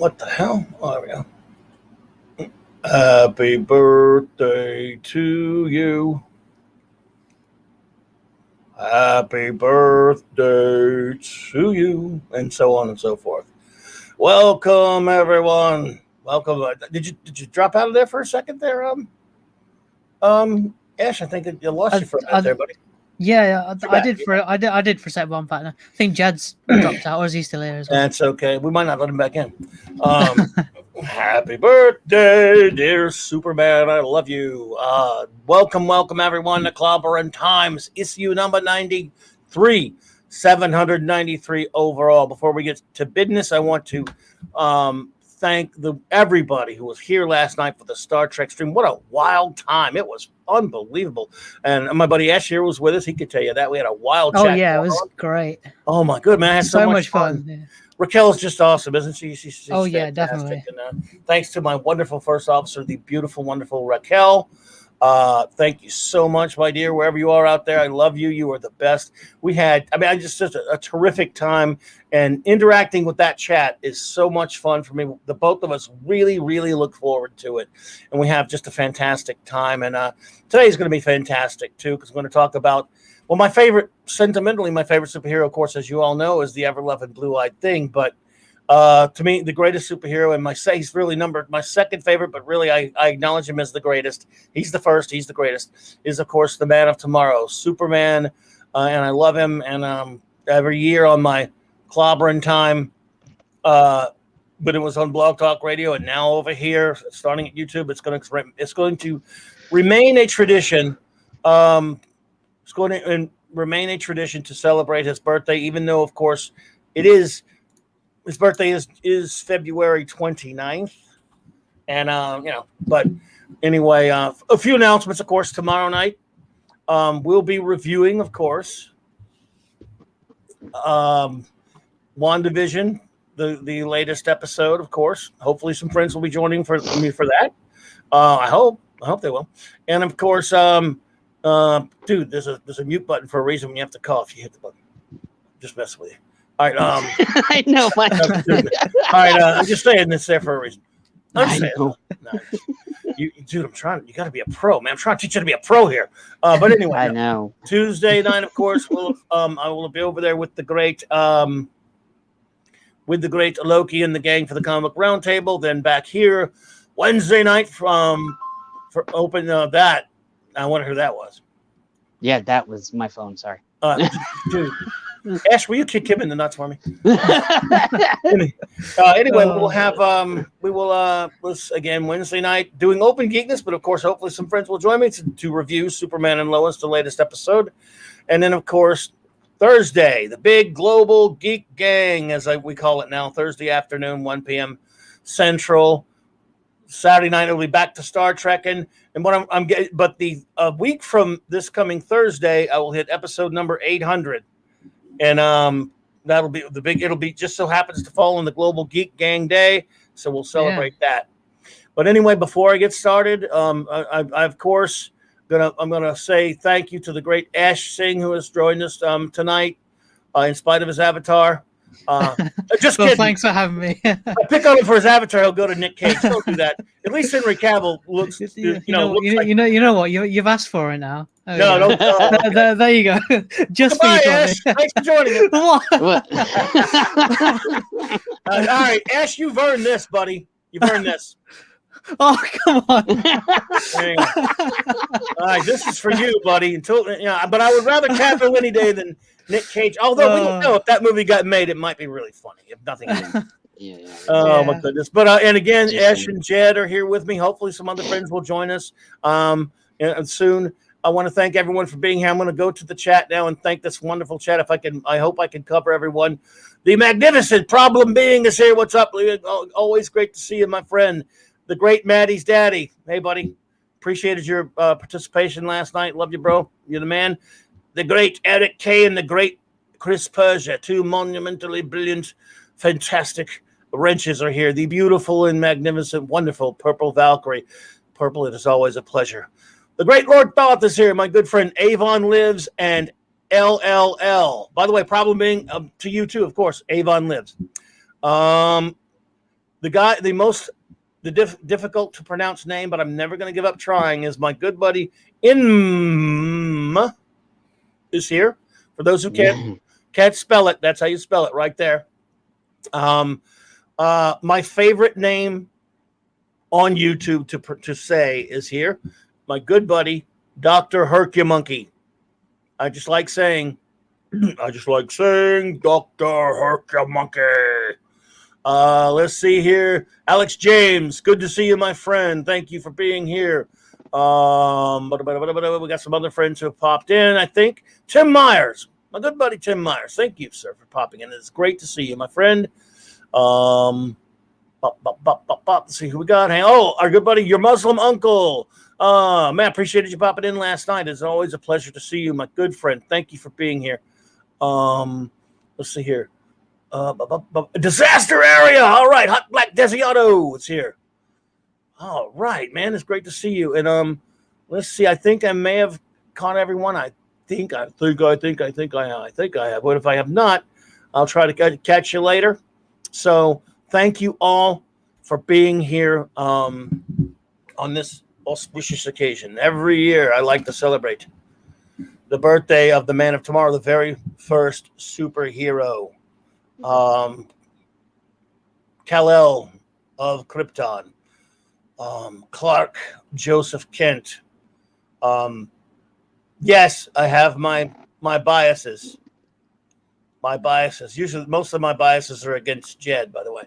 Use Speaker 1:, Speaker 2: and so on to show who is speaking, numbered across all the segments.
Speaker 1: What the hell? Oh, there we go. Happy birthday to you. Happy birthday to you. And so on and so forth. Welcome, everyone. Welcome. Did you drop out of there for a second there? Ash, I think that you lost you for a minute there, buddy.
Speaker 2: Yeah, I did for a set one partner. I think Jad's dropped out, or is he still here as well?
Speaker 1: That's okay. We might not let him back in. Happy birthday, dear Superman. I love you. Welcome, everyone to Clobberin Times, issue number 93, 793 overall. Before we get to business, I want to thank everybody who was here last night for the Star Trek stream. What a wild time. It was unbelievable. And my buddy Ash here was with us. He could tell you that. We had a wild chat.
Speaker 2: Oh, yeah, it was great.
Speaker 1: Oh, my goodness, man. I had so much fun. Yeah. Raquel's just awesome, isn't she? She's
Speaker 2: yeah, definitely.
Speaker 1: And, thanks to my wonderful first officer, the beautiful, wonderful Raquel. Thank you so much, my dear, wherever you are out there. I love you. You are the best. I just a terrific time, and interacting with that chat is so much fun for me. The both of us really, really look forward to it, and we have just a fantastic time. And today's going to be fantastic too, because we're going to talk about, well, sentimentally, my favorite superhero, of course, as you all know, is the ever-loving Blue-Eyed Thing. But to me, the greatest superhero, and he's really my second favorite, but really I acknowledge him as the greatest. He's the first, he's the greatest, is, of course, the Man of Tomorrow, Superman, and I love him. And every year on my Clobberin Time, but it was on Blog Talk Radio, and now over here, starting at YouTube, it's going to remain a tradition. It's going to remain a tradition to celebrate his birthday, even though, of course, his birthday is February 29th. And, but anyway, a few announcements, of course, tomorrow night. We'll be reviewing, of course, WandaVision, the latest episode, of course. Hopefully some friends will be joining me for that. I hope they will. And, of course, dude, there's a mute button for a reason. When you have to cough, you hit the button. Just mess with you. All right.
Speaker 3: I know.
Speaker 1: All right. I'm just saying this there for a reason. Dude, I'm trying. You got to be a pro, man. I'm trying to teach you to be a pro here. But anyway,
Speaker 3: I know.
Speaker 1: Tuesday night, of course, I will be over there with the great Loki and the gang for the Comic Roundtable. Then back here Wednesday night for open that. I wonder who that was.
Speaker 3: Yeah, that was my phone. Sorry.
Speaker 1: Dude. Ash, will you kick him in the nuts for me? Anyway, we will again Wednesday night doing Open Geekness, but of course, hopefully some friends will join me to review Superman and Lois, the latest episode. And then, of course, Thursday, the big global geek gang, as we call it now, Thursday afternoon, 1 p.m. Central. Saturday night, it'll be back to Star Trek. And what I'm getting, but a week from this coming Thursday, I will hit episode number 800. And that'll be it'll be just so happens to fall on the Global Geek Gang Day. So we'll celebrate that. But anyway, before I get started, I of course, I'm gonna say thank you to the great Ash Singh, who has joined us tonight, in spite of his avatar. Just kidding.
Speaker 2: Thanks for having me.
Speaker 1: I pick on him for his avatar. He'll go to Nick Cage. Don't do that. At least Henry Cavill looks.
Speaker 2: You know what? You've asked for it now.
Speaker 1: Oh, no,
Speaker 2: don't. There you go. Just
Speaker 1: Goodbye,
Speaker 2: for you,
Speaker 1: Ash. Thanks for joining us. All right, Ash, you've earned this, buddy. You've earned this.
Speaker 2: Oh, come on.
Speaker 1: There you go. All right, this is for you, buddy. But I would rather Cavill any day than Nick Cage. Although we don't know if that movie got made, it might be really funny. If nothing else. Oh my goodness! But and again, Ash and Jed are here with me. Hopefully, some other friends will join us soon. I want to thank everyone for being here. I'm going to go to the chat now and thank this wonderful chat. If I can, I hope I can cover everyone. The magnificent Problem Being is here. What's up? Always great to see you, my friend. The great Maddie's daddy. Hey, buddy. Appreciated your participation last night. Love you, bro. You're the man. The great Eric Kay and the great Chris Persia. Two monumentally brilliant, fantastic wrenches are here. The beautiful and magnificent, wonderful Purple Valkyrie. Purple, it is always a pleasure. The great Lord Thoth is here. My good friend Avon Lives and LLL. By the way, Problem Being to you too, of course. Avon Lives. difficult to pronounce name, but I'm never going to give up trying, is my good buddy is here. For those who can't spell it, that's how you spell it right there. My favorite name on YouTube to say is here. My good buddy, Dr. Hercumonkey. I just like saying Dr. Hercumonkey. Let's see here. Alex James, good to see you, my friend. Thank you for being here. We got some other friends who have popped in, I think. Tim Myers, my good buddy Tim Myers. Thank you, sir, for popping in. It's great to see you, my friend. Let's see who we got. Hey, our good buddy, your Muslim uncle. Man, appreciated you popping in last night. It's always a pleasure to see you, my good friend. Thank you for being here. Let's see here. Disaster area. All right, Hot Black Desiato. It's here. All right, man. It's great to see you. And let's see. I think I may have caught everyone. I think I have. But if I have not, I'll try to catch you later. So thank you all for being here on this auspicious occasion. Every year, I like to celebrate the birthday of the man of tomorrow, the very first superhero. Kal-El of Krypton, Clark Joseph Kent. Yes, I have my biases. My biases. Usually, most of my biases are against Jed, by the way.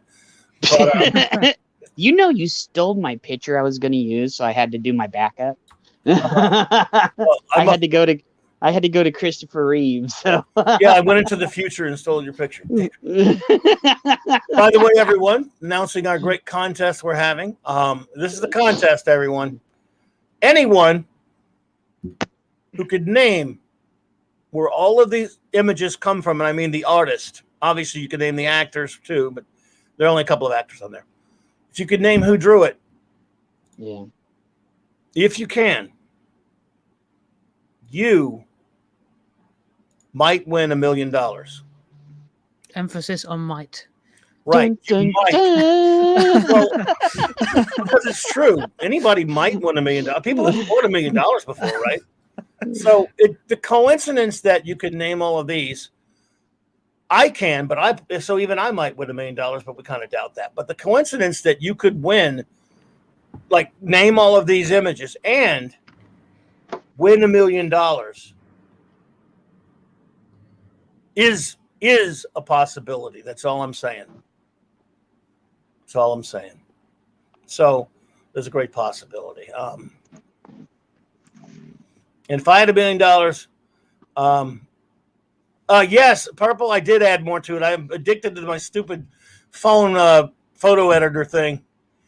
Speaker 1: But,
Speaker 3: you stole my picture I was going to use, so I had to do my backup. I had to go to Christopher Reeve. So
Speaker 1: yeah, I went into the future and stole your picture. By the way, everyone, announcing our great contest we're having. This is the contest, everyone. Anyone who could name where all of these images come from, and I mean the artist. Obviously, you could name the actors too, but there are only a couple of actors on there. If you could name who drew it,
Speaker 3: yeah.
Speaker 1: If you can, you might win $1 million.
Speaker 2: Emphasis on might.
Speaker 1: Right.
Speaker 3: Dun,
Speaker 1: You might.
Speaker 3: dun.
Speaker 1: Well, because it's true. Anybody might win $1 million. People have won $1 million before, right? So the coincidence that you could name all of these, I can, but so even I might win $1 million, but we kind of doubt that. But the coincidence that you could win, like name all of these images and win $1 million is a possibility. That's all I'm saying. That's all I'm saying. So there's a great possibility. And if I had $1 million, yes, Purple, I did add more to it. I'm addicted to my stupid phone photo editor thing.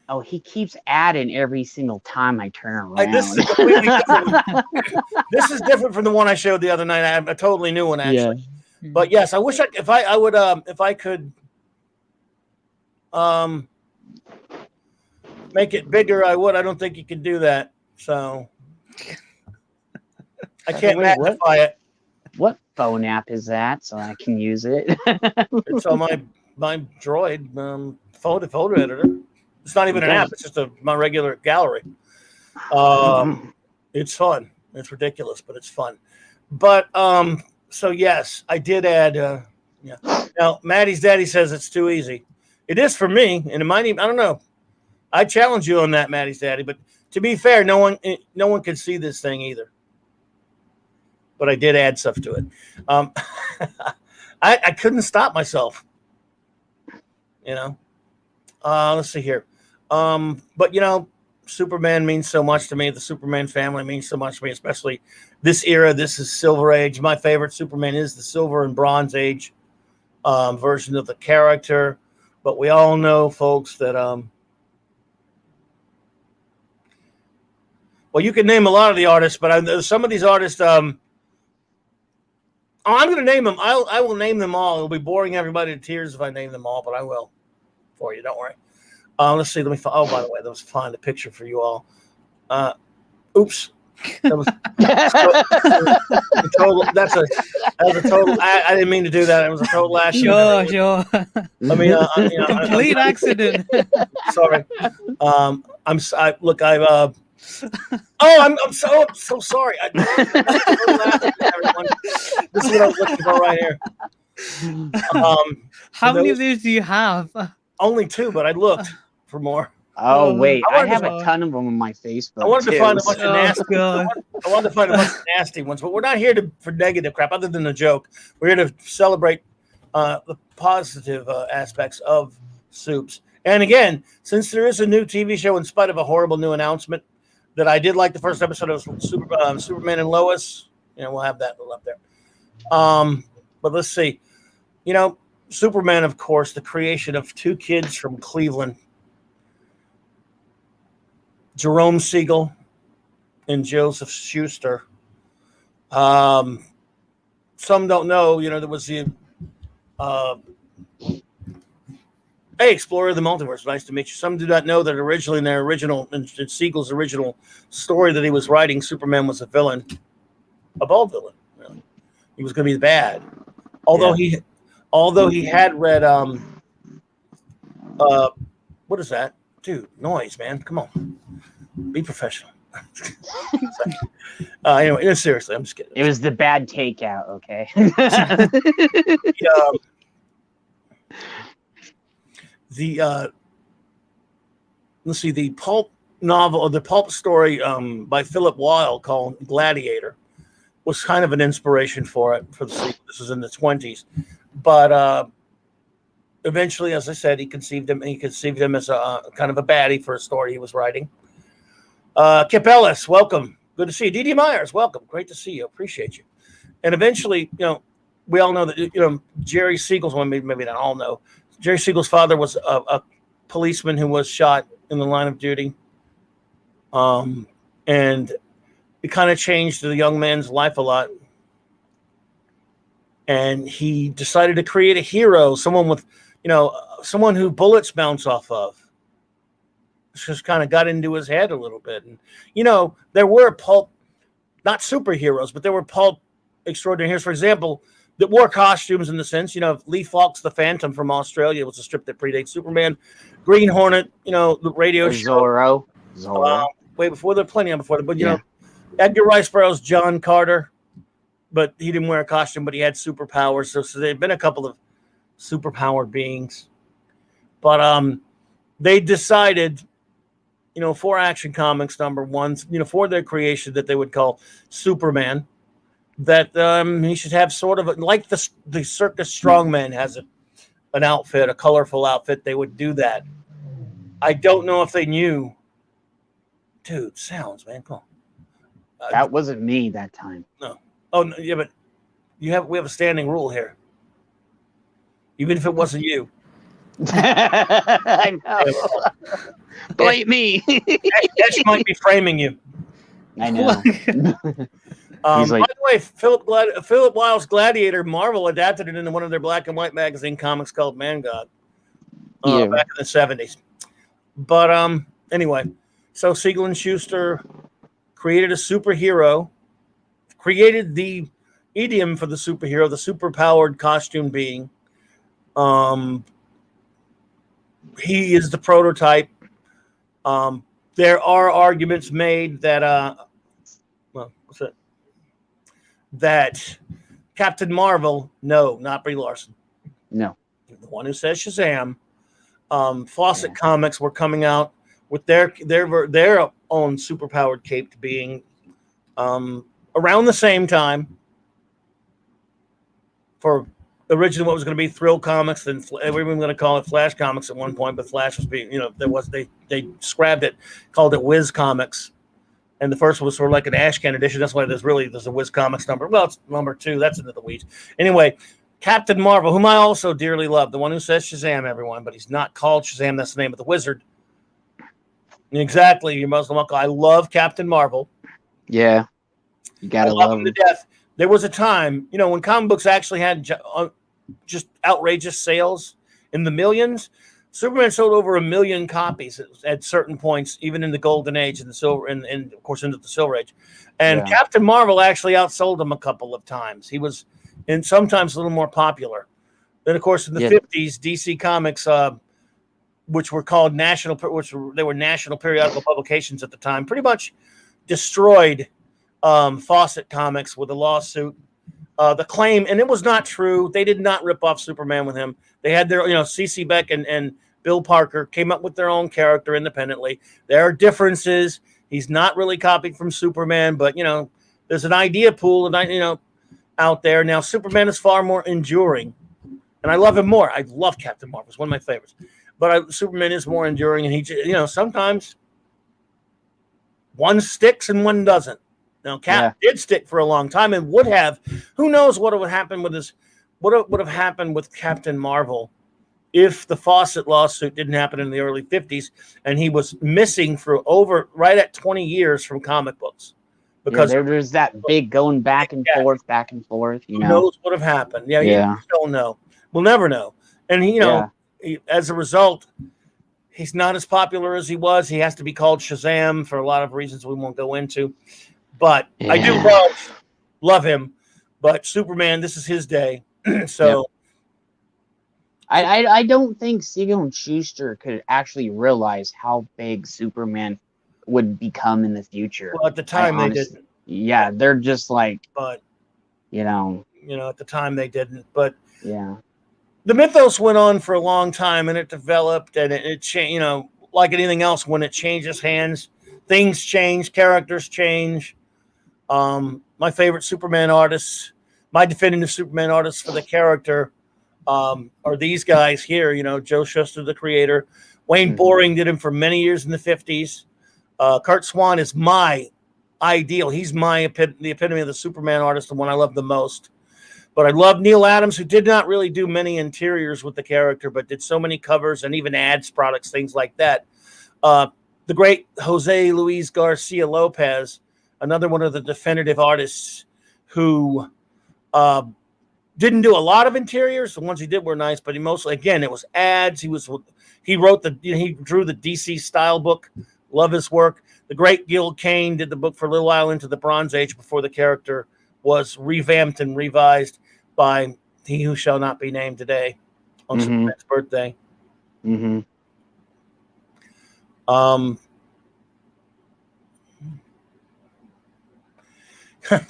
Speaker 3: Oh, he keeps adding every single time I turn around.
Speaker 1: This is completely different. This is different from the one I showed the other night. I have a totally new one, actually.
Speaker 3: Yeah.
Speaker 1: But yes, I wish if I could make it bigger, I would. I don't think you can do that. So I can't magnify it.
Speaker 3: What phone app is that so I can use it?
Speaker 1: It's on my Droid photo editor. It's not even an app. It's just my regular gallery. It's fun. It's ridiculous, but it's fun. But so yes, I did add. Yeah. Now Maddie's daddy says it's too easy. It is for me, and it might even. I don't know. I challenge you on that, Maddie's daddy. But to be fair, no one can see this thing either. But I did add stuff to it. I couldn't stop myself. Let's see here. But Superman means so much to me. The Superman family means so much to me, especially this era. This is Silver Age. My favorite Superman is the Silver and Bronze Age version of the character. But we all know, folks, that well, you can name a lot of the artists, but some of these artists. I'm going to name them. I will name them all. It'll be boring everybody to tears if I name them all, but I will for you. Don't worry. Let's see. Let me. Oh, by the way, that was fine. The picture for you all. Oops. That was a total. That was a total. I didn't mean to do that. It was a total accident.
Speaker 2: Sure.
Speaker 1: I mean,
Speaker 2: Complete accident.
Speaker 1: Sorry. I'm so sorry. Everyone. This is what I was looking for right here.
Speaker 2: How many of these do you have?
Speaker 1: Only 2, but I looked for more.
Speaker 3: Oh wait, I have
Speaker 2: to-
Speaker 3: a ton of them on my Facebook.
Speaker 1: I wanted to find a bunch of
Speaker 2: Oh,
Speaker 1: nasty.
Speaker 2: God.
Speaker 1: I wanted to find a bunch of nasty ones, but we're not here for negative crap. Other than a joke, we're here to celebrate the positive aspects of Soups. And again, since there is a new TV show, in spite of a horrible new announcement, that I did like the first episode of Superman and Lois. We'll have that up there. But let's see. Superman, of course, the creation of 2 kids from Cleveland. Jerome Siegel and Joseph Schuster. Some don't know, there was the hey, Explorer of the Multiverse, nice to meet you. Some do not know that originally in Siegel's original story that he was writing, Superman was a villain, a bald villain, really. He was going to be bad. Although he had read what is that? Dude, noise, man. Come on. Be professional. Anyway, seriously, I'm just kidding.
Speaker 3: It was the bad takeout, okay?
Speaker 1: Let's see, the pulp novel, or the pulp story by Philip Weil called Gladiator was kind of an inspiration for it. This was in the 1920s. But eventually, as I said, he conceived him as a kind of a baddie for a story he was writing. Kip Ellis, welcome. Good to see you. D.D. Myers, welcome. Great to see you. Appreciate you. And eventually, we all know that, Jerry Siegel's one, maybe not all know. Jerry Siegel's father was a policeman who was shot in the line of duty. And it kind of changed the young man's life a lot. And he decided to create a hero, someone with, someone who bullets bounce off of. Just kind of got into his head a little bit. And, there were pulp, not superheroes, but there were pulp extraordinary heroes. For example, that wore costumes in the sense, Lee Falk's The Phantom from Australia was a strip that predates Superman. Green Hornet, the radio show.
Speaker 3: Zorro.
Speaker 1: Way before, there are plenty of before, but, Edgar Rice Burroughs' John Carter, but he didn't wear a costume, but he had superpowers. So there had been a couple of superpowered beings. But they decided, for Action Comics #1, for their creation that they would call Superman, that he should have sort of like the circus strongman has an outfit, a colorful outfit. They would do that. I don't know if they knew. Dude, sounds, man, come on.
Speaker 3: That wasn't me that time.
Speaker 1: No. Oh, no, yeah, but we have a standing rule here. Even if it wasn't you.
Speaker 3: I know. Blame me.
Speaker 1: Ash might be framing you.
Speaker 3: I know.
Speaker 1: By the way, Philip Weil's Gladiator, Marvel adapted it into one of their black and white magazine comics called Man God back in the 70s. But anyway, so Siegel and Schuster created a superhero, created the idiom for the superhero, the superpowered costume being. He is the prototype. There are arguments made that that Captain Marvel, no, not Brie Larson.
Speaker 3: No.
Speaker 1: The one who says Shazam. Fawcett Comics were coming out with their own superpowered caped being around the same time for originally what was going to be Thrill Comics, then we were going to call it Flash Comics at one point, but Flash was being, they scrapped it, called it Whiz Comics. And the first one was sort of like an Ashcan edition. That's why there's a Whiz Comics number. Well, it's number 2. That's into the weeds. Anyway, Captain Marvel, whom I also dearly love, the one who says Shazam, everyone, but he's not called Shazam. That's the name of the wizard. Exactly, you Muslim uncle. I love Captain Marvel.
Speaker 3: Yeah, you gotta love him
Speaker 1: to death. There was a time, when comic books actually had just outrageous sales in the millions. Superman sold over 1 million copies at certain points, even in the Golden Age and the Silver, and of course into the Silver Age. And Captain Marvel actually outsold him a couple of times. He was, and sometimes a little more popular. Then, of course, in the 50s, DC Comics, which were called national periodical publications at the time, pretty much destroyed Fawcett Comics with a lawsuit. The claim, and it was not true. They did not rip off Superman with him. They had their, C.C. Beck and Bill Parker came up with their own character independently. There are differences. He's not really copied from Superman, but there's an idea pool, and out there now. Superman is far more enduring, and I love him more. I love Captain Marvel; it's one of my favorites. But Superman is more enduring, and he, sometimes one sticks and one doesn't. Now, Cap did stick for a long time, and would have. Who knows what would happen with this? What would have happened with Captain Marvel if the Fawcett lawsuit didn't happen in the early 50s and he was missing for right at 20 years from comic books? Because
Speaker 3: there's that big going back and forth. Who
Speaker 1: knows what would have happened? Yeah. You don't know. We'll never know. And he, as a result, he's not as popular as he was. He has to be called Shazam for a lot of reasons we won't go into. But I do love him. But Superman, this is his day. So
Speaker 3: I don't think Siegel and Schuster could actually realize how big Superman would become in the future.
Speaker 1: Well, at the time they didn't.
Speaker 3: Yeah, they're just like,
Speaker 1: but
Speaker 3: at
Speaker 1: the time they didn't. But
Speaker 3: yeah,
Speaker 1: the mythos went on for a long time, and it developed, and it changed. Like anything else, when it changes hands, things change, characters change. My favorite Superman artists, my definitive Superman artists for the character, are these guys here. Joe Shuster, the creator. Wayne Boring did him for many years in the 50s. Kurt Swan is my ideal. He's the epitome of the Superman artist, the one I love the most. But I love Neil Adams, who did not really do many interiors with the character, but did so many covers and even ads, products, things like that. The great Jose Luis Garcia Lopez, another one of the definitive artists who didn't do a lot of interiors. The ones he did were nice, but he mostly, again, it was ads. He drew the DC style book. Love his work. The great Gil Kane did the book for a little while into the Bronze Age before the character was revamped and revised by he who shall not be named today on Superman's birthday.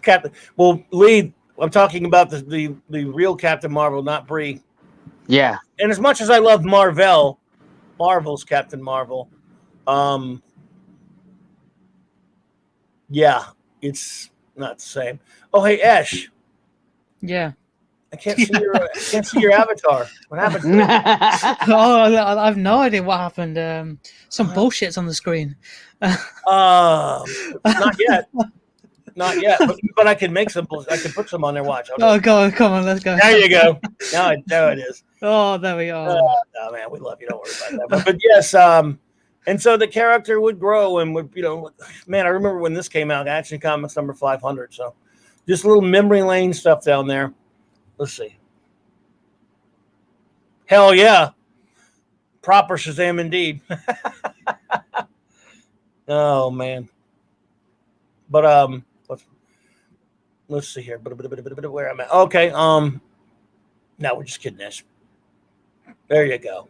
Speaker 1: Captain. Well, Lee, I'm talking about the real Captain Marvel, not Brie.
Speaker 3: Yeah.
Speaker 1: And as much as I love Marvel's Captain Marvel, it's not the same. Oh, hey, Ash.
Speaker 2: Yeah.
Speaker 1: I can't see your avatar. What happened?
Speaker 2: I have no idea what happened. Some bullshit's on the screen.
Speaker 1: Not yet. Not yet. But I can make some. I can put some on there. Watch.
Speaker 2: Come on, let's go.
Speaker 1: There you go. Now it is.
Speaker 2: Oh, there we are.
Speaker 1: Oh man, we love you. Don't worry about that. But yes, and so the character would grow and would, man, I remember when this came out, Action Comics number 500. So just a little memory lane stuff down there. Let's see. Hell yeah. Proper Shazam indeed. Oh man. But let's see here. Where I'm at. Okay. No, we're just kidding, Ash. There you go.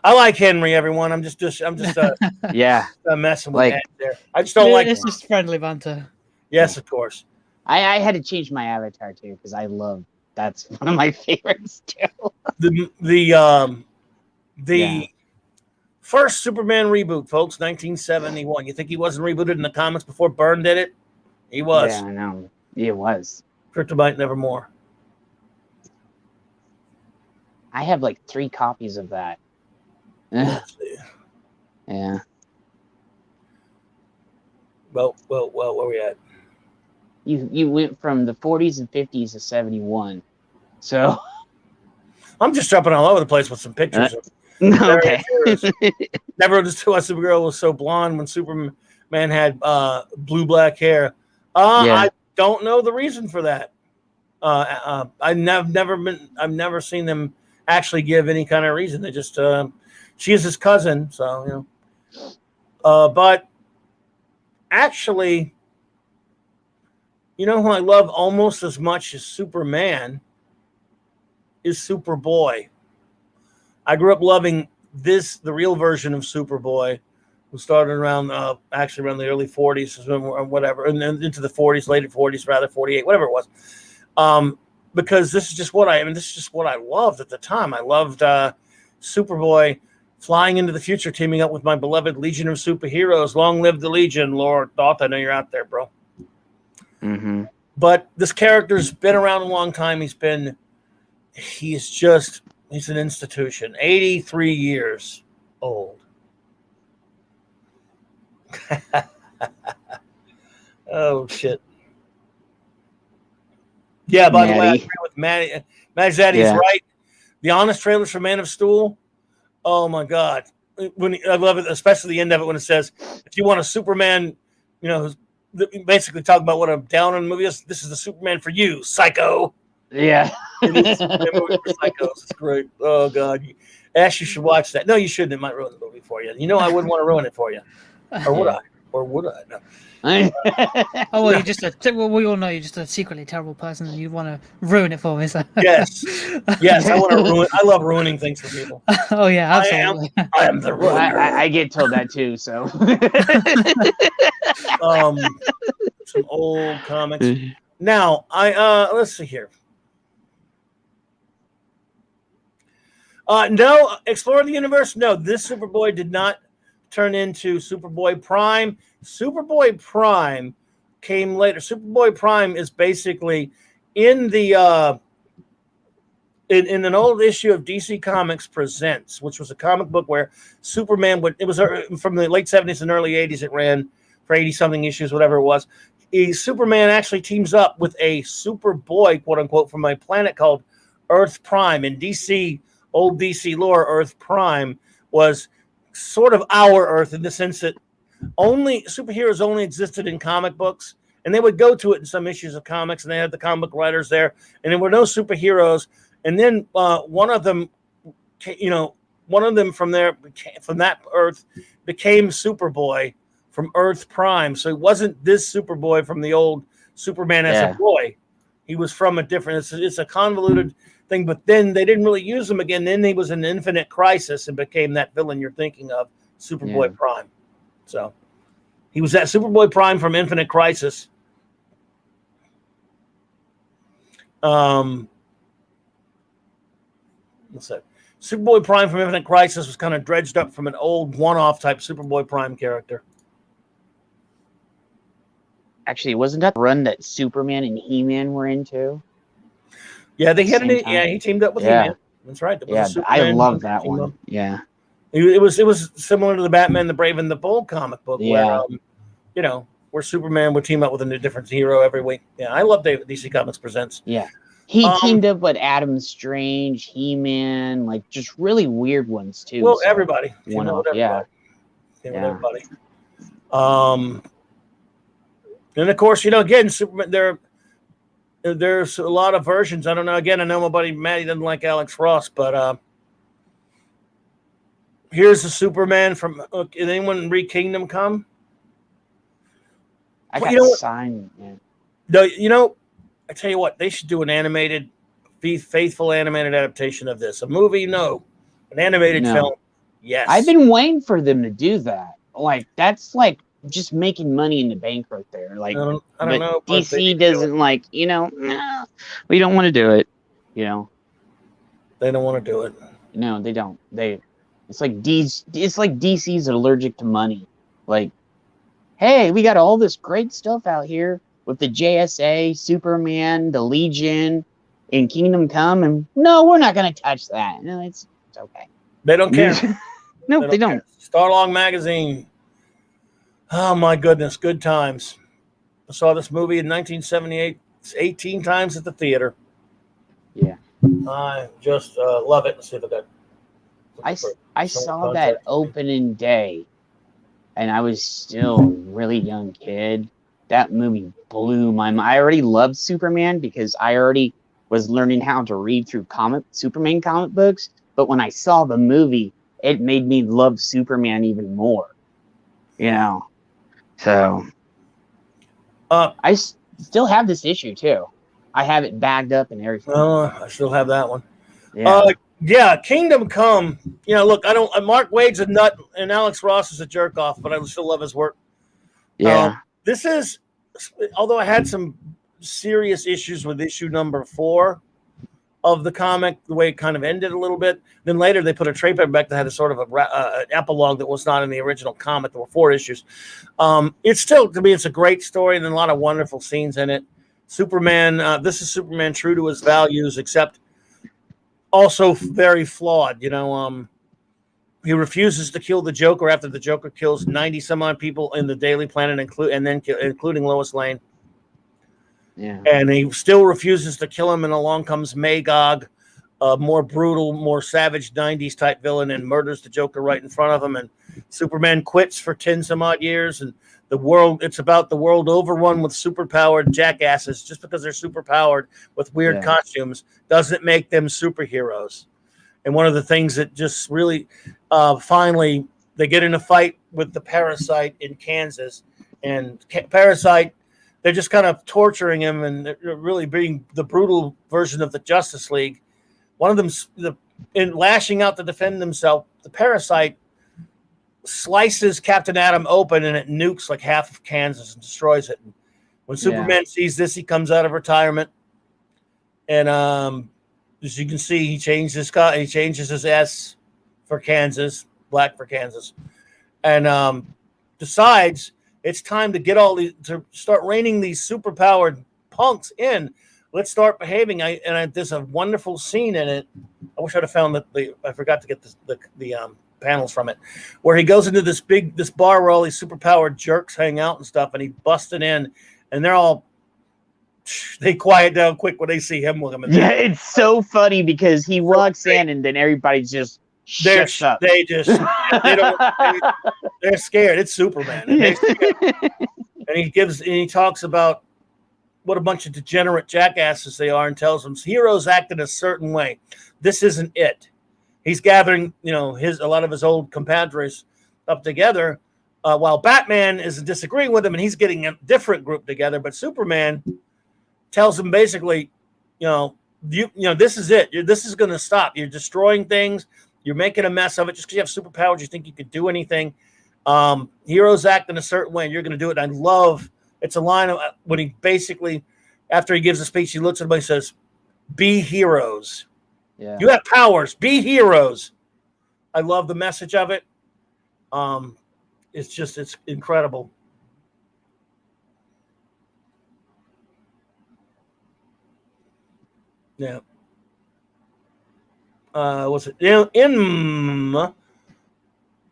Speaker 1: I like Henry, everyone. I'm just messing with that there. I just don't like.
Speaker 2: It's just friendly banter.
Speaker 1: Yes, of course.
Speaker 3: I had to change my avatar too because that's one of my favorites too.
Speaker 1: The first Superman reboot, folks, 1971. You think he wasn't rebooted in the comics before Byrne did it? He was.
Speaker 3: Yeah, I know. It was.
Speaker 1: Kryptonite Nevermore.
Speaker 3: I have like 3 copies of that. Yeah.
Speaker 1: Well, where we at?
Speaker 3: You went from the 40s and 50s to 71. So
Speaker 1: I'm just jumping all over the place with some pictures.
Speaker 3: Okay.
Speaker 1: Never understood why Supergirl was so blonde when Superman had blue-black hair. I don't know the reason for that. I've never seen them actually give any kind of reason. They just She is his cousin, so but actually, who I love almost as much as Superman is Superboy. I grew up loving the real version of Superboy, who started around around the early 40s or whatever, and then into the 40s, late 40s, rather 48, whatever it was. Because this is just what I loved at the time. I loved Superboy flying into the future, teaming up with my beloved Legion of Superheroes. Long live the Legion, Lord Doth. I know you're out there, bro.
Speaker 3: Mm-hmm.
Speaker 1: But this character's been around a long time. He's an institution. 83 years old. Oh, shit. Yeah, by the way, I agree with Maddie. Maddie's right. The honest trailers for Man of Steel. Oh, my God. I love it, especially the end of it when it says, if you want a Superman, who's basically talking about what a down on the movie is, this is the Superman for you, psycho.
Speaker 3: Yeah.
Speaker 1: It is a movie for psychos. It's great. Oh, God. Ash, you should watch that. No, you shouldn't. It might ruin the movie for you. I wouldn't want to ruin it for you. Or would I? Or would I? No.
Speaker 2: Oh, well, we all know you're just a secretly terrible person and you want to ruin it for me. So.
Speaker 1: Yes, I want to ruin. I love ruining things for people.
Speaker 2: Oh yeah, absolutely.
Speaker 1: I am the ruiner.
Speaker 3: I get told that too. So,
Speaker 1: some old comics. Now, let's see here. No, Exploring the Universe. No, this Superboy did not turn into Superboy Prime. Superboy Prime came later. Superboy Prime is basically in the in an old issue of DC Comics Presents, which was a comic book where Superman it was from the late 70s and early 80s. It ran for 80-something issues, whatever it was. Superman actually teams up with a Superboy, quote unquote, from a planet called Earth Prime. In DC, old DC lore, Earth Prime was sort of our Earth in the sense that superheroes only existed in comic books, and they would go to it in some issues of comics, and they had the comic writers there, and there were no superheroes. And then one of them from that Earth became Superboy from Earth Prime. So he wasn't this Superboy from the old Superman as a boy. He was from a different. It's a convoluted thing. But then they didn't really use him again. Then he was in Infinite Crisis and became that villain you're thinking of, Superboy Prime. So he was that Superboy Prime from Infinite Crisis. What's that? Superboy Prime from Infinite Crisis was kind of dredged up from an old one-off type Superboy Prime character.
Speaker 3: Actually, wasn't that the run that Superman and He-Man were into?
Speaker 1: Yeah, they had it. Yeah, he teamed up with He-Man. That's right.
Speaker 3: I love that one. Yeah.
Speaker 1: It was similar to the Batman, the Brave and the Bold comic book, where where Superman would team up with a different hero every week. Yeah, I love DC Comics Presents.
Speaker 3: Yeah, he teamed up with Adam Strange, He-Man, like just really weird ones too.
Speaker 1: Well, everybody.
Speaker 3: Everybody.
Speaker 1: And of course, again, Superman. There's a lot of versions. I don't know. Again, I know Maddie doesn't like Alex Ross, but here's the Superman from. Did anyone read Kingdom Come?
Speaker 3: I got signed.
Speaker 1: No, I tell you what, they should do an animated, faithful animated adaptation of this. A movie, no. An animated film, yes.
Speaker 3: I've been waiting for them to do that. Like that's like just making money in the bank right there. Like I don't know. DC doesn't we don't want to do it.
Speaker 1: They don't want to do it.
Speaker 3: No, they don't. It's like DC's allergic to money. Like, hey, we got all this great stuff out here with the JSA, Superman, the Legion, and Kingdom Come, and no, we're not going to touch that. No, it's okay.
Speaker 1: They don't care.
Speaker 3: No, they don't.
Speaker 1: Starlong Magazine. Oh, my goodness. Good times. I saw this movie in 1978 18 times at the theater.
Speaker 3: Yeah.
Speaker 1: I just love it. Let's see if
Speaker 3: I saw that opening day, and I was still a really young kid. That movie blew my mind. I already loved Superman because I already was learning how to read through Superman comic books. But when I saw the movie, it made me love Superman even more. You know, so I still have this issue too. I have it bagged up and everything.
Speaker 1: I still have that one.
Speaker 3: Yeah.
Speaker 1: Kingdom Come. Look, I don't. Mark Waid's a nut, and Alex Ross is a jerk off, but I still love his work.
Speaker 3: Yeah.
Speaker 1: This is, although I had some serious issues with issue number 4 of the comic, the way it kind of ended a little bit. Then later they put a trade paperback that had a sort of an epilogue that was not in the original comic. There were 4 issues. It's still, to me, it's a great story and a lot of wonderful scenes in it. Superman, this is Superman true to his values, except also very flawed. He refuses to kill the Joker after the Joker kills 90 some odd people in the Daily Planet, including Lois Lane.
Speaker 3: Yeah.
Speaker 1: And he still refuses to kill him, and along comes Magog, a more brutal, more savage 90s type villain, and murders the Joker right in front of him. And Superman quits for 10 some odd years, and it's about the world overrun with superpowered jackasses. Just because they're superpowered with weird costumes doesn't make them superheroes. And one of the things that just really, finally, they get in a fight with the Parasite in Kansas, and Parasite, they're just kind of torturing him and really being the brutal version of the Justice League. One of them, in lashing out to defend himself, the Parasite slices Captain Atom open, and it nukes like half of Kansas and destroys it. And when Superman sees this, he comes out of retirement, and as you can see, he changes his S for Kansas, black for Kansas, and decides it's time to get to start reining these superpowered punks in. Let's start behaving. There's a wonderful scene in it. I wish I'd have found I forgot to get the panels from it, where he goes into this bar where all these superpowered jerks hang out and stuff, and he busted in, and they quiet down quick when they see him with him.
Speaker 3: Yeah, it's so funny because he walks in and then everybody just shuts up.
Speaker 1: They're scared. It's Superman. And he talks about what a bunch of degenerate jackasses they are, and tells them heroes act in a certain way. This isn't it. He's gathering, a lot of his old compadres up together, while Batman is disagreeing with him, and he's getting a different group together. But Superman tells him basically, this is it. This is going to stop. You're destroying things. You're making a mess of it. Just because you have superpowers, you think you could do anything. Heroes act in a certain way, and you're going to do it. And I love, it's a line of, when he basically, after he gives a speech, he looks at him and says, "Be heroes." Yeah. You have powers. Be heroes. I love the message of it. It's incredible. Yeah. Was it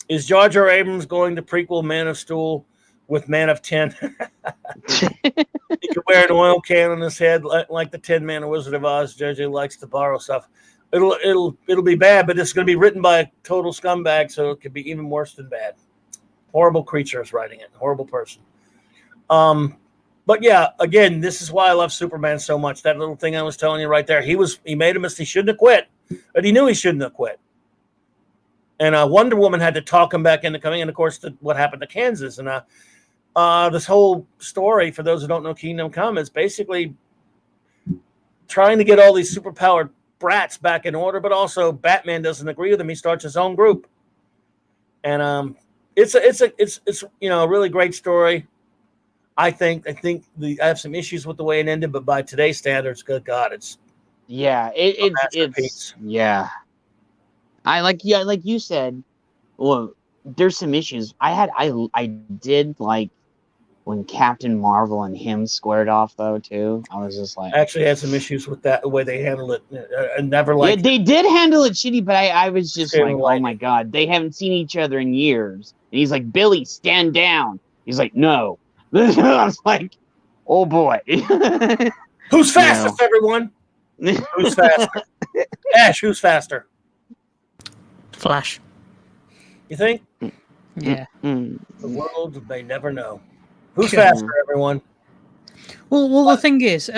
Speaker 1: is Jar Jar Abrams going to prequel Man of Steel with Man of 10? He could wear an oil can on his head like the Tin Man of Wizard of Oz. JJ likes to borrow stuff. It'll be bad, but it's going to be written by a total scumbag, so it could be even worse than bad. Horrible creature is writing it. Horrible person. But yeah, again, this is why I love Superman so much. That little thing I was telling you right there. He made a mistake. He shouldn't have quit, but he knew he shouldn't have quit. And Wonder Woman had to talk him back into coming. And of course, what happened to Kansas. And this whole story, for those who don't know Kingdom Come, is basically trying to get all these superpowered brats back in order, but also Batman doesn't agree with him. He starts his own group, and it's a really great story. I think I have some issues with the way it ended, but by today's standards, good God, it's
Speaker 3: yeah. I like you said. Well, there's some issues. I did like when Captain Marvel and him squared off though too. I was just like,
Speaker 1: I actually had some issues with that, the way they handled it. I never liked.
Speaker 3: Yeah, they did handle it shitty, but I was just like, oh my God, they haven't seen each other in years. And he's like, Billy, stand down. He's like, no. I was like, oh boy.
Speaker 1: Who's fastest, everyone? Who's faster? Ash, who's faster?
Speaker 2: Flash.
Speaker 1: You think?
Speaker 2: Yeah.
Speaker 1: The world may never know. Who's faster, everyone?
Speaker 2: Well, the thing is,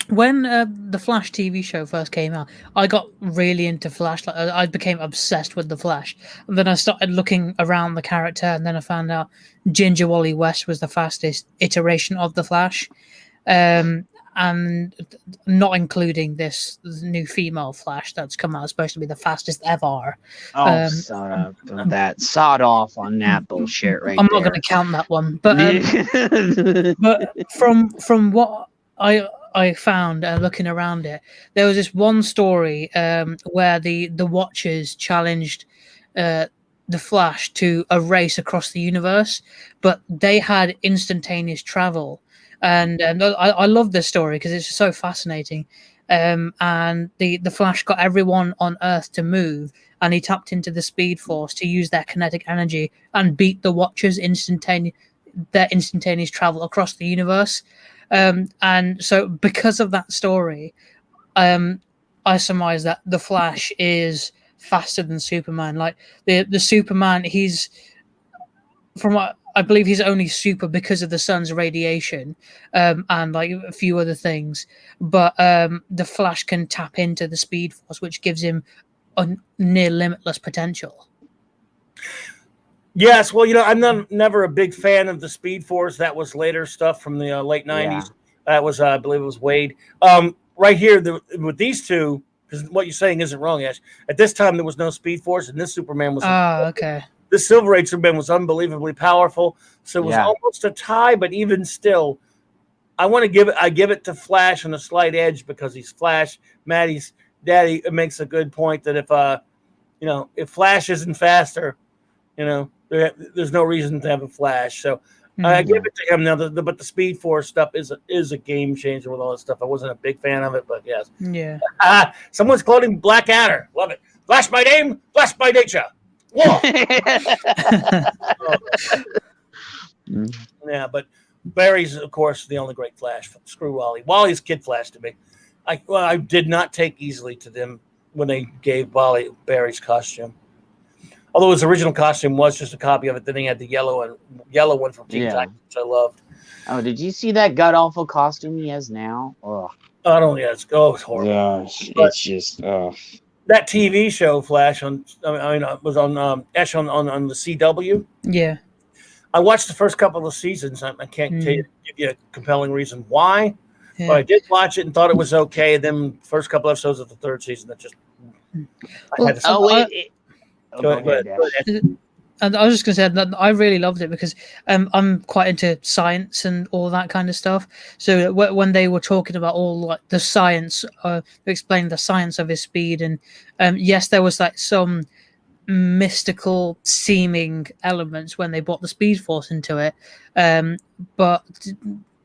Speaker 2: when the Flash TV show first came out, I got really into Flash. Like I became obsessed with the Flash, and then I started looking around the character, and then I found out Ginger Wally West was the fastest iteration of the Flash, and not including this new female Flash that's come out, supposed to be the fastest ever.
Speaker 3: Oh, sod up on that. Sod off on that bullshit right
Speaker 2: I'm
Speaker 3: there.
Speaker 2: not going to count that one, but but from what I found looking around it, there was this one story where the Watchers challenged the Flash to a race across the universe, but they had instantaneous travel, and I love this story because it's so fascinating. And the Flash got everyone on Earth to move, and he tapped into the Speed Force to use their kinetic energy and beat the Watchers instantaneous travel across the universe. And so because of that story, I surmise that the Flash is faster than Superman. Like the Superman, he's from what I believe he's only super because of the sun's radiation, and like a few other things. But the Flash can tap into the Speed Force, which gives him a near limitless potential.
Speaker 1: Yes, well, never a big fan of the Speed Force. That was later stuff from the late 90s. That was, I believe it was Wade. Right here, with these two, because what you're saying isn't wrong, Ash. At this time, there was no Speed Force, and this Superman was...
Speaker 2: okay.
Speaker 1: This Silver Age Superman was unbelievably powerful, so it was almost a tie, but even still, I give it to Flash on a slight edge because he's Flash. Maddie's daddy makes a good point that if Flash isn't faster, there's no reason to have a Flash. So I give it to him now. But the Speed Force stuff is a game changer with all this stuff. I wasn't a big fan of it, but yes.
Speaker 2: Yeah.
Speaker 1: Someone's quoting Blackadder. Love it. Flash by name, Flash by nature. Whoa. Yeah, but Barry's, of course, the only great Flash. Screw Wally. Wally's Kid Flash to me. I did not take easily to them when they gave Wally Barry's costume. Although his original costume was just a copy of it, then he had the yellow one from Teen Titans, which I loved.
Speaker 3: Oh, did you see that god awful costume he has now? Oh,
Speaker 1: I don't. Yeah, it's horrible.
Speaker 3: Yeah, it's just.
Speaker 1: That TV show Flash was on Ash on the CW.
Speaker 2: Yeah.
Speaker 1: I watched the first couple of seasons. I can't give you a compelling reason why, but I did watch it and thought it was okay. Then first couple episodes of the third season, that just.
Speaker 2: Go
Speaker 1: ahead.
Speaker 2: And I was just going to say that I really loved it because I'm quite into science and all that kind of stuff. So when they were talking about all like the science, explaining the science of his speed, and yes, there was like some mystical seeming elements when they brought the Speed Force into it, but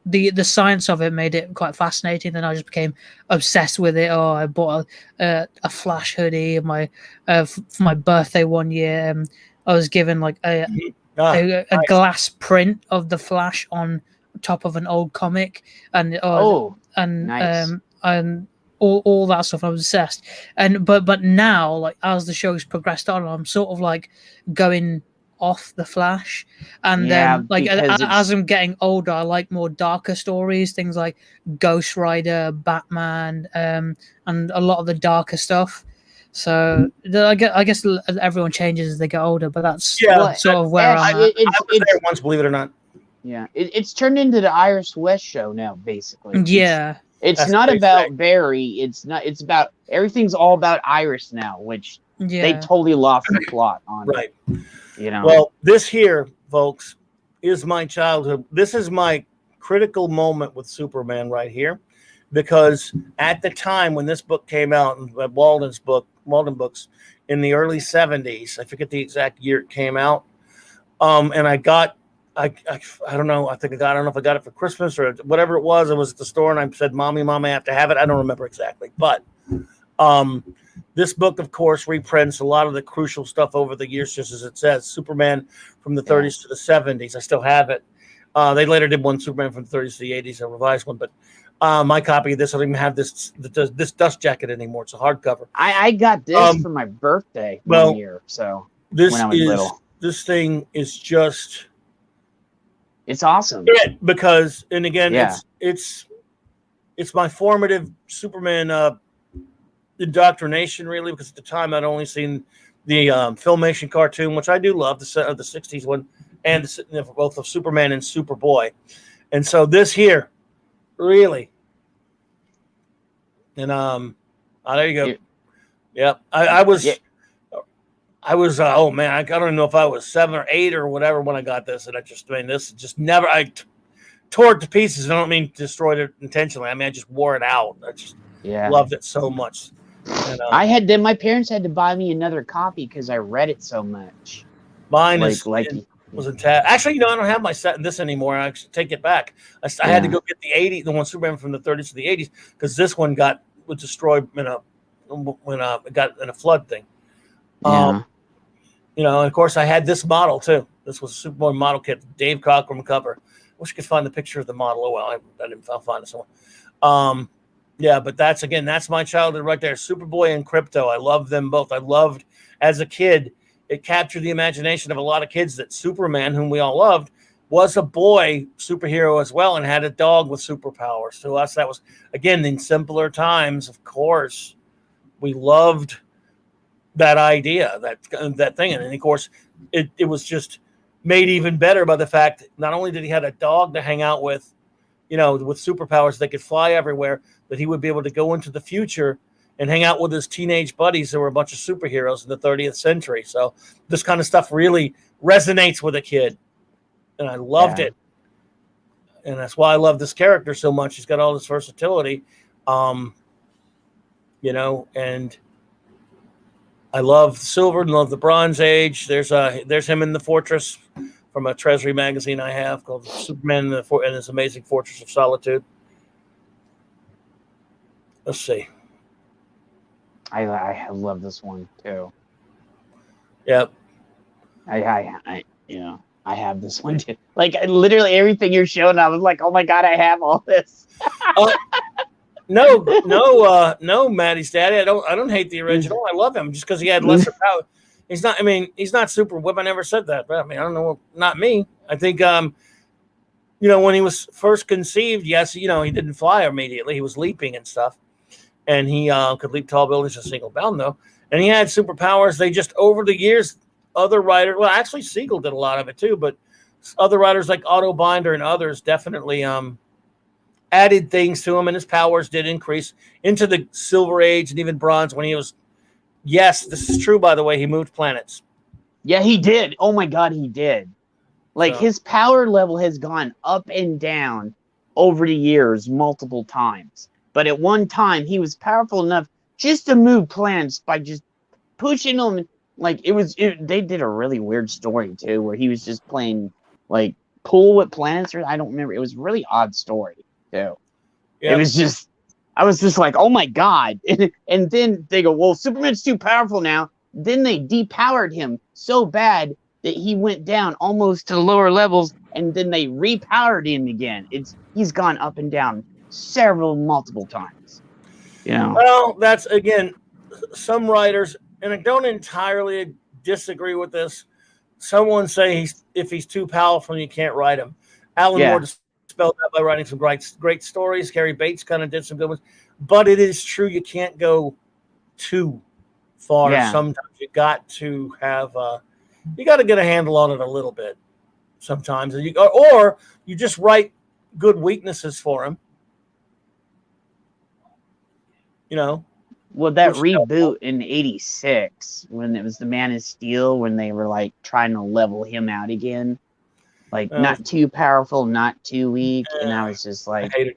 Speaker 2: the science of it made it quite fascinating. Then I just became obsessed with it. Oh, I bought a Flash hoodie for my birthday one year. I was given like a glass print of the Flash on top of an old comic, and
Speaker 3: nice.
Speaker 2: And all that stuff. I was obsessed. And but now, like as the show's progressed on, I'm sort of like going off the Flash, and then like as I'm getting older, I like more darker stories, things like Ghost Rider, Batman, and a lot of the darker stuff. So I guess everyone changes as they get older, but that's sort of where I'm at.
Speaker 1: I was there once, believe it or not.
Speaker 3: Yeah, it's turned into the Iris West show now, basically.
Speaker 2: Yeah,
Speaker 3: it's not about Barry. It's not. It's about everything's all about Iris now, which they totally lost the plot on.
Speaker 1: Right.
Speaker 3: Well,
Speaker 1: this here, folks, is my childhood. This is my critical moment with Superman right here, because at the time when this book came out, Walden books in the early 70s, I forget the exact year it came out, and I don't know. I don't know if I got it for Christmas or whatever it was. I was at the store and I said, "Mommy, I have to have it." I don't remember exactly, but this book, of course, reprints a lot of the crucial stuff over the years, just as it says, Superman from the 30s to the 70s. I still have it. They later did one Superman from the 30s to the 80s, a revised one, but my copy of this, I don't even have this dust jacket anymore. It's a hardcover.
Speaker 3: I got this for my birthday one year, so when I was little.
Speaker 1: This thing is just...
Speaker 3: It's awesome.
Speaker 1: Because, and again, it's it's my formative Superman indoctrination, really, because at the time I'd only seen the Filmation cartoon, which I do love, the '60s one, and both of Superman and Superboy. And so this here, really, and there you go.
Speaker 3: Yeah.
Speaker 1: Yep, I was. Oh man, I don't even know if I was 7 or 8 or whatever when I got this, and this just never. Tore it to pieces. I don't mean destroyed it intentionally. I mean I just wore it out. I just loved it so much. And,
Speaker 3: my parents had to buy me another copy because I read it so much.
Speaker 1: Mine was intact. Actually, I don't have my set in this anymore. I actually take it back. I had to go get the one Superman from the 30s to the 80s, because this one was destroyed when it got in a flood thing.
Speaker 3: Yeah.
Speaker 1: And of course I had this model too. This was a Superboy model kit, Dave Cockrum cover. Wish I could find the picture of the model. Oh well, I'll find it somewhere. Yeah, but that's my childhood right there. Superboy and Krypto. I love them both. I loved, as a kid, it captured the imagination of a lot of kids that Superman, whom we all loved, was a boy superhero as well, and had a dog with superpowers. To us, that was, again, in simpler times, of course, we loved that idea, that thing. And of course, it was just made even better by the fact that not only did he have a dog to hang out with, with superpowers that could fly everywhere, that he would be able to go into the future and hang out with his teenage buddies that were a bunch of superheroes in the 30th century. So this kind of stuff really resonates with a kid. And I loved it. And that's why I love this character so much. He's got all this versatility, and I love Silver and love the Bronze Age. There's him in the Fortress from a Treasury magazine I have called Superman and His Amazing Fortress of Solitude. Let's see.
Speaker 3: I love this one too.
Speaker 1: Yep.
Speaker 3: I have this one too. Like literally everything you're showing, I was like, oh my god, I have all this.
Speaker 1: No, Maddie's daddy. I don't hate the original. I love him just because he had lesser power. He's not super whip. I never said that, but I don't know. Not me. I think, when he was first conceived, yes, he didn't fly immediately. He was leaping and stuff, and he could leap tall buildings in a single bound, though. And he had superpowers. They just, over the years, other writers, well, actually Siegel did a lot of it too, but other writers like Otto Binder and others definitely added things to him, and his powers did increase into the Silver Age and even Bronze when he was. Yes, this is true, by the way. He moved planets.
Speaker 3: Yeah, he did. Oh my god, he did. Like, his power level has gone up and down over the years multiple times. But at one time, he was powerful enough just to move planets by just pushing them. Like, they did a really weird story, too, where he was just playing, like, pool with planets. Or I don't remember. It was a really odd story, too. Yep. It was just... I was just like, oh my god. And then they go, well, Superman's too powerful now. Then they depowered him so bad that he went down almost to the lower levels, and then they repowered him again. He's gone up and down multiple times.
Speaker 1: Well, that's, again, some writers, and I don't entirely disagree with this. Someone say if he's too powerful, you can't write him. Alan Moore spelled that by writing some great stories. Cary Bates kind of did some good ones, but it is true you can't go too far. Sometimes you got to have you got to get a handle on it a little bit. Sometimes, or you just write good weaknesses for him.
Speaker 3: Well, that reboot in '86 when it was the Man of Steel, when they were like trying to level him out again. Like, not too powerful, not too weak. And I was just like, I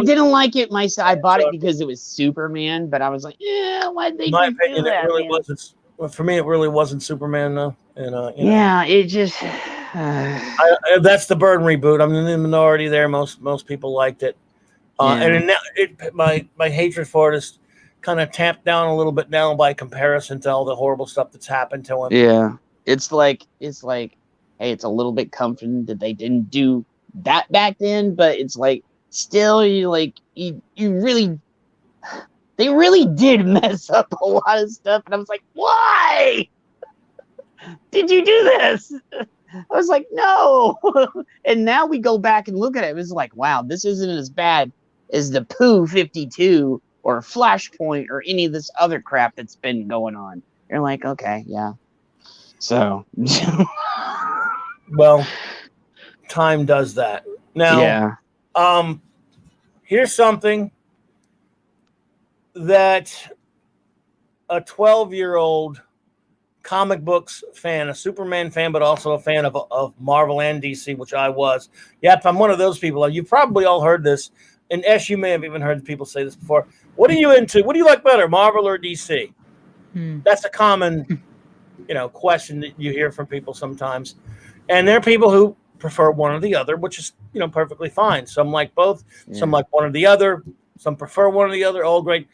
Speaker 3: didn't like it myself. I bought it because it was Superman, but I was like, why'd they do that? In my opinion,
Speaker 1: it really wasn't. For me, it really wasn't Superman, though. And,
Speaker 3: it just...
Speaker 1: that's the Byrne reboot. I'm in the minority there. Most people liked it. And my hatred for it is kind of tamped down a little bit now by comparison to all the horrible stuff that's happened to him.
Speaker 3: Yeah. It's like... Hey, it's a little bit comforting that they didn't do that back then, but it's like still they really did mess up a lot of stuff, and I was like, why did you do this? I was like, no. And now we go back and look at it. It was like, wow, this isn't as bad is the Pooh 52 or Flashpoint or any of this other crap that's been going on. You're like, okay, yeah. So,
Speaker 1: Well, time does that. Now,
Speaker 3: yeah.
Speaker 1: Here's something that a 12-year-old comic books fan, a Superman fan, but also a fan of Marvel and DC, which I was. Yep, I'm one of those people. You've probably all heard this. And Ash, you may have even heard people say this before. What are you into? What do you like better, Marvel or DC? That's a common, question that you hear from people sometimes. And there are people who prefer one or the other, which is, perfectly fine. Some like both. Yeah. Some like one or the other. Some prefer one or the other. All great.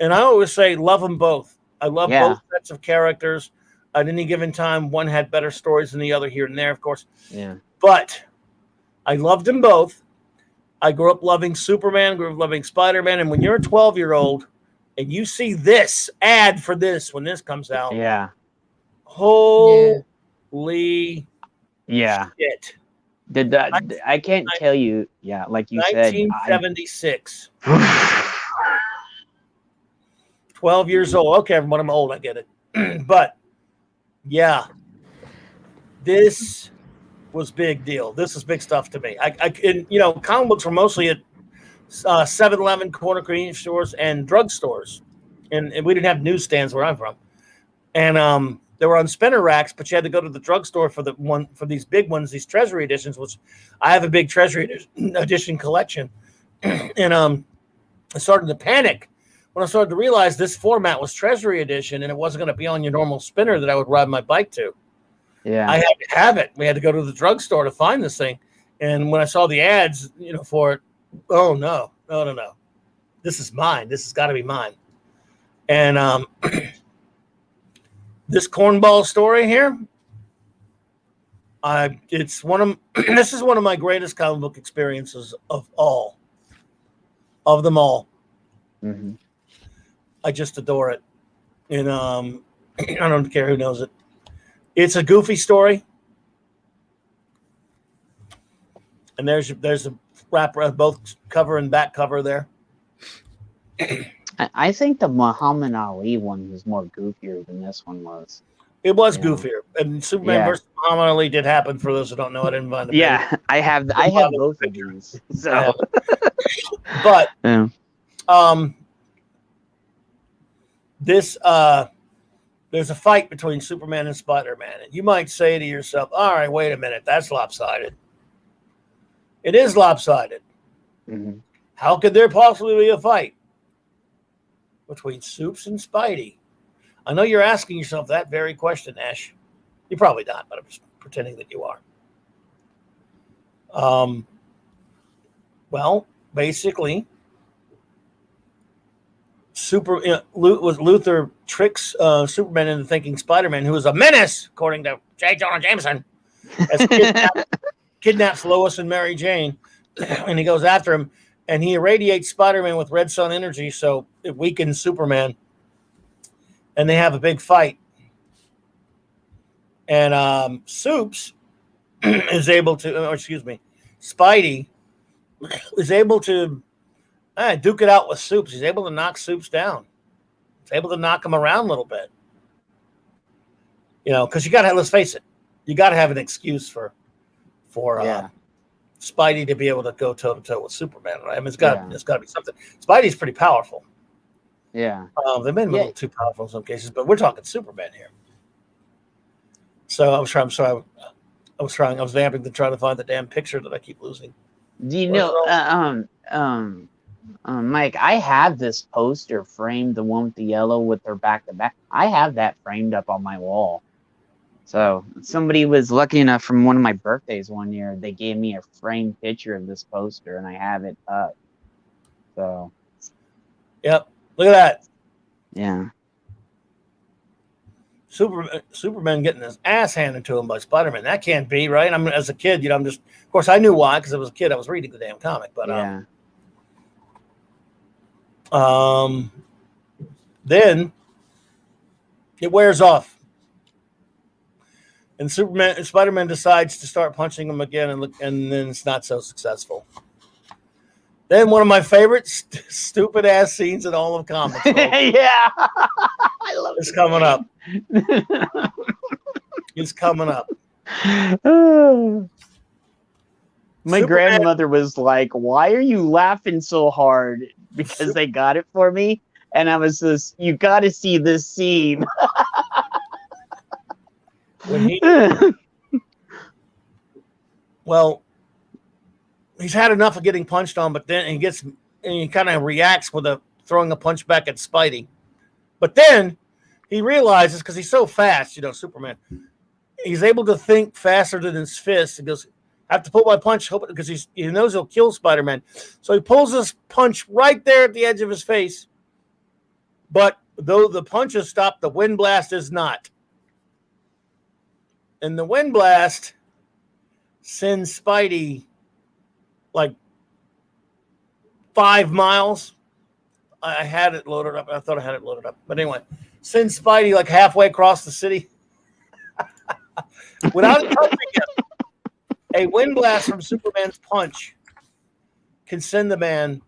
Speaker 1: And I always say, love them both. I love both sets of characters. At any given time, one had better stories than the other here and there, of course.
Speaker 3: Yeah.
Speaker 1: But I loved them both. I grew up loving Superman, grew up loving Spider-Man. And when you're a 12-year-old and you see this ad for this when this comes out, holy shit.
Speaker 3: I can't tell you, like you
Speaker 1: 1976. 12 years old. Okay, everyone, I'm old, I get it. But yeah, this was big deal. This is big stuff to me. Comic books were mostly at 7-Eleven, corner convenience stores, and drugstores, and we didn't have newsstands where I'm from. And they were on spinner racks, but you had to go to the drugstore for these big ones, these Treasury editions. Which I have a big Treasury edition collection, and I started to panic when I started to realize this format was Treasury edition, and it wasn't going to be on your normal spinner that I would ride my bike to.
Speaker 3: Yeah,
Speaker 1: I had to have it. We had to go to the drugstore to find this thing. And when I saw the ads, for it, oh no. This is mine. This has got to be mine. And this cornball story here, this is one of my greatest comic book experiences of them all.
Speaker 3: Mm-hmm.
Speaker 1: I just adore it. And I don't care who knows it. It's a goofy story. And there's a wrapper, both cover and back cover there.
Speaker 3: I think the Muhammad Ali one was more goofier than this one was.
Speaker 1: It was goofier. And Superman versus Muhammad Ali did happen, for those who don't know. I didn't find it.
Speaker 3: I have both of these. So.
Speaker 1: But this there's a fight between Superman and Spider-Man. And you might say to yourself, all right, wait a minute, that's lopsided. It is lopsided.
Speaker 3: Mm-hmm.
Speaker 1: How could there possibly be a fight between Supes and Spidey? I know you're asking yourself that very question, Ash. You're probably not, but I'm just pretending that you are. Well, basically, Luthor tricks Superman into thinking Spider-Man, who is a menace, according to J. Jonah Jameson, has kidnaps Lois and Mary Jane, and he goes after him, and he irradiates Spider-Man with red sun energy, so it weakens Superman, and they have a big fight. And Supes is able to, Spidey is able to duke it out with Supes. He's able to knock Supes down. He's able to knock him around a little bit. Because you got to, let's face it, you got to have an excuse for Spidey to be able to go toe to toe with Superman, right? I mean, it's got to be something. Spidey's pretty powerful.
Speaker 3: Yeah.
Speaker 1: They've been a little too powerful in some cases, but we're talking Superman here. So I was vamping to try to find the damn picture that I keep losing.
Speaker 3: Do you know, Mike, I have this poster framed, the one with the yellow with their back to back. I have that framed up on my wall. So somebody was lucky enough from one of my birthdays one year, they gave me a framed picture of this poster, and I have it up. So.
Speaker 1: Yep. Look at that.
Speaker 3: Yeah.
Speaker 1: Superman getting his ass handed to him by Spider-Man. That can't be, right? I mean, as a kid, I'm just, of course, I knew why, because I was a kid. I was reading the damn comic, but then it wears off. And Spider-Man decides to start punching him again, and then it's not so successful. Then one of my favorite stupid ass scenes in all of comics.
Speaker 3: Yeah, I love
Speaker 1: It's coming up. It's coming up.
Speaker 3: My grandmother was like, "Why are you laughing so hard?" Because they got it for me, and I was just, "You got to see this scene."
Speaker 1: Well, he's had enough of getting punched on, but then he kind of reacts with throwing a punch back at Spidey. But then he realizes, because he's so fast, Superman, he's able to think faster than his fist. He goes, I have to pull my punch because he knows he'll kill Spider-Man. So he pulls this punch right there at the edge of his face. But though the punch is stopped, the wind blast is not. And the wind blast sends Spidey like 5 miles. I had it loaded up. I thought I had it loaded up. But anyway, sends Spidey like halfway across the city. Without touching him. A wind blast from Superman's punch can send the man.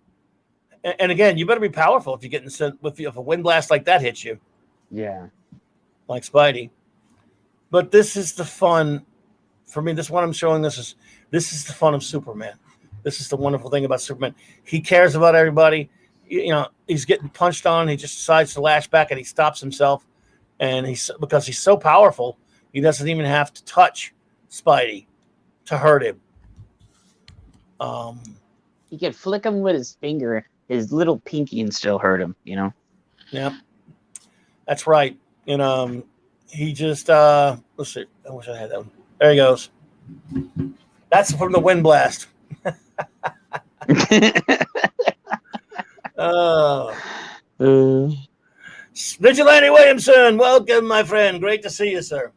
Speaker 1: And again, you better be powerful if you're getting sent if a wind blast like that hits you.
Speaker 3: Yeah.
Speaker 1: Like Spidey. But this is the fun for me. This one I'm showing this is the fun of Superman. This is the wonderful thing about Superman. He cares about everybody. He's getting punched on. He just decides to lash back and he stops himself. And because he's so powerful, he doesn't even have to touch Spidey to hurt him.
Speaker 3: He could flick him with his finger, his little pinky, and still hurt him,
Speaker 1: Yeah. That's right. He just let's see. I wish I had that one. There he goes. That's from the wind blast. Vigilante Williamson, welcome, my friend. Great to see you, sir.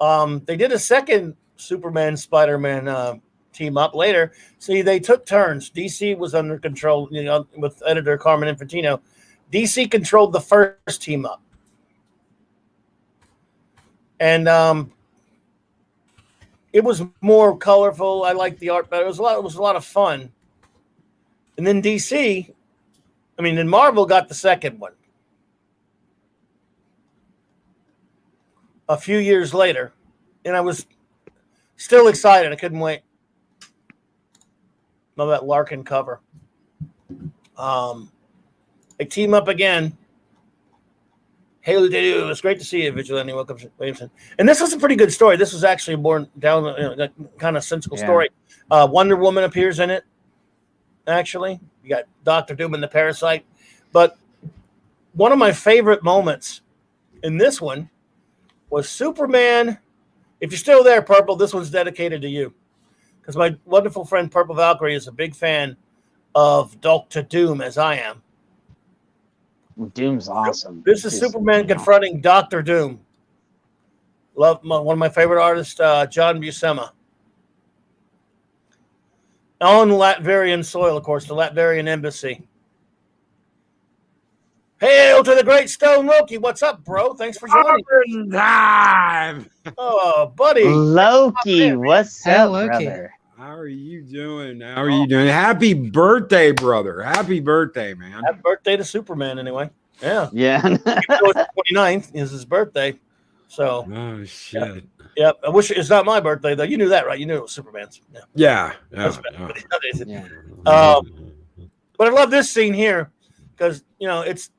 Speaker 1: They did a second Superman Spider-Man team up later. See, they took turns. DC was under control, with editor Carmen Infantino. DC controlled the first team up. And it was more colorful. I liked the art better. It was a lot of fun. And then then Marvel got the second one a few years later, and I was still excited. I couldn't wait. Love that Larkin cover. They team up again. Hey, it was great to see you, Vigilante. Welcome, Williamson. And this was a pretty good story. This was actually more down, kind of sensible story. Wonder Woman appears in it. Actually, you got Dr. Doom and the Parasite. But one of my favorite moments in this one was Superman. If you're still there, Purple, this one's dedicated to you. Because my wonderful friend Purple Valkyrie is a big fan of Dr. Doom, as I am.
Speaker 3: Doom's awesome.
Speaker 1: This is Superman confronting Dr. Doom. One of my favorite artists, John Buscema. On Latvian soil, of course, the Latvian embassy. Hail to the great Stone Loki. What's up, bro? Thanks for joining.
Speaker 4: Time.
Speaker 1: Oh, buddy.
Speaker 3: Loki, what's up, brother?
Speaker 4: How are you doing? How are you doing? Happy birthday, brother. Happy birthday, man.
Speaker 1: Happy birthday to Superman, anyway. Yeah.
Speaker 3: Yeah.
Speaker 1: Even though it's the 29th is his birthday. So.
Speaker 4: Oh, shit.
Speaker 1: Yep. I wish it's not my birthday, though. You knew that, right? You knew it was Superman's.
Speaker 4: Yeah.
Speaker 1: But I love this scene here because, it's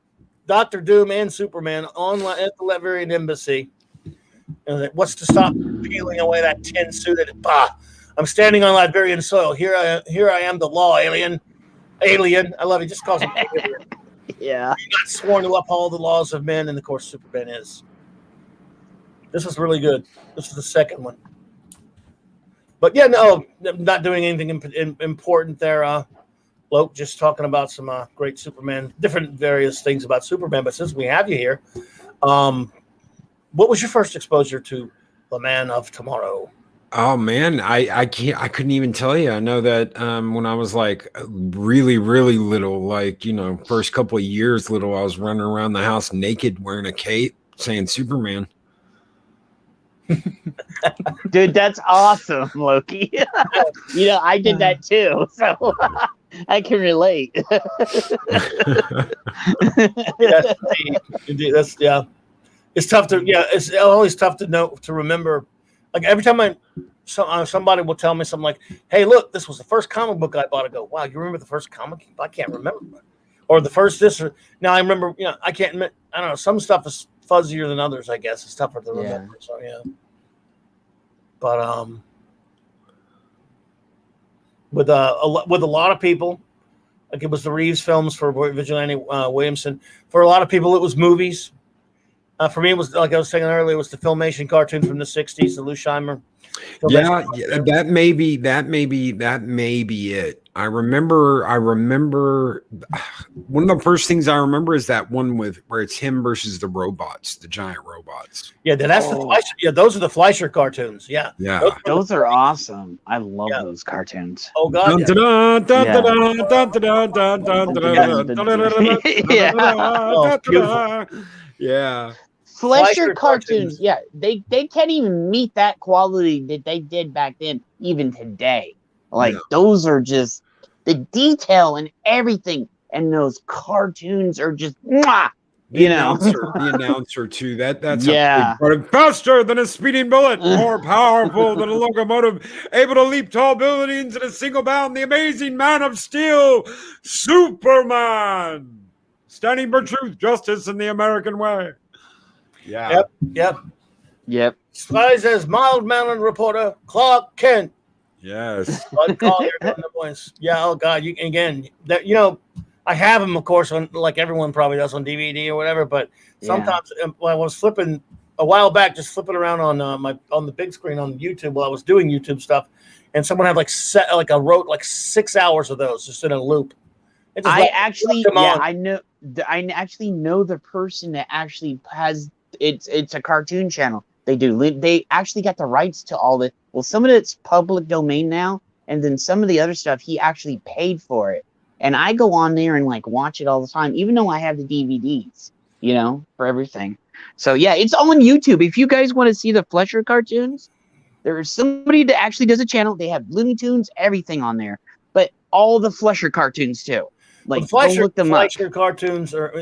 Speaker 1: Dr. Doom and Superman at the Latvian embassy. And what's to stop peeling away that tin suit? I'm standing on Latvian soil. Here I am, the law alien. Alien. I love it. He just calls him alien.
Speaker 3: Yeah.
Speaker 1: He's not sworn to uphold the laws of men, and of course Superman is. This is really good. This is the second one. But yeah, no, not doing anything important there. Loke, just talking about some great Superman, different various things about Superman. But since we have you here, what was your first exposure to the Man of Tomorrow?
Speaker 4: Oh man, I couldn't even tell you. I know that when I was like really, really little, like, first couple of years little, I was running around the house naked wearing a cape saying Superman.
Speaker 3: Dude, that's awesome, Loki. I did that too, so I can relate.
Speaker 1: Yes, indeed. That's It's tough to It's always tough to remember. Like every time somebody will tell me something like, "Hey, look, this was the first comic book I bought." I go, "Wow, you remember the first comic?" I can't remember. Or the first this. Now I remember. I can't admit. I don't know. Some stuff is fuzzier than others. I guess it's tougher to remember. So yeah. But with a lot of people, like it was the Reeves films for Vigilante Williamson. For a lot of people, it was movies. For me, it was like I was saying earlier. It was the Filmation cartoons from the '60s, the Lou Scheimer.
Speaker 4: Yeah, that may be it. I remember one of the first things I remember is that one where it's him versus the robots, the giant robots.
Speaker 1: Yeah, that's the Fleischer. Yeah, those are the Fleischer cartoons. Yeah,
Speaker 3: those are awesome. I love those cartoons.
Speaker 1: Oh God,
Speaker 4: yeah.
Speaker 3: Fleischer cartoons, they can't even meet that quality that they did back then, even today. Like those are just the detail and everything, and those cartoons are just mwah,
Speaker 4: the announcer too. That's faster than a speeding bullet, more powerful than a locomotive, able to leap tall buildings in a single bound. The amazing Man of Steel, Superman, standing for truth, justice, and the American way. Yeah.
Speaker 1: Yep. Spies as mild-mannered reporter Clark Kent.
Speaker 4: Yes.
Speaker 1: Yeah. Oh God. I have them, of course, on like everyone probably does on DVD or whatever. But sometimes when I was flipping a while back, just flipping around on the big screen on YouTube while I was doing YouTube stuff, and someone had I wrote 6 hours of those just in a loop.
Speaker 3: I actually know the person that actually has. It's a cartoon channel. They actually got the rights to all the. Well, some of it's public domain now, and then some of the other stuff he actually paid for it. And I go on there and watch it all the time, even though I have the DVDs, for everything. So yeah, it's on YouTube. If you guys want to see the Fleischer cartoons, there's somebody that actually does a channel. They have Looney Tunes, everything on there, but all the Fleischer cartoons too.
Speaker 1: Fleischer cartoons are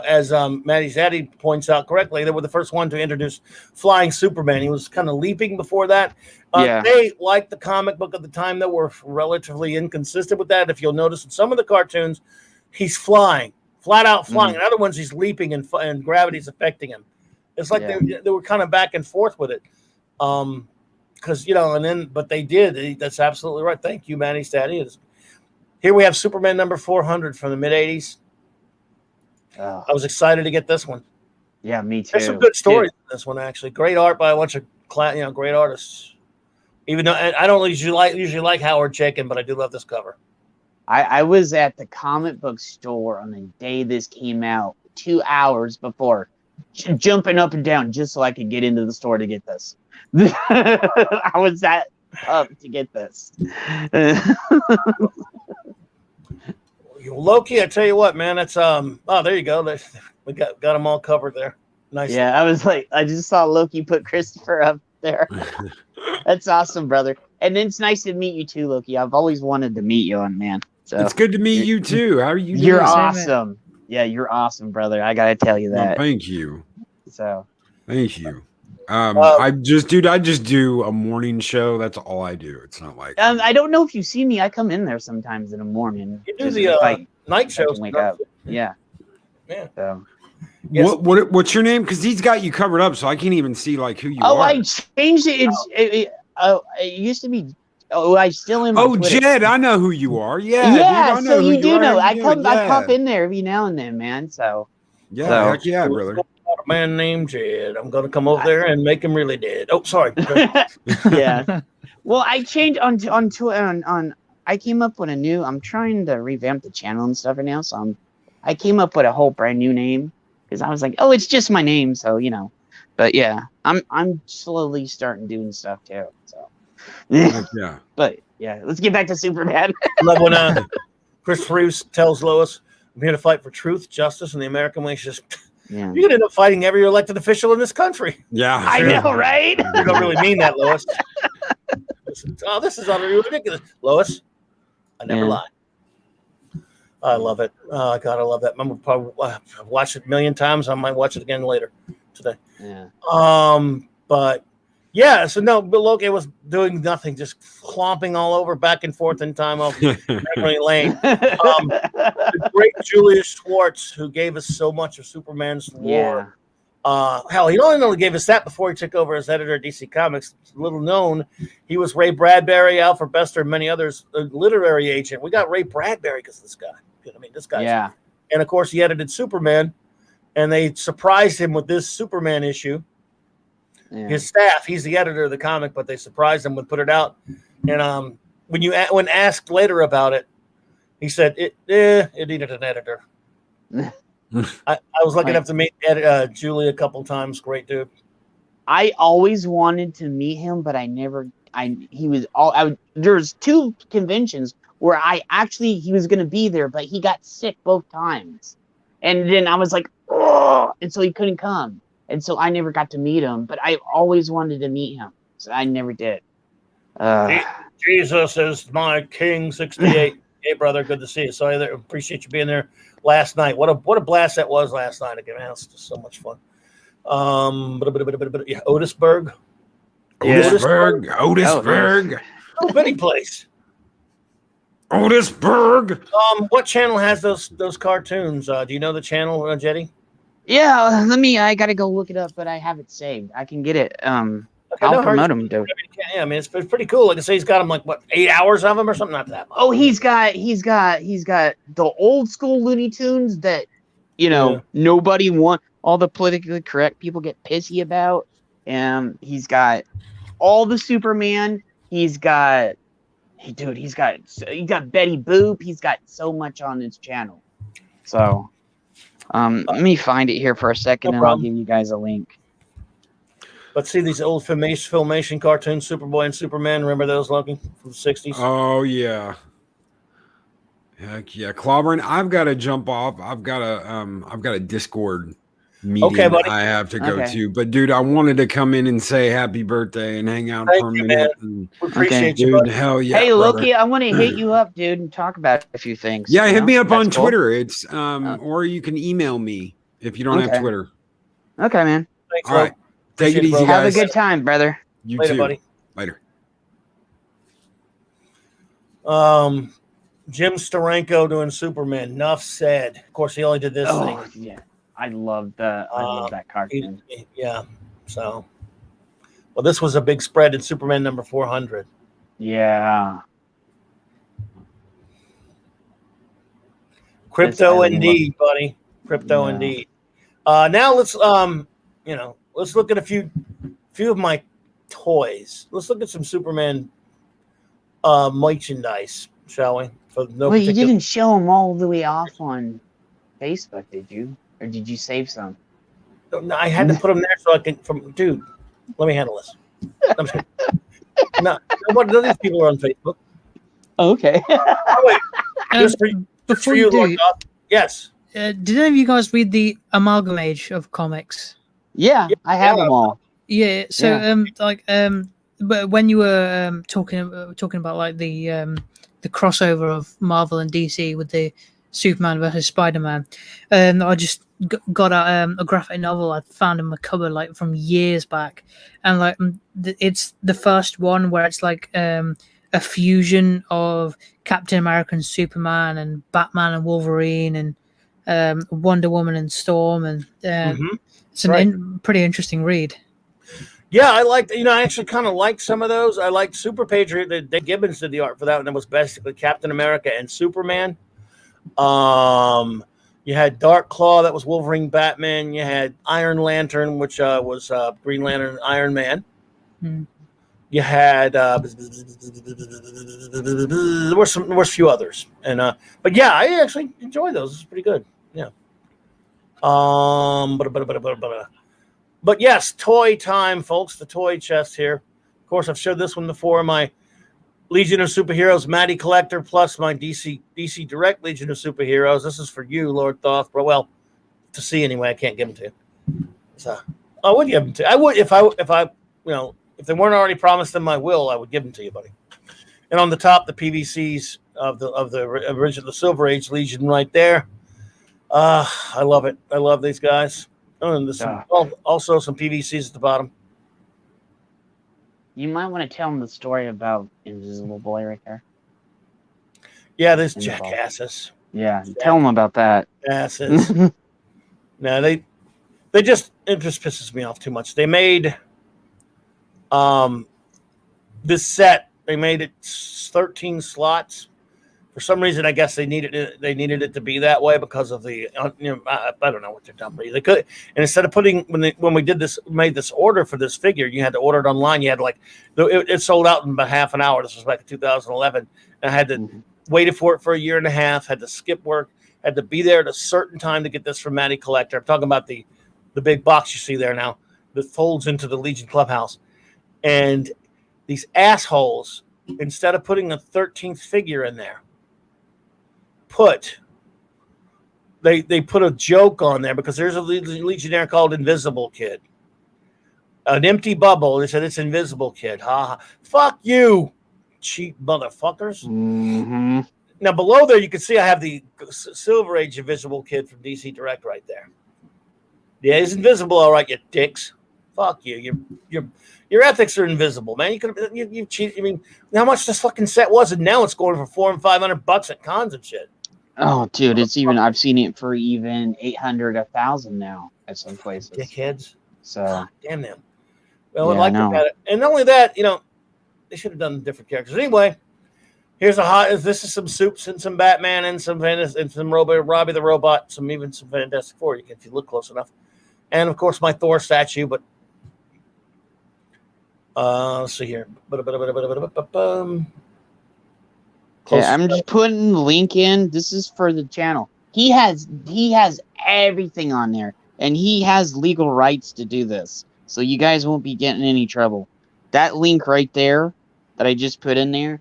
Speaker 1: as Maddie's Daddy points out correctly, they were the first one to introduce flying Superman. He was kind of leaping before that. They, like the comic book at the time, that were relatively inconsistent with that. If you'll notice in some of the cartoons, he's flying, flat out flying. In other ones, he's leaping and gravity's affecting him. It's like they were kind of back and forth with it. Because, but they did. That's absolutely right. Thank you, Maddie's Daddy. Here we have Superman number 400 from the mid-'80s. I was excited to get this one.
Speaker 3: Yeah, me too.
Speaker 1: There's some good stories in this one, actually. Great art by a bunch of great artists. Even though I don't usually like Howard Chaykin, but I do love this cover.
Speaker 3: I was at the comic book store on the day this came out, 2 hours before, jumping up and down just so I could get into the store to get this. I was that up to get this.
Speaker 1: Loki, I tell you what, man, it's there you go. We got them all covered there. Nice.
Speaker 3: Yeah, I just saw Loki put Christopher up there. That's awesome, brother. And it's nice to meet you too, Loki. I've always wanted to meet you, man. So
Speaker 4: it's good to meet you too. How are you doing?
Speaker 3: You're awesome. Yeah, you're awesome, brother. I gotta tell you that.
Speaker 4: Well, thank you.
Speaker 3: So
Speaker 4: thank you. I just do a morning show. That's all I do. It's not like
Speaker 3: I don't know if you see me. I come in there sometimes in the morning.
Speaker 1: You do the night shows.
Speaker 3: Wake up. Yeah. So,
Speaker 4: yes. What's your name? Because he's got you covered up, so I can't even see who you are.
Speaker 3: Oh, I changed it. It used to be. Oh, I still am.
Speaker 4: Oh, Jed, I know who you are. Yeah.
Speaker 3: Yeah. Dude, I know so you do know. I pop in there every now and then, man. So.
Speaker 4: Yeah. Heck yeah, brother.
Speaker 1: A man named Jed. I'm gonna come over there and make him really dead. Oh, sorry.
Speaker 3: Yeah. Well, I changed on. I came up with a new. I'm trying to revamp the channel and stuff right now. So I came up with a whole brand new name because I was like, oh, it's just my name, so But yeah, I'm slowly starting doing stuff too. So.
Speaker 4: Yeah.
Speaker 3: But yeah, let's get back to Superman.
Speaker 1: I love when Chris Reeves tells Lois, "I'm here to fight for truth, justice, and the American way." She just
Speaker 3: Yeah.
Speaker 1: You could end up fighting every elected official in this country.
Speaker 4: Yeah,
Speaker 3: I
Speaker 4: sure.
Speaker 3: know, right?
Speaker 1: You don't really mean that, Lois. Oh, this is utterly ridiculous, Lois. I never lie. I love it. Oh God, I love that. I'm probably I've watched it a million times. I might watch it again later today.
Speaker 3: Yeah.
Speaker 1: But yeah, so no, but Loki was doing nothing, just clomping all over back and forth in time of memory lane. The great Julius Schwartz, who gave us so much of Superman's lore. Hell, he not only gave us that before he took over as editor of DC Comics. Little known, he was Ray Bradbury, Alfred Bester, and many others. A literary agent. We got Ray Bradbury because of this guy. I mean, this guy.
Speaker 3: Yeah.
Speaker 1: And of course, he edited Superman, and they surprised him with this Superman issue. Yeah. His staff, he's the editor of the comic, but they surprised him when put it out. And when asked later about it, he said it needed an editor. I was lucky enough to meet Julie a couple times. Great dude.
Speaker 3: I always wanted to meet him, but I never. There's 2 conventions where he was going to be there, but he got sick both times, and then I was like, oh, and so he couldn't come. And so I never got to meet him, but I always wanted to meet him. So I never did.
Speaker 1: Jesus is my King 68. Hey, brother, good to see you. So I appreciate you being there last night. What a blast that was last night again, man. It's just so much fun. Yeah, Otisburg.
Speaker 4: Otisburg.
Speaker 1: Oh, Benny Place.
Speaker 4: Otisburg.
Speaker 1: What channel has those cartoons? Do you know the channel, Jetty?
Speaker 3: Yeah, I gotta go look it up, but I have it saved. I can get it. I'll promote him, dude.
Speaker 1: Yeah, I mean it's pretty cool. Like I say, he's got them like 8 hours of them or something, not that much.
Speaker 3: Oh, he's got the old school Looney Tunes that nobody all the politically correct people get pissy about. He's got all the Superman. He's got Betty Boop. He's got so much on his channel. So. Let me find it here for a second, and I'll give you guys a link.
Speaker 1: But see these old Filmation cartoons, Superboy and Superman. Remember those, Loki, from the 60s?
Speaker 4: Oh yeah, heck yeah, Clobberin. I've got to jump off. I've got a Discord meeting I have to go to. But dude, I wanted to come in and say happy birthday and hang out for a minute.
Speaker 1: We appreciate you,
Speaker 4: dude. Hell yeah.
Speaker 3: Hey, Loki, I want to hit you up, dude, and talk about a few things.
Speaker 4: Yeah, hit me up on Twitter. It's or you can email me if you don't have Twitter.
Speaker 3: Okay, man.
Speaker 1: Thanks,
Speaker 4: all right. Take it easy, guys.
Speaker 3: Have a good time, brother.
Speaker 4: You
Speaker 1: Later,
Speaker 4: too,
Speaker 1: buddy.
Speaker 4: Later.
Speaker 1: Jim Steranko doing Superman. Enough said. Of course, he only did this thing.
Speaker 3: Yeah. I love that cartoon.
Speaker 1: Yeah. So, well, this was a big spread in Superman number 400.
Speaker 3: Yeah.
Speaker 1: Crypto indeed, buddy. Crypto indeed. Now let's let's look at a few of my toys. Let's look at some Superman merchandise, shall we?
Speaker 3: You didn't show them all the way off on Facebook, did you? Or did you save some?
Speaker 1: No, I had to put them there so I can. Dude, let me handle this. I'm just no, none of these people are on Facebook.
Speaker 3: Okay.
Speaker 1: Oh, wait. Just for you, Lord God. Yes.
Speaker 2: Did any of you guys read the Amalgamage of comics?
Speaker 3: Yeah, I have them all.
Speaker 2: Yeah. So, but when you were talking about like the crossover of Marvel and DC with the Superman versus Spider-Man, I just got a graphic novel I found in my cupboard like from years back, and like it's the first one where it's like a fusion of Captain America and Superman and Batman and Wolverine and Wonder Woman and Storm, and it's a pretty interesting read.
Speaker 1: Yeah, I liked. I actually kind of liked some of those. I liked Super Patriot. Dave Gibbons did the art for that, and it was basically Captain America and Superman. You had Dark Claw, that was Wolverine, Batman. You had Iron Lantern, which was Green Lantern, Iron Man. You had there were a few others, and but yeah, I actually enjoy those. It's pretty good. Yeah. But yes, toy time, folks. The toy chest here. Of course, I've showed this one before. My Legion of Superheroes Matty Collector plus my DC Direct Legion of Superheroes. This is for you, Lord Thoth. Well, to see anyway. I can't give them to you. So I would give them to you. I would if I if they weren't already promised in my will, I would give them to you, buddy. And on the top, the PVCs of the original, the Silver Age Legion, right there. I love it. I love these guys. Oh, and also some PVCs at the bottom.
Speaker 3: You might want to tell them the story about Invisible Boy right there.
Speaker 1: Yeah, there's jackasses.
Speaker 3: Yeah, tell them about that.
Speaker 1: Asses. No, it just pisses me off too much. They made this set. They made it 13 slots. For some reason, I guess they needed it to be that way because of the I don't know what they're done. They could, and instead of putting when we made this order for this figure, you had to order it online. You had it sold out in about half an hour. This was back in 2011, and I had to waited for it for a year and a half. Had to skip work. Had to be there at a certain time to get this from Matty Collector. I'm talking about the big box you see there now that folds into the Legion Clubhouse, and these assholes, instead of putting a 13th figure in there, they put a joke on there because there's a Legionnaire called Invisible Kid. An empty bubble. They said it's Invisible Kid. Ha ha. Fuck you, cheap motherfuckers.
Speaker 3: Mm-hmm.
Speaker 1: Now below there you can see I have the Silver Age Invisible Kid from DC Direct right there. Yeah, he's invisible, all right, you dicks. Fuck you. Your ethics are invisible, man. You cheat. I mean, how much this fucking set was, and now it's going for $400 and $500 at cons and shit.
Speaker 3: Oh, dude, it's even. I've seen it for even 800, 1,000 now at some places.
Speaker 1: Dickheads.
Speaker 3: So
Speaker 1: God, damn them. Well,
Speaker 3: yeah,
Speaker 1: I'd like to have it, and not only that, they should have done different characters. Anyway, here's this is some Soups and some Batman and some Robbie the Robot, even some Fantastic Four. If you look close enough, and of course my Thor statue, but. Let's see here.
Speaker 3: Okay, I'm just putting the link in. This is for the channel. He has everything on there, and he has legal rights to do this. So you guys won't be getting any trouble. That link right there that I just put in there,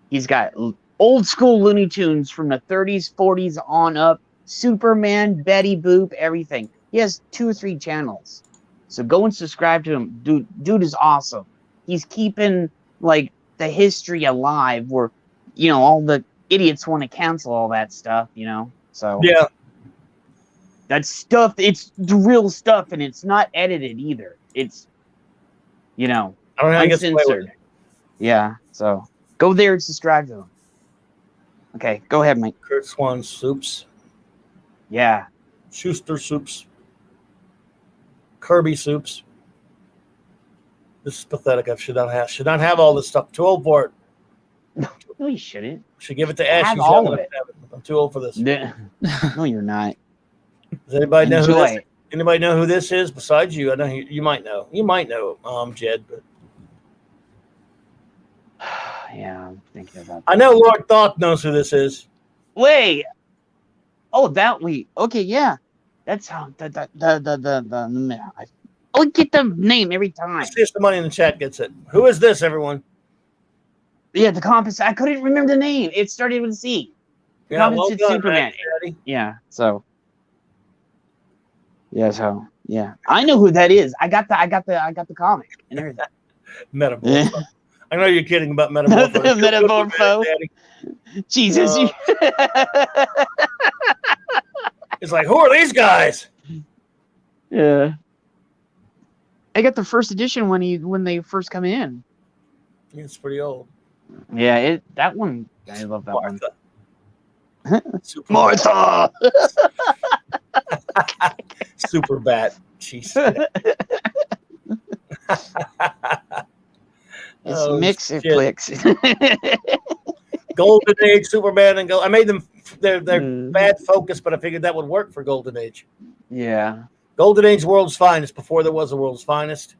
Speaker 3: he's got old school Looney Tunes from the 30s, 40s on up. Superman, Betty Boop, everything. He has 2 or 3 channels. So go and subscribe to him. Dude is awesome. He's keeping like the history alive where all the idiots want to cancel all that stuff, So
Speaker 1: yeah,
Speaker 3: that stuff, it's the real stuff, and it's not edited either. It's
Speaker 1: I don't know how to get away with it.
Speaker 3: Yeah, so go there and subscribe to him. Okay, go ahead, Mike.
Speaker 1: Kurt Swan Soups.
Speaker 3: Yeah.
Speaker 1: Schuster Soups. Kirby Soups. This is pathetic. I should not have all this stuff. Too old for it.
Speaker 3: No, you shouldn't.
Speaker 1: Should give it to Ash.
Speaker 3: Have all of it.
Speaker 1: I'm too old for this.
Speaker 3: No, you're not.
Speaker 1: Does anybody know who this? Anybody know who this is besides you? I know you might know. You might know, Jed. But
Speaker 3: yeah, I'm thinking about that.
Speaker 1: I know Lord Thoth knows who this is.
Speaker 3: Wait. Oh, that we. Okay, yeah. That's how I'll get the name every time.
Speaker 1: See if the money in the chat gets it. Who is this, everyone?
Speaker 3: Yeah, the compass. I couldn't remember the name. It started with a C. The compass done, Superman.
Speaker 1: Man.
Speaker 3: Yeah. So. Yeah. So. Yeah. I know who that is. I got the comic and everything.
Speaker 1: Metamorpho. Yeah. I know you're kidding about Metamorpho.
Speaker 3: Metamorpho. Jesus.
Speaker 1: It's like, who are these guys?
Speaker 3: Yeah. I got the first edition when they first come in.
Speaker 1: Yeah, it's pretty old.
Speaker 3: Yeah, that one. I love that one.
Speaker 1: Martha. Super Bat. Jeez.
Speaker 3: It's mix and clicks.
Speaker 1: Golden Age Superman and I made them. They're bad focus, but I figured that would work for Golden Age.
Speaker 3: Yeah.
Speaker 1: Golden Age World's Finest before there was a World's Finest.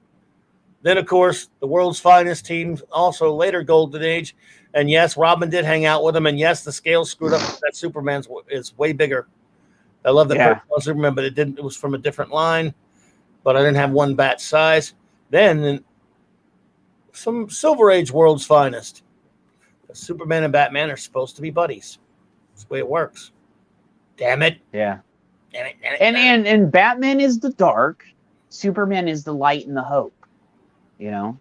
Speaker 1: Then, of course, the World's Finest team, also later Golden Age. And yes, Robin did hang out with him. And yes, the scale screwed up. That Superman is way bigger. I love the Superman, but it was from a different line. But I didn't have one bat size. Then some Silver Age World's Finest. Superman and Batman are supposed to be buddies. That's the way it works. Damn it.
Speaker 3: Yeah. And Batman is the dark, Superman is the light and the hope. You know.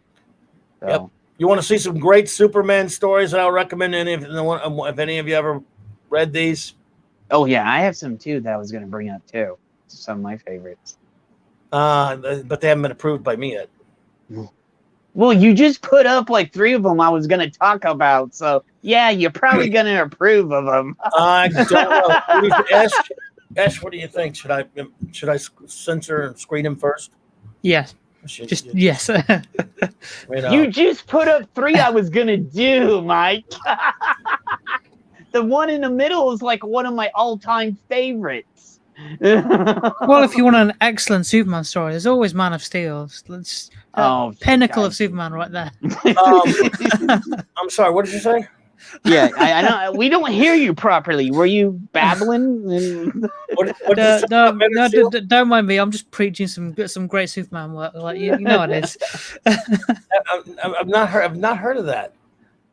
Speaker 3: So.
Speaker 1: Yep. You want to see some great Superman stories? I'll recommend if any of you ever read these.
Speaker 3: Oh yeah, I have some too that I was going to bring up too. Some of my favorites.
Speaker 1: But they haven't been approved by me yet.
Speaker 3: Well, you just put up like 3 of them I was going to talk about, so yeah, you're probably going to approve of them.
Speaker 1: I don't know. Ash, what do you think? Should I censor and screen him first?
Speaker 2: Yes. Yes.
Speaker 3: You just put up 3 I was going to do, Mike. The one in the middle is like one of my all-time favorites.
Speaker 2: Well, if you want an excellent Superman story, there's always Man of Steel. It's pinnacle of Superman right there.
Speaker 1: I'm sorry, what did you say?
Speaker 3: Yeah, I know. We don't hear you properly. Were you babbling?
Speaker 2: Don't mind me. I'm just preaching some great Superman work. Like you know it is.
Speaker 1: I've not heard of that.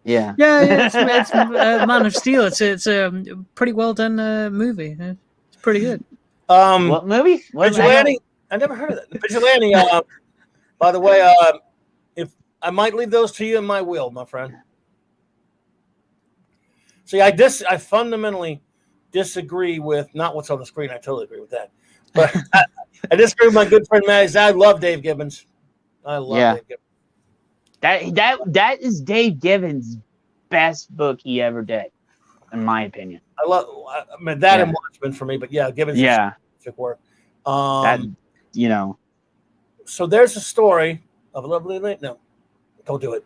Speaker 3: Yeah.
Speaker 2: Yeah. It's Man of Steel. It's a pretty well done movie. It's pretty good.
Speaker 3: What movie?
Speaker 1: Vigilante. I never heard of that. Vigilante. By the way, if I might leave those to you in my will, my friend. See, I fundamentally disagree with not what's on the screen. I totally agree with that, but I disagree with my good friend Matt. I love Dave Gibbons. I love Dave Gibbons.
Speaker 3: That is Dave Gibbons' best book he ever did, in my opinion.
Speaker 1: And Watchmen for me, but yeah, Gibbons.
Speaker 3: Yeah,
Speaker 1: terrific work.
Speaker 3: So
Speaker 1: there's a story of a lovely lady. No, don't do it.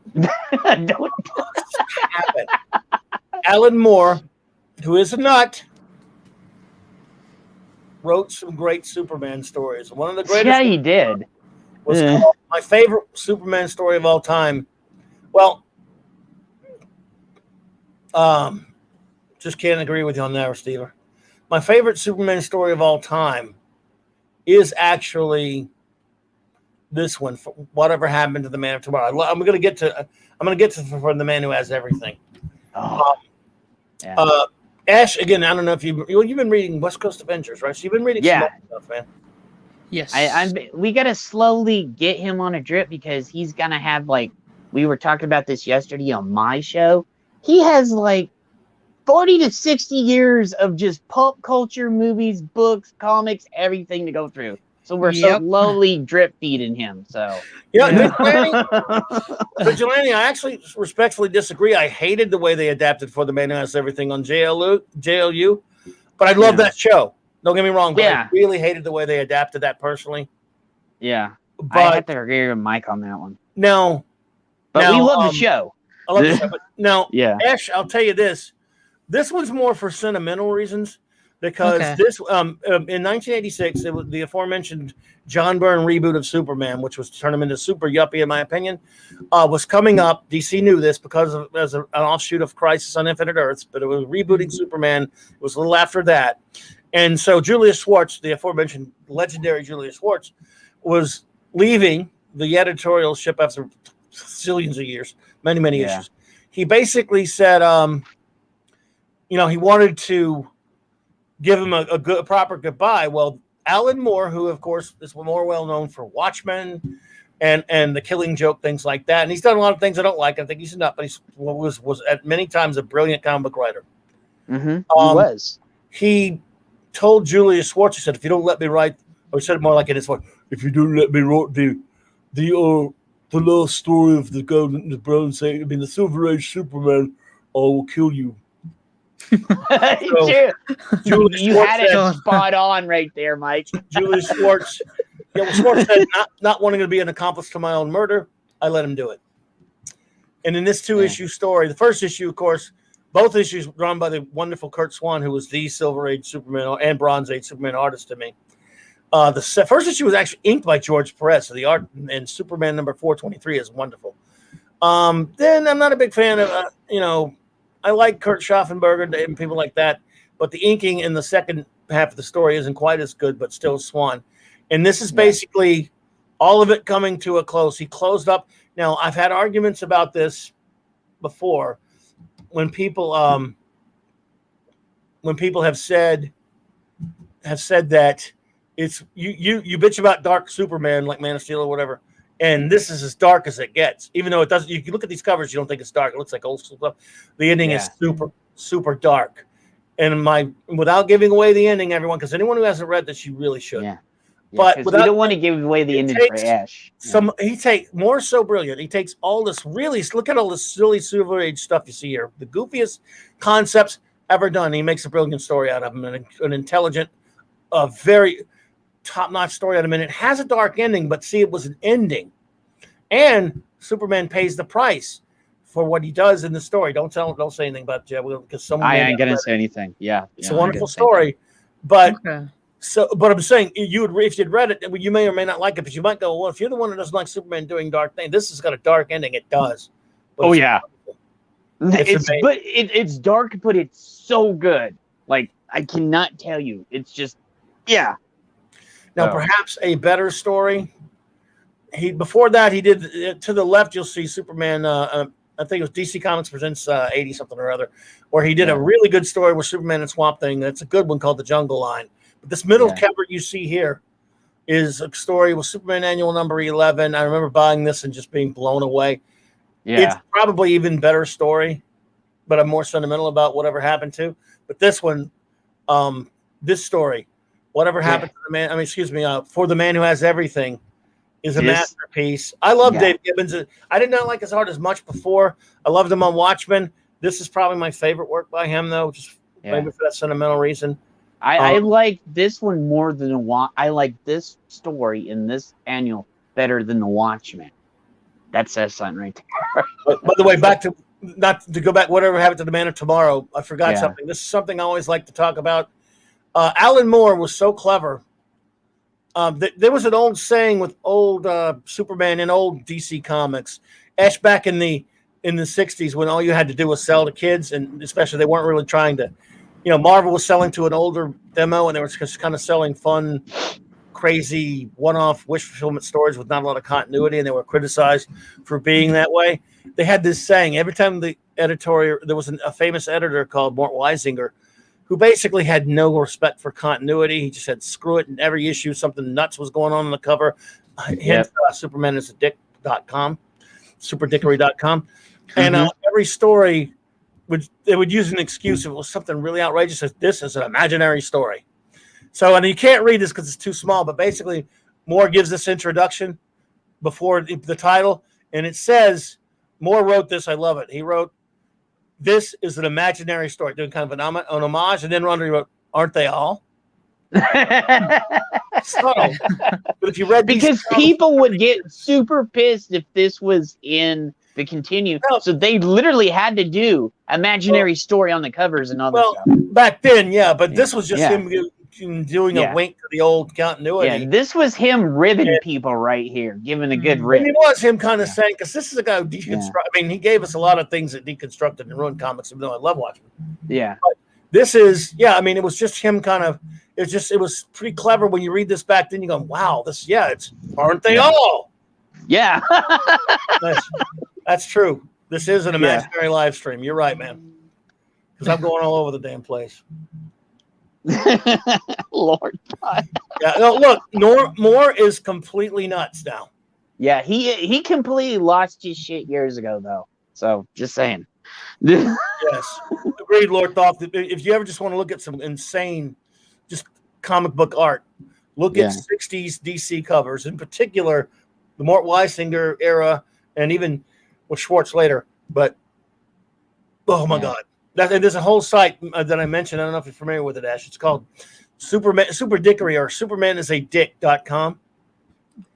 Speaker 3: Don't.
Speaker 1: Alan Moore, who is a nut, wrote some great Superman stories. One of the greatest.
Speaker 3: Yeah, he did.
Speaker 1: Was called my favorite Superman story of all time. Well, just can't agree with you on that, Steve. My favorite Superman story of all time is actually this one. Whatever happened to the Man of Tomorrow? I'm going to get to from the Man Who Has Everything. Ash, again, I don't know if you've been reading West Coast Avengers, right? So you've been reading some stuff, man.
Speaker 2: Yes.
Speaker 3: We got to slowly get him on a drip because he's going to have, like, we were talking about this yesterday on my show. He has, like, 40 to 60 years of just pop culture, movies, books, comics, everything to go through. So we're slowly drip feeding him. So
Speaker 1: Vigilante, I actually respectfully disagree. I hated the way they adapted For the Man Who Has Everything on JLU, but I love that show. Don't get me wrong, but I really hated the way they adapted that personally.
Speaker 3: Yeah,
Speaker 1: but
Speaker 3: I have to agree with Mike on that one.
Speaker 1: No,
Speaker 3: but we love the show.
Speaker 1: I love the show, but no, Ash, I'll tell you this. This one's more for sentimental reasons. Because this, in 1986, it was the aforementioned John Byrne reboot of Superman, which was to turn him into super yuppie, in my opinion, was coming up. DC knew this because as an offshoot of Crisis on Infinite Earths, but it was rebooting Superman. It was a little after that. And so Julius Schwartz, the aforementioned legendary Julius Schwartz, was leaving the editorialship after zillions of years, many issues. He basically said, he wanted to give him a proper goodbye. Well, Alan Moore, who of course is more well known for Watchmen and the Killing Joke, things like that, and he's done a lot of things I don't like. I think he's a nut, but he was at many times a brilliant comic book writer.
Speaker 3: Mm-hmm. He was.
Speaker 1: He told Julius Schwartz, he said, "If you don't let me write," or he said it more like in his voice, "If you don't let me write the last story of the Golden, the Brown, the Silver Age Superman, I will kill you."
Speaker 3: You had it spot on right there, Mike.
Speaker 1: Julius Schwartz. Schwartz said, not wanting to be an accomplice to my own murder, I let him do it. And in this 2-issue story, the first issue, of course, both issues drawn by the wonderful Kurt Swan, who was the Silver Age Superman and Bronze Age Superman artist to me. The first issue was actually inked by George Perez, so the art in Superman number 423 is wonderful. Then I'm not a big fan of, I like Kurt Schaffenberger and people like that, but the inking in the second half of the story isn't quite as good, but still Swan. And this is basically all of it coming to a close. He closed up. Now, I've had arguments about this before when people have said have said that it's you bitch about dark Superman like Man of Steel or whatever, and this is as dark as it gets. Even though it doesn't, you can look at these covers, you don't think it's dark. It looks like old school stuff. The ending is super dark. And without giving away the ending, everyone, because anyone who hasn't read this, you really should.
Speaker 3: Yeah.
Speaker 1: But
Speaker 3: we don't want to give away the ending for Ash.
Speaker 1: He takes more so brilliant. He takes all this look at all this silly Silver Age stuff you see here, the goofiest concepts ever done. He makes a brilliant story out of them, an intelligent, very top-notch story out of it. It has a dark ending, but see, it was an ending, and Superman pays the price for what he does in the story. Don't say anything about Jeb because someone.
Speaker 3: I ain't gonna say anything. Yeah,
Speaker 1: it's a wonderful story, but.
Speaker 2: Okay.
Speaker 1: But I'm saying if you'd read it, you may or may not like it, but you might go, well, if you're the one that doesn't like Superman doing dark things, this has got a dark ending. It does.
Speaker 3: But it's dark, but it's so good. Like, I cannot tell you. It's just, yeah.
Speaker 1: Now, perhaps a better story. Before that, he did to the left. You'll see Superman. I think it was DC Comics Presents 80 something or other, where he did a really good story with Superman and Swamp Thing. That's a good one called The Jungle Line. But this middle cover you see here is a story with Superman Annual number 11. I remember buying this and just being blown away. Yeah. It's probably even better story, but I'm more sentimental about whatever happened to. But this one, this story, whatever happened to the man, For the Man Who Has Everything is a masterpiece. I love Dave Gibbons. I did not like his art as much before. I loved him on Watchmen. This is probably my favorite work by him, though, just maybe for that sentimental reason.
Speaker 3: I like this one more than I like this story in this annual better than the Watchmen. That says something right there.
Speaker 1: By the way, not to go back, whatever happened to the Man of Tomorrow, I forgot something. This is something I always like to talk about. Alan Moore was so clever. There was an old saying with old Superman in old DC comics, back in the 60s when all you had to do was sell to kids, and especially they weren't really trying to. Marvel was selling to an older demo, and they were just kind of selling fun, crazy, one-off wish fulfillment stories with not a lot of continuity, and they were criticized for being that way. They had this saying every time there was a famous editor called Mort Weisinger, who basically had no respect for continuity. He just said, screw it, in every issue, something nuts was going on the cover. Superman is a dick.com, superdickery.com. And every story, they would use an excuse if it was something really outrageous as this is an imaginary story. So, and you can't read this because it's too small, but basically Moore gives this introduction before the title, and it says, Moore wrote this, I love it. He wrote, this is an imaginary story, doing kind of an homage, and then under he wrote, aren't they all? Subtle. But if you read
Speaker 3: because people would get super pissed if this was in the continue. So they literally had to do imaginary story on the covers and all that stuff.
Speaker 1: Back then, but this was just him doing a wink to the old continuity.
Speaker 3: Yeah, this was him ribbing people right here, giving a good rib.
Speaker 1: And it was him kind of saying, because this is a guy who deconstructed. I mean, he gave us a lot of things that deconstructed and ruined comics, even though I love watching.
Speaker 3: Yeah.
Speaker 1: But this is, it was just him kind of, it was pretty clever when you read this back then. You go, wow, aren't they all?
Speaker 3: Yeah.
Speaker 1: That's true. This is an imaginary live stream. You're right, man. Because I'm going all over the damn place.
Speaker 3: Lord God.
Speaker 1: Look, Moore is completely nuts now.
Speaker 3: Yeah, he completely lost his shit years ago, though. So, just saying. Yes.
Speaker 1: Agreed, Lord Thoth. If you ever just want to look at some insane, just comic book art, look at 60s DC covers, in particular, the Mort Weisinger era, and even with Schwartz later. But, oh my God. There's a whole site that I mentioned. I don't know if you're familiar with it, Ash. It's called Super Dickery or SupermanIsADick.com.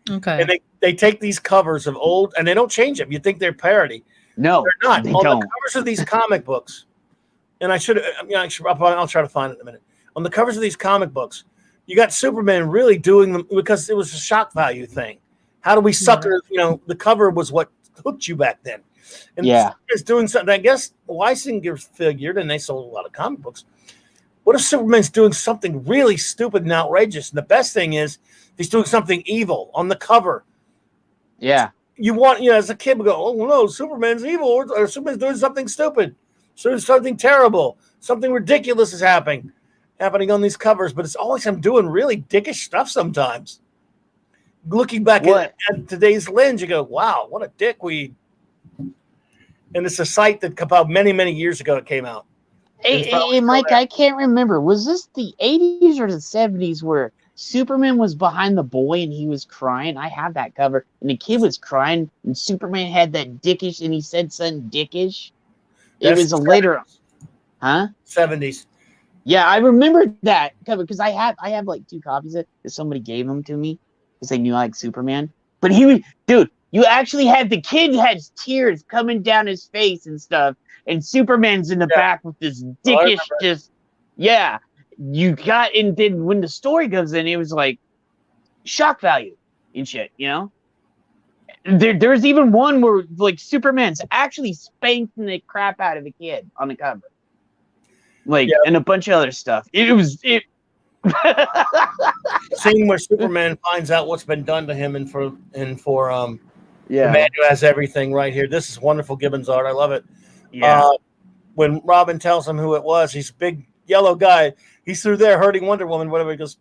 Speaker 2: Okay.
Speaker 1: And they take these covers of old, and they don't change them. You think they're parody.
Speaker 3: No,
Speaker 1: they're not.
Speaker 3: They
Speaker 1: On
Speaker 3: don't.
Speaker 1: the covers of these comic books, and I'll try to find it in a minute. On the covers of these comic books, you got Superman really doing them because it was a shock value thing. How do we sucker? The cover was what hooked you back then. And it's doing something. I guess Weisinger figured, and they sold a lot of comic books. What if Superman's doing something really stupid and outrageous? And the best thing is, he's doing something evil on the cover.
Speaker 3: Yeah.
Speaker 1: You want, as a kid, we go, oh, no, Superman's evil, or Superman's doing something stupid. So something terrible. Something ridiculous is happening. happening on these covers, but it's always him doing really dickish stuff sometimes. Looking back at today's lens, you go, wow, what a dickweed. And it's a site that about many, many years ago it came out.
Speaker 3: Hey, Mike, I can't remember. Was this the 80s or the 70s where Superman was behind the boy and he was crying? I have that cover. And the kid was crying and Superman had that dickish and he said something dickish. It was a later... Huh?
Speaker 1: 70s.
Speaker 3: Yeah, I remember that cover because I have like 2 copies of it because somebody gave them to me because they knew I liked Superman. But dude, you actually had the kid had tears coming down his face and stuff, and Superman's in the back with this dickish you got, and then when the story goes in, it was like shock value and shit, you know? There's even one where like Superman's actually spanking the crap out of a kid on the cover. Like, and a bunch of other stuff. It
Speaker 1: scene where Superman finds out what's been done to him, and for the man who has everything right here. This is wonderful Gibbons art. I love it.
Speaker 3: Yeah.
Speaker 1: When Robin tells him who it was, he's a big yellow guy. He's through there hurting Wonder Woman. Whatever. He goes,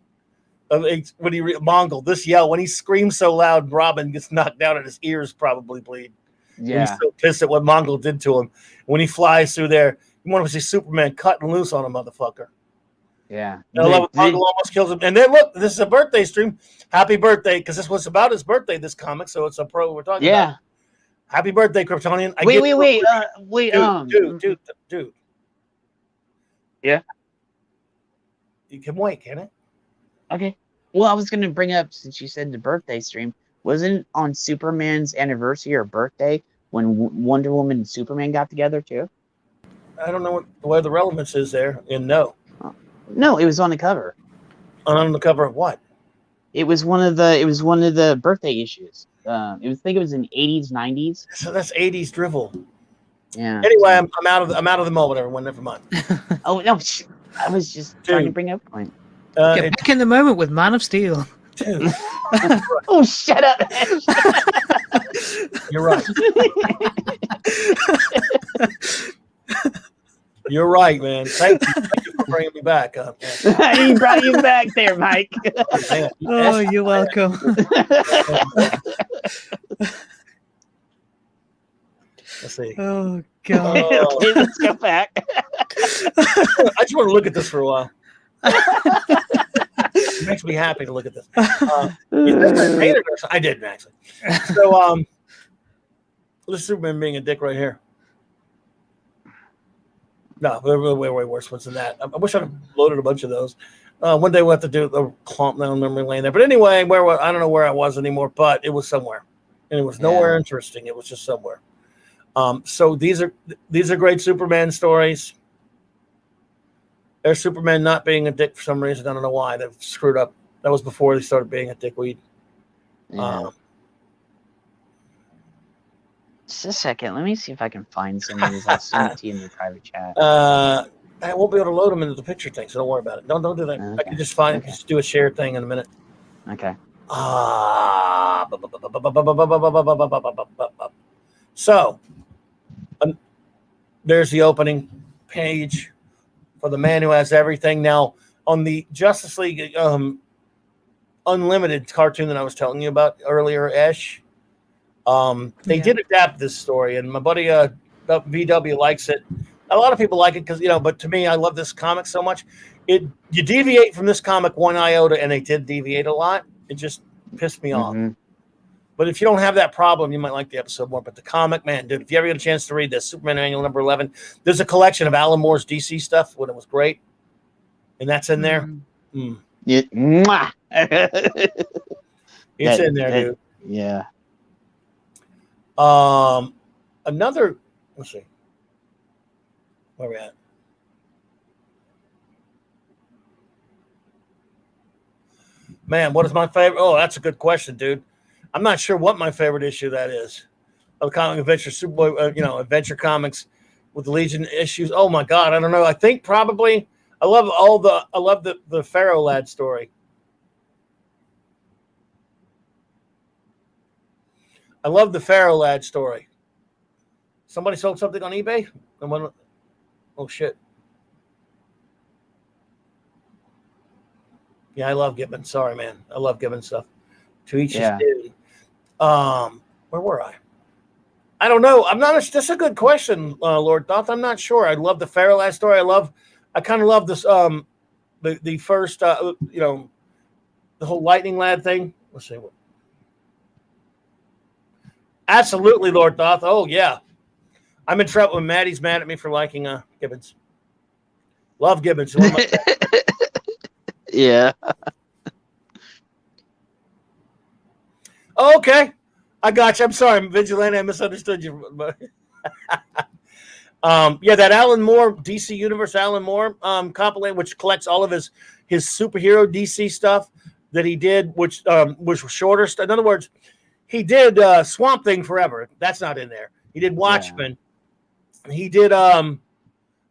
Speaker 1: when he Mongol, this yell when he screams so loud, Robin gets knocked down and his ears probably bleed.
Speaker 3: Yeah.
Speaker 1: He's so pissed at what Mongol did to him. When he flies through there, you want to see Superman cutting loose on a motherfucker.
Speaker 3: Yeah.
Speaker 1: I love it. Mongol almost kills him. And then look, this is a birthday stream. Happy birthday, because this was about his birthday, this comic, so it's a pro we're talking about. Happy birthday, Kryptonian.
Speaker 3: Wait.
Speaker 1: Dude.
Speaker 3: Yeah.
Speaker 1: You can wait, can it?
Speaker 3: Okay. Well, I was going to bring up, since you said the birthday stream, wasn't it on Superman's anniversary or birthday when Wonder Woman and Superman got together too?
Speaker 1: I don't know where the relevance is there. And no,
Speaker 3: it was on the cover.
Speaker 1: On the cover of what?
Speaker 3: It was one of the birthday issues. I think it was in the 80s, 90s.
Speaker 1: So that's 80s drivel.
Speaker 3: Yeah.
Speaker 1: Anyway, I'm out of the moment, everyone. Never mind.
Speaker 3: Oh no, I was just trying to bring up a point.
Speaker 2: Get back in the moment with Man of Steel.
Speaker 1: Dude.
Speaker 3: Oh, shut up.
Speaker 1: You're right. You're right, man. Thank you for bringing me back.
Speaker 3: He brought you back there, Mike.
Speaker 2: Oh, you're welcome.
Speaker 1: Let's see.
Speaker 2: Oh, God.
Speaker 3: Okay, let's go back.
Speaker 1: I just want to look at this for a while. It makes me happy to look at this. I did, actually. So, this Superman being a dick right here. No, way worse ones than that. I wish I'd loaded a bunch of those. One day we'll have to do the clump down memory lane there. But anyway, I don't know where I was anymore, but it was somewhere. And it was nowhere interesting. It was just somewhere. So these are great Superman stories. There's Superman not being a dick for some reason. I don't know why. They've screwed up. That was before they started being a dickweed.
Speaker 3: Yeah. Just a second. Let me see if I can find some of these. I'll send it to you in the private chat.
Speaker 1: I won't be able to load them into the picture thing, so don't worry about it. Don't do that.
Speaker 3: Okay.
Speaker 1: I can just find just do a share thing in a minute.
Speaker 3: Okay.
Speaker 1: So there's the opening page for the man who has everything. Now on the Justice League Unlimited cartoon that I was telling you about earlier, Esh. They did adapt this story, and my buddy VW likes it. A lot of people like it because but to me, I love this comic so much. You deviate from this comic one iota, and they did deviate a lot. It just pissed me off. But if you don't have that problem, you might like the episode more. But the comic, man, dude, if you ever get a chance to read this, Superman Annual number 11, there's a collection of Alan Moore's DC stuff when it was great, and that's in there.
Speaker 3: It's
Speaker 1: in there, dude.
Speaker 3: Yeah.
Speaker 1: Another. Let's see. Where are we at? Man, what is my favorite? Oh, that's a good question, dude. I'm not sure what my favorite issue that is. Of Comic Adventure, Superboy, Adventure Comics with the Legion issues. Oh my God, I don't know. I think probably I love the Pharaoh Lad story. I love the Pharaoh Lad story. Somebody sold something on eBay? Oh shit. Yeah, I love Gibbons. Sorry, man. I love Gibbons stuff. To each his own. Where were I? I don't know. I'm not. That's a good question, Lord Thoth. I'm not sure. I love the Pharaoh Lad story. I kind of love this. The first. The whole Lightning Lad thing. Let's see. Absolutely, Lord Thoth. Oh yeah, I'm in trouble when Maddie's mad at me for liking Gibbons. Love Gibbons.
Speaker 3: Yeah.
Speaker 1: Oh, okay. I got you. I'm sorry, Vigilante. I misunderstood you. That Alan Moore, DC Universe Alan Moore compilation, which collects all of his superhero DC stuff that he did, which was shorter. In other words, he did Swamp Thing forever. That's not in there. He did Watchmen. Yeah. He did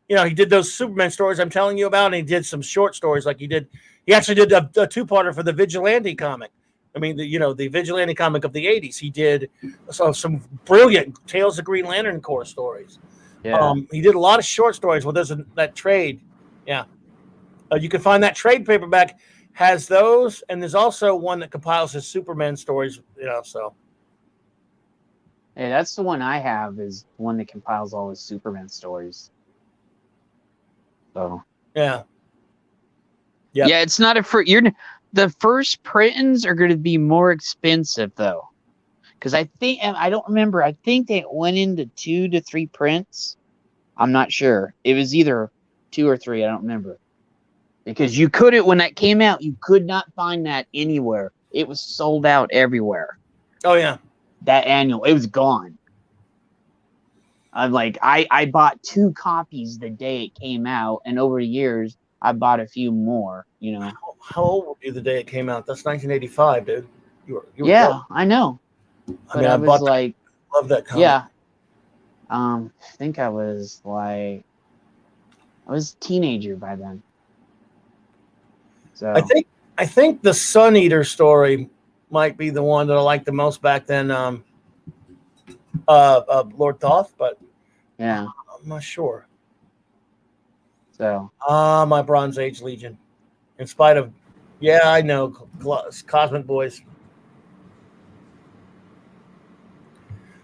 Speaker 1: he did those Superman stories I'm telling you about, and he did some short stories like he did. He actually did a two-parter for the Vigilante comic. I mean, the Vigilante comic of the 80s. He did some brilliant Tales of Green Lantern Corps stories. Yeah. He did a lot of short stories. Well, there's that trade. Yeah. You can find that trade paperback has those, and there's also one that compiles his Superman stories, so.
Speaker 3: Hey, that's the one I have, is one that compiles all his Superman stories. So.
Speaker 1: Yeah.
Speaker 3: Yep. Yeah, it's not the first printings are going to be more expensive, though. Because I don't remember, I think they went into 2 to 3 prints. I'm not sure. It was either 2 or 3, I don't remember. Because when that came out, you could not find that anywhere. It was sold out everywhere.
Speaker 1: Oh, yeah.
Speaker 3: That annual, it was gone. I bought 2 copies the day it came out, and over the years, I bought a few more,
Speaker 1: How old were you the day it came out? That's 1985, dude. You were
Speaker 3: yeah, I know.
Speaker 1: I was like, love that comic.
Speaker 3: Yeah. I think I was a teenager by then. So
Speaker 1: I think the Sun Eater story might be the one that I liked the most back then. Lord Thoth, but
Speaker 3: yeah,
Speaker 1: I'm not sure.
Speaker 3: So
Speaker 1: my Bronze Age Legion, in spite of, I know Cosmic Boys.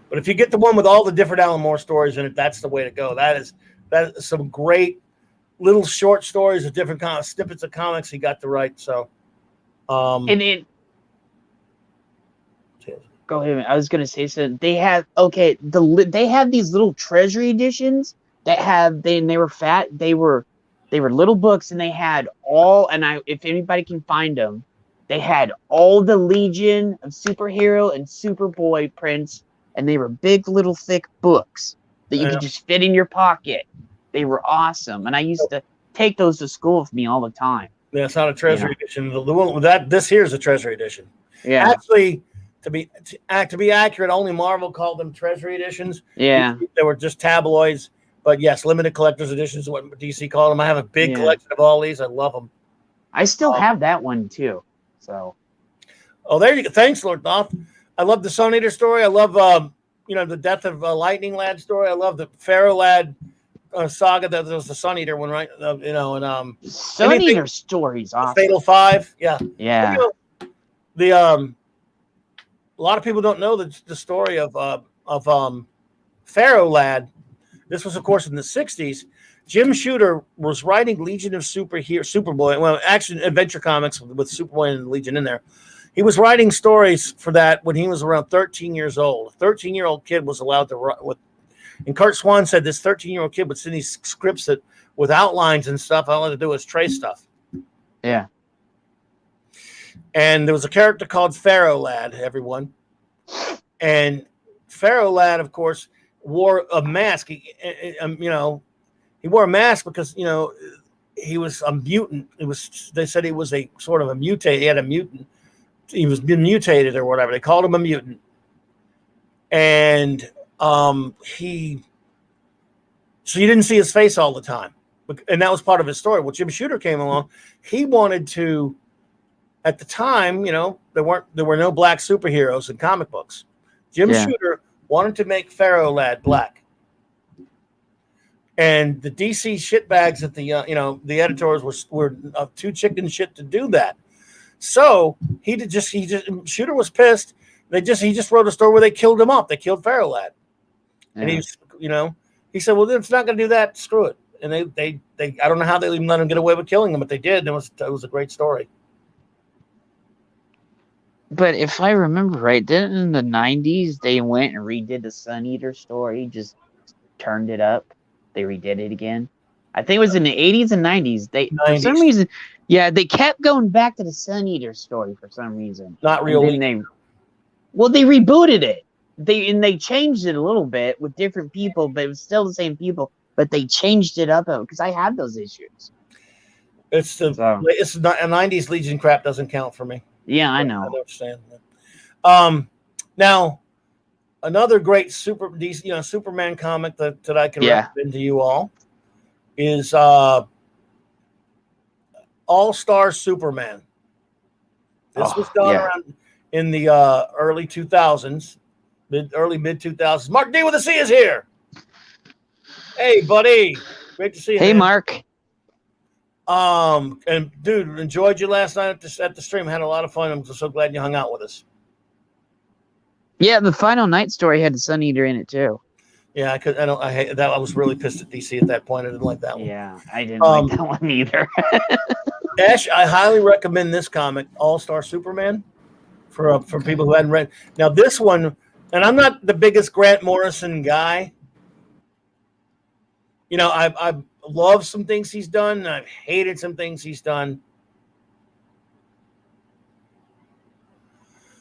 Speaker 1: But if you get the one with all the different Alan Moore stories in it, that's the way to go. That is some great little short stories of different kind of snippets of comics he got to write. So,
Speaker 3: go ahead. I was gonna say, so they have they have these little treasury editions that they were fat. They were little books, and they had if anybody can find them, they had all the Legion of Superhero and Superboy prints. And they were big, little, thick books that you could just fit in your pocket. They were awesome, and I used to take those to school with me all the time.
Speaker 1: Yeah, it's not a treasury edition. The one with this here is a treasury edition.
Speaker 3: Yeah,
Speaker 1: actually, to be accurate, only Marvel called them treasury editions.
Speaker 3: Yeah,
Speaker 1: they were just tabloids. But yes, limited collector's editions is what DC called them. I have a big collection of all these. I love them.
Speaker 3: I still have that one too. So,
Speaker 1: there you go. Thanks, Lord Thoth. I love the Sun Eater story. I love, the death of Lightning Lad story. I love the Pharaoh Lad saga. That was the Sun Eater one, right?
Speaker 3: Sun Eater stories, awesome.
Speaker 1: Fatal 5, yeah.
Speaker 3: Yeah.
Speaker 1: A lot of people don't know the story of Pharaoh Lad. This was, of course, in the 60s. Jim Shooter was writing Legion of Superboy, action adventure comics with Superboy and Legion in there. He was writing stories for that when he was around 13 years old. A 13-year-old kid was allowed to write and Kurt Swan said this 13-year-old kid would send these scripts with outlines and stuff. All I had to do was trace stuff.
Speaker 3: Yeah.
Speaker 1: And there was a character called Pharaoh Lad, everyone. And Pharaoh Lad, of course, wore a mask. He wore a mask because, he was a mutant. They said he was a sort of a mutate. He had a mutant. He was been mutated or whatever. They called him a mutant. And so you didn't see his face all the time. And that was part of his story. When Jim Shooter came along, he wanted to, at the time, there were no black superheroes in comic books. Jim Shooter wanted to make Pharaoh Lad black. And the DC shitbags at the editors were too chicken shit to do that. So he just Shooter was pissed. He just wrote a story where they killed him up. They killed Pharaoh Lad, and he's he said, well, if it's not going to do that, screw it. And they I don't know how they even let him get away with killing him, but they did. It was a great story.
Speaker 3: But if I remember right, didn't in the 90s they went and redid the Sun Eater story, just turned it up. They redid it again. I think it was in the 80s and 90s. For some reason, they kept going back to the Sun Eater story for some reason.
Speaker 1: Not really.
Speaker 3: They rebooted it. They changed it a little bit with different people, but it was still the same people. But they changed it up because I had those issues.
Speaker 1: It's the 90s Legion crap doesn't count for me.
Speaker 3: Yeah, I know.
Speaker 1: I understand that. Now, another great Superman comic that I can recommend to you all is All-Star Superman. This was done around in the early 2000s, mid 2000s. Mark D with a C is here. Hey, buddy. Great to see you.
Speaker 3: Hey, man. Mark.
Speaker 1: And dude, enjoyed you last night at the stream. Had a lot of fun. I'm so glad you hung out with us.
Speaker 3: Yeah, the Final Night story had the Sun Eater in it too.
Speaker 1: Yeah, I hate that. I was really pissed at DC at that point. I didn't like that one.
Speaker 3: Yeah, I didn't like that one either.
Speaker 1: Ash, I highly recommend this comic, All-Star Superman, for people who hadn't read. Now this one, and I'm not the biggest Grant Morrison guy. I love some things he's done, and I've hated some things he's done.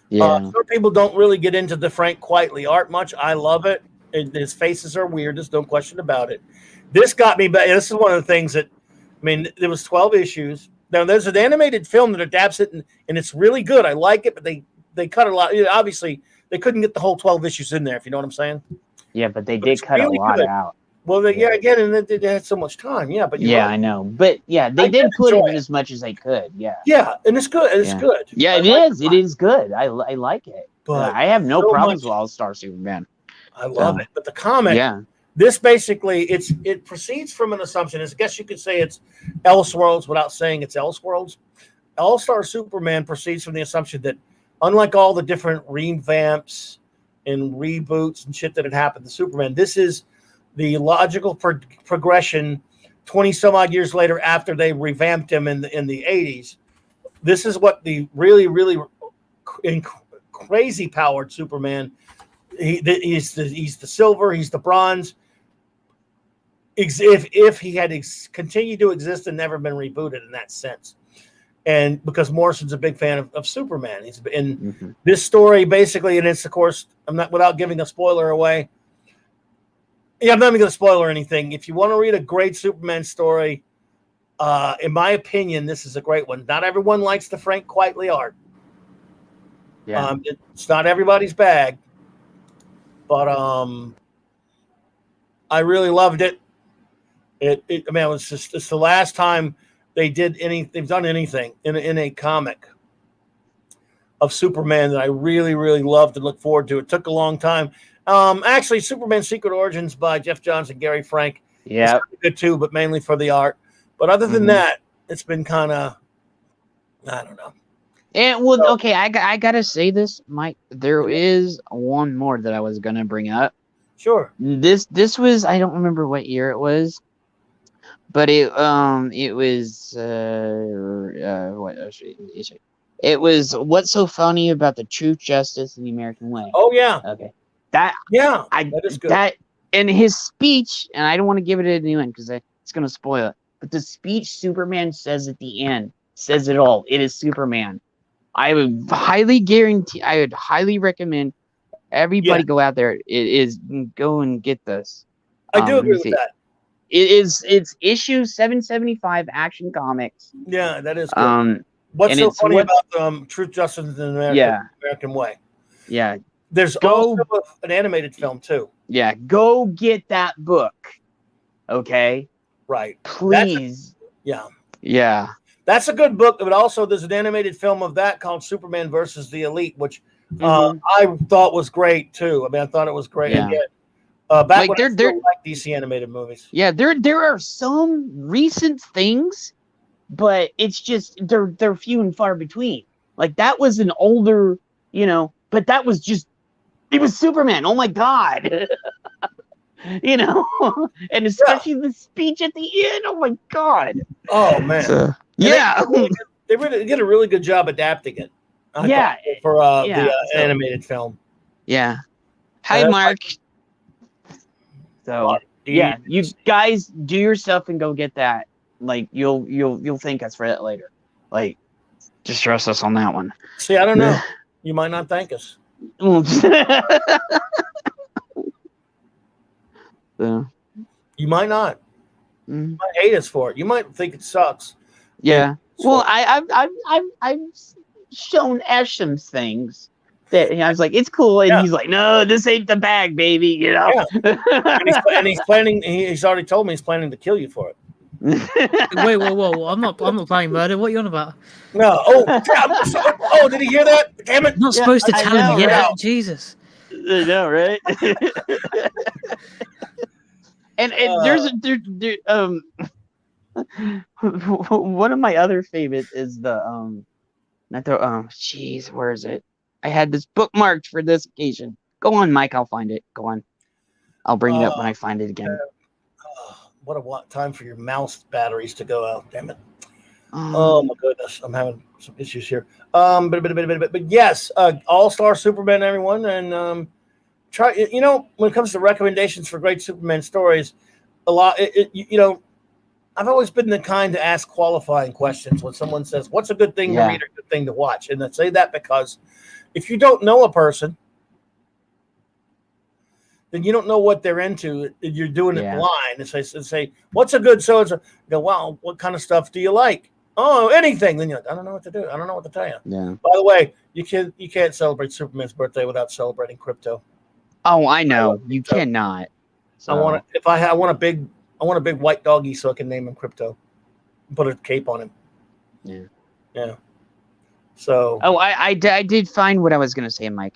Speaker 3: Yeah.
Speaker 1: Some people don't really get into the Frank Quitely art much. I love it. His faces are weird. There's no question about it. This got me back. This is one of the things that, there was 12 issues. Now, there's an animated film that adapts it, and it's really good. I like it, but they cut a lot. Obviously, they couldn't get the whole 12 issues in there, if you know what I'm saying.
Speaker 3: Yeah, but they did cut really a lot out.
Speaker 1: Well, again, and they had so much time. Yeah, but
Speaker 3: I know. But they did put in as much as they could. Yeah.
Speaker 1: Yeah, and it's good. It's good.
Speaker 3: Yeah, it is. It is good. I like it. But I have no problems with All-Star Superman.
Speaker 1: I love it. But the comic, this basically it proceeds from an assumption. I guess you could say it's Elseworlds without saying it's Elseworlds. All-Star Superman proceeds from the assumption that unlike all the different revamps and reboots and shit that had happened to Superman, this is the logical progression 20 some odd years later after they revamped him in the 80s. This is what the really, really crazy powered Superman. He's the silver, he's the bronze. If he had continued to exist and never been rebooted in that sense. And because Morrison's a big fan of Superman. He's in this story basically, and it's of course, I'm not without giving a spoiler away. Yeah, I'm not even going to spoil or anything. If you want to read a great Superman story, in my opinion, this is a great one. Not everyone likes the Frank Quitely art.
Speaker 3: Yeah,
Speaker 1: it's not everybody's bag, but I really loved it. It was it's the last time they've done anything in a comic of Superman that I really, really loved and look forward to. It took a long time. Actually, Superman Secret Origins by Jeff Johns and Gary Frank.
Speaker 3: Yeah,
Speaker 1: good too, but mainly for the art. But other than that, it's been kind of, I don't know.
Speaker 3: And okay, I gotta say this, Mike. There is one more that I was gonna bring up.
Speaker 1: Sure.
Speaker 3: This was, I don't remember what year it was, but it was it was What's So Funny About the Truth, Justice, and the American Way.
Speaker 1: Oh yeah.
Speaker 3: Okay.
Speaker 1: That is good.
Speaker 3: That and his speech, and I don't want to give it to anyone because it's gonna spoil it. But the speech Superman says at the end says it all. It is Superman. I would highly recommend everybody go out there. Go and get this.
Speaker 1: I do agree with that.
Speaker 3: It's issue 775 Action Comics.
Speaker 1: Yeah, that is good. What's so funny about Truth, Justice, and the American Way?
Speaker 3: Yeah.
Speaker 1: There's also an animated film too.
Speaker 3: Yeah, go get that book. Okay?
Speaker 1: Right.
Speaker 3: Please. Yeah.
Speaker 1: That's a good book, but also there's an animated film of that called Superman versus the Elite, which I thought was great too. I thought it was great.
Speaker 3: Yeah.
Speaker 1: Back when I still liked DC animated movies.
Speaker 3: Yeah, there are some recent things, but it's just they're few and far between. Like that was an older, but that was just it was Superman. Oh my God. And especially the speech at the end. Oh my God.
Speaker 1: Oh man.
Speaker 3: So, yeah.
Speaker 1: They really did a really good job adapting it.
Speaker 3: Yeah.
Speaker 1: For the animated film.
Speaker 3: Yeah. Hi, Mark. So yeah, you guys do your stuff and go get that. Like you'll thank us for that later. Like, just trust us on that one.
Speaker 1: See, I don't know. You might not thank us.
Speaker 3: So,
Speaker 1: you might not. You might hate us for it. You might think it sucks.
Speaker 3: Yeah. Well, I've shown Ash some things that I was like, it's cool, and he's like, no, this ain't the bag, baby.
Speaker 1: Yeah. and he's planning. He's already told me he's planning to kill you for it.
Speaker 2: Wait, whoa! I'm not planning murder. What are you on about?
Speaker 1: No. Oh, did he hear that? Damn it!
Speaker 2: I'm not supposed to tell him yet. Right? Jesus.
Speaker 3: I know, right? and there's one of my other favorites is the where is it? I had this bookmarked for this occasion. Go on, Mike. I'll find it. Go on. I'll bring it up when I find it again.
Speaker 1: What a time for your mouse batteries to go out. Damn it. Oh my goodness. I'm having some issues here. But yes, All-Star Superman, everyone. And try, when it comes to recommendations for great Superman stories, a lot, I've always been the kind to ask qualifying questions when someone says, what's a good thing to read or good thing to watch? And I say that because if you don't know a person, then you don't know what they're into. You're doing it blind. And say, what's a good so-and-so? You go, well, what kind of stuff do you like? Oh, anything. Then you're like, I don't know what to do. I don't know what to tell you.
Speaker 3: Yeah.
Speaker 1: By the way, you can't celebrate Superman's birthday without celebrating crypto.
Speaker 3: Oh, I know. You cannot. So.
Speaker 1: I want a big white doggy so I can name him Crypto. Put a cape on him.
Speaker 3: Yeah.
Speaker 1: Yeah. So.
Speaker 3: Oh, I did find what I was going to say, Mike.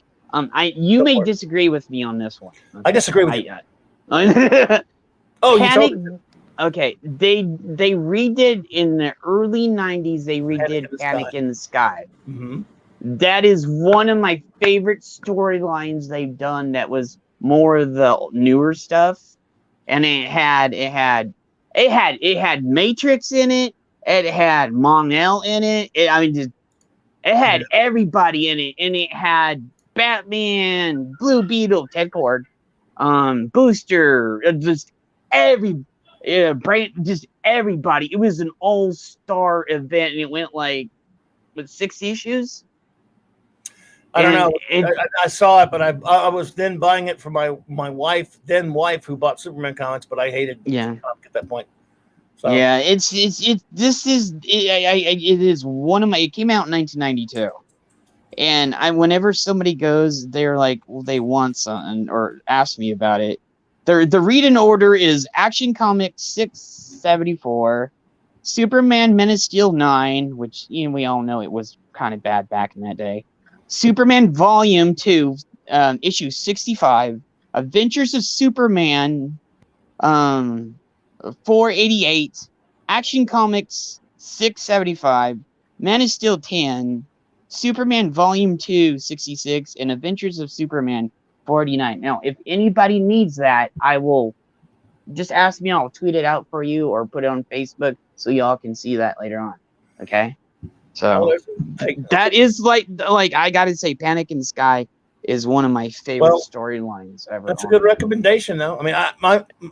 Speaker 3: You may disagree with me on this one. Okay?
Speaker 1: I disagree with you.
Speaker 3: Oh, Panic, you told me. Okay, they redid in the early 90s. They redid Panic in the Sky.
Speaker 1: Mm-hmm.
Speaker 3: That is one of my favorite storylines they've done. That was more of the newer stuff, and it had Matrix in it. It had Mon-El in it. It had everybody in it, and it had Batman, Blue Beetle, Ted Cord, Booster, just everybody. It was an all-star event, and it went with 6 issues.
Speaker 1: I don't know. I saw it, but I was then buying it for my wife who bought Superman comics, but I hated comic at that point. So. Yeah,
Speaker 3: it is one of my. It came out in 1992. And whenever somebody goes, they're like, well, they want something or ask me about it. The read in order is Action Comics 674, Superman Men of Steel 9, which we all know it was kind of bad back in that day. Superman Volume 2, issue 65, Adventures of Superman 488, Action Comics 675, Man of Steel 10, Superman Volume 2, 66, and Adventures of Superman 49. Now, if anybody needs that, I will just ask me. I'll tweet it out for you or put it on Facebook so y'all can see that later on. Okay? So, that is like I gotta say, Panic in the Sky is one of my favorite storylines ever.
Speaker 1: That's a good recommendation, though. I mean,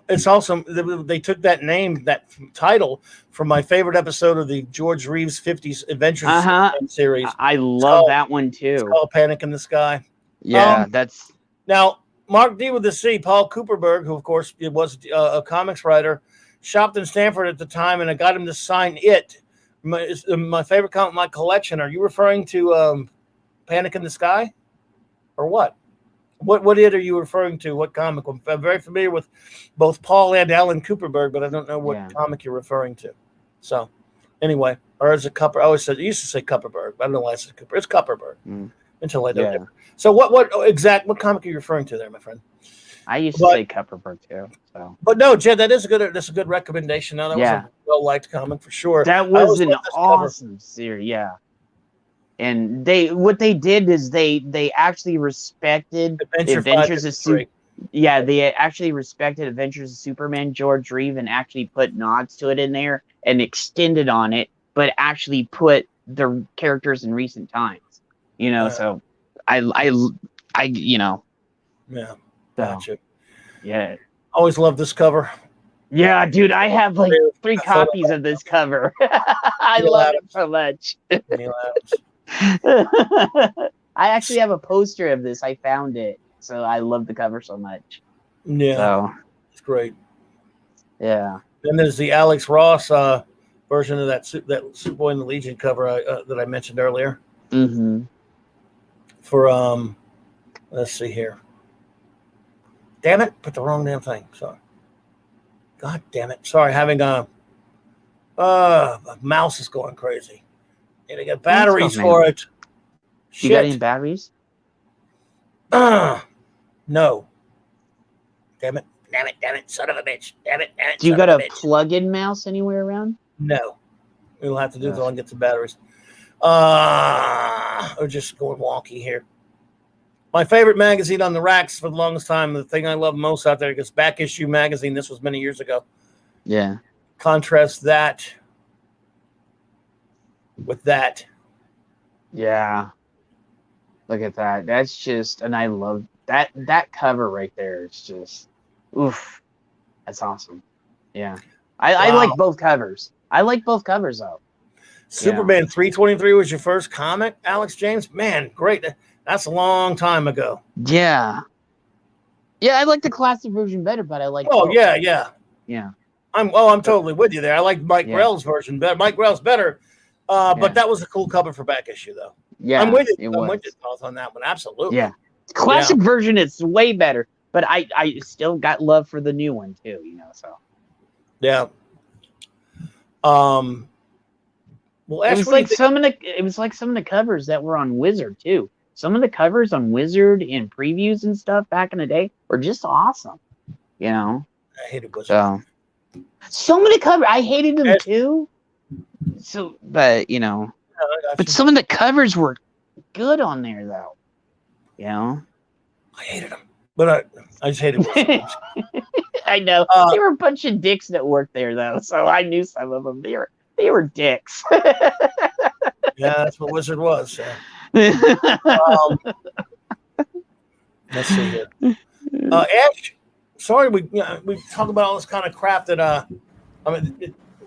Speaker 1: it's awesome. They took that title from my favorite episode of the George Reeves 50s Adventures series.
Speaker 3: I love that one too.
Speaker 1: It's called Panic in the Sky.
Speaker 3: Yeah, that's
Speaker 1: now Mark D with the C. Paul Cooperberg, who of course was a comics writer, shopped in Stanford at the time, and I got him to sign it. My favorite comic in my collection. Are you referring to Panic in the Sky? Or what? What it are you referring to? What comic? I'm very familiar with both Paul and Alan Cooperberg, but I don't know what comic you're referring to. So, anyway, or is it Cupper? I always used to say Cooperberg. I don't know why I said Cooper. It's Cooperberg until I don't. So, what comic are you referring to there, my friend?
Speaker 3: I used to say Cooperberg too. So,
Speaker 1: but no, Jed, that's a good recommendation. Now that was a well-liked comic for sure.
Speaker 3: That was an awesome series. Yeah. And what they did is they actually respected
Speaker 1: Adventure
Speaker 3: Adventures
Speaker 1: 5
Speaker 3: of
Speaker 1: Superman.
Speaker 3: Yeah, they actually respected Adventures of Superman. George Reeve and actually put nods to it in there and extended on it, but actually put the characters in recent times. So I
Speaker 1: Yeah,
Speaker 3: so,
Speaker 1: gotcha.
Speaker 3: yeah.
Speaker 1: Always love this cover.
Speaker 3: Yeah, dude, I have like 3
Speaker 1: A photo
Speaker 3: copies of this cover. I
Speaker 1: Neil
Speaker 3: love
Speaker 1: Adams.
Speaker 3: it so much.
Speaker 1: Neil Adams.
Speaker 3: I actually have a poster of this. I found it. So I love the cover so much.
Speaker 1: Yeah,
Speaker 3: So,
Speaker 1: it's great.
Speaker 3: yeah.
Speaker 1: Then there's the Alex Ross version of that Superboy and the Legion cover that I mentioned earlier.
Speaker 3: Mm-hmm.
Speaker 1: For let's see here. Damn it! Put the wrong damn thing. Sorry. God damn it! Sorry, having a mouse is going crazy. Need to get batteries for it.
Speaker 3: You got any batteries?
Speaker 1: No. Damn it, son of a bitch. Damn it.
Speaker 3: Do you got a plug-in mouse anywhere around?
Speaker 1: No. We'll have to do until I get some batteries. We're just going wonky here. My favorite magazine on the racks for the longest time, the thing I love most out there, is Back Issue Magazine. This was many years ago.
Speaker 3: Yeah.
Speaker 1: Contrast that with that.
Speaker 3: Yeah. Look at that. That's just, and I love that cover right there. It's just, oof. That's awesome. Yeah. I like both covers. I like both covers though.
Speaker 1: Superman 323 was your first comic, Alex James? Man, great. That's a long time ago.
Speaker 3: Yeah. Yeah, I like the classic version better, but I like
Speaker 1: both. Yeah.
Speaker 3: Yeah.
Speaker 1: I'm totally with you there. I like Mike Grell's version better. Mike Grell's better. But that was a cool cover for Back Issue though.
Speaker 3: Yeah.
Speaker 1: I'm with you. I'm with you on that one. Absolutely.
Speaker 3: Yeah. Classic version, it's way better. But I still got love for the new one too, so.
Speaker 1: Yeah. Well,
Speaker 3: it was like some of the covers that were on Wizard too. Some of the covers on Wizard and previews and stuff back in the day were just awesome.
Speaker 1: I hated Wizard.
Speaker 3: So many covers, I hated them too. So, but but some of the covers were good on there though. I
Speaker 1: hated them, but I just hated them.
Speaker 3: I know they were a bunch of dicks that worked there though, so I knew some of them. They were dicks.
Speaker 1: Yeah, that's what Wizard was. Let's see here. Ash, sorry, we talk about all this kind of crap that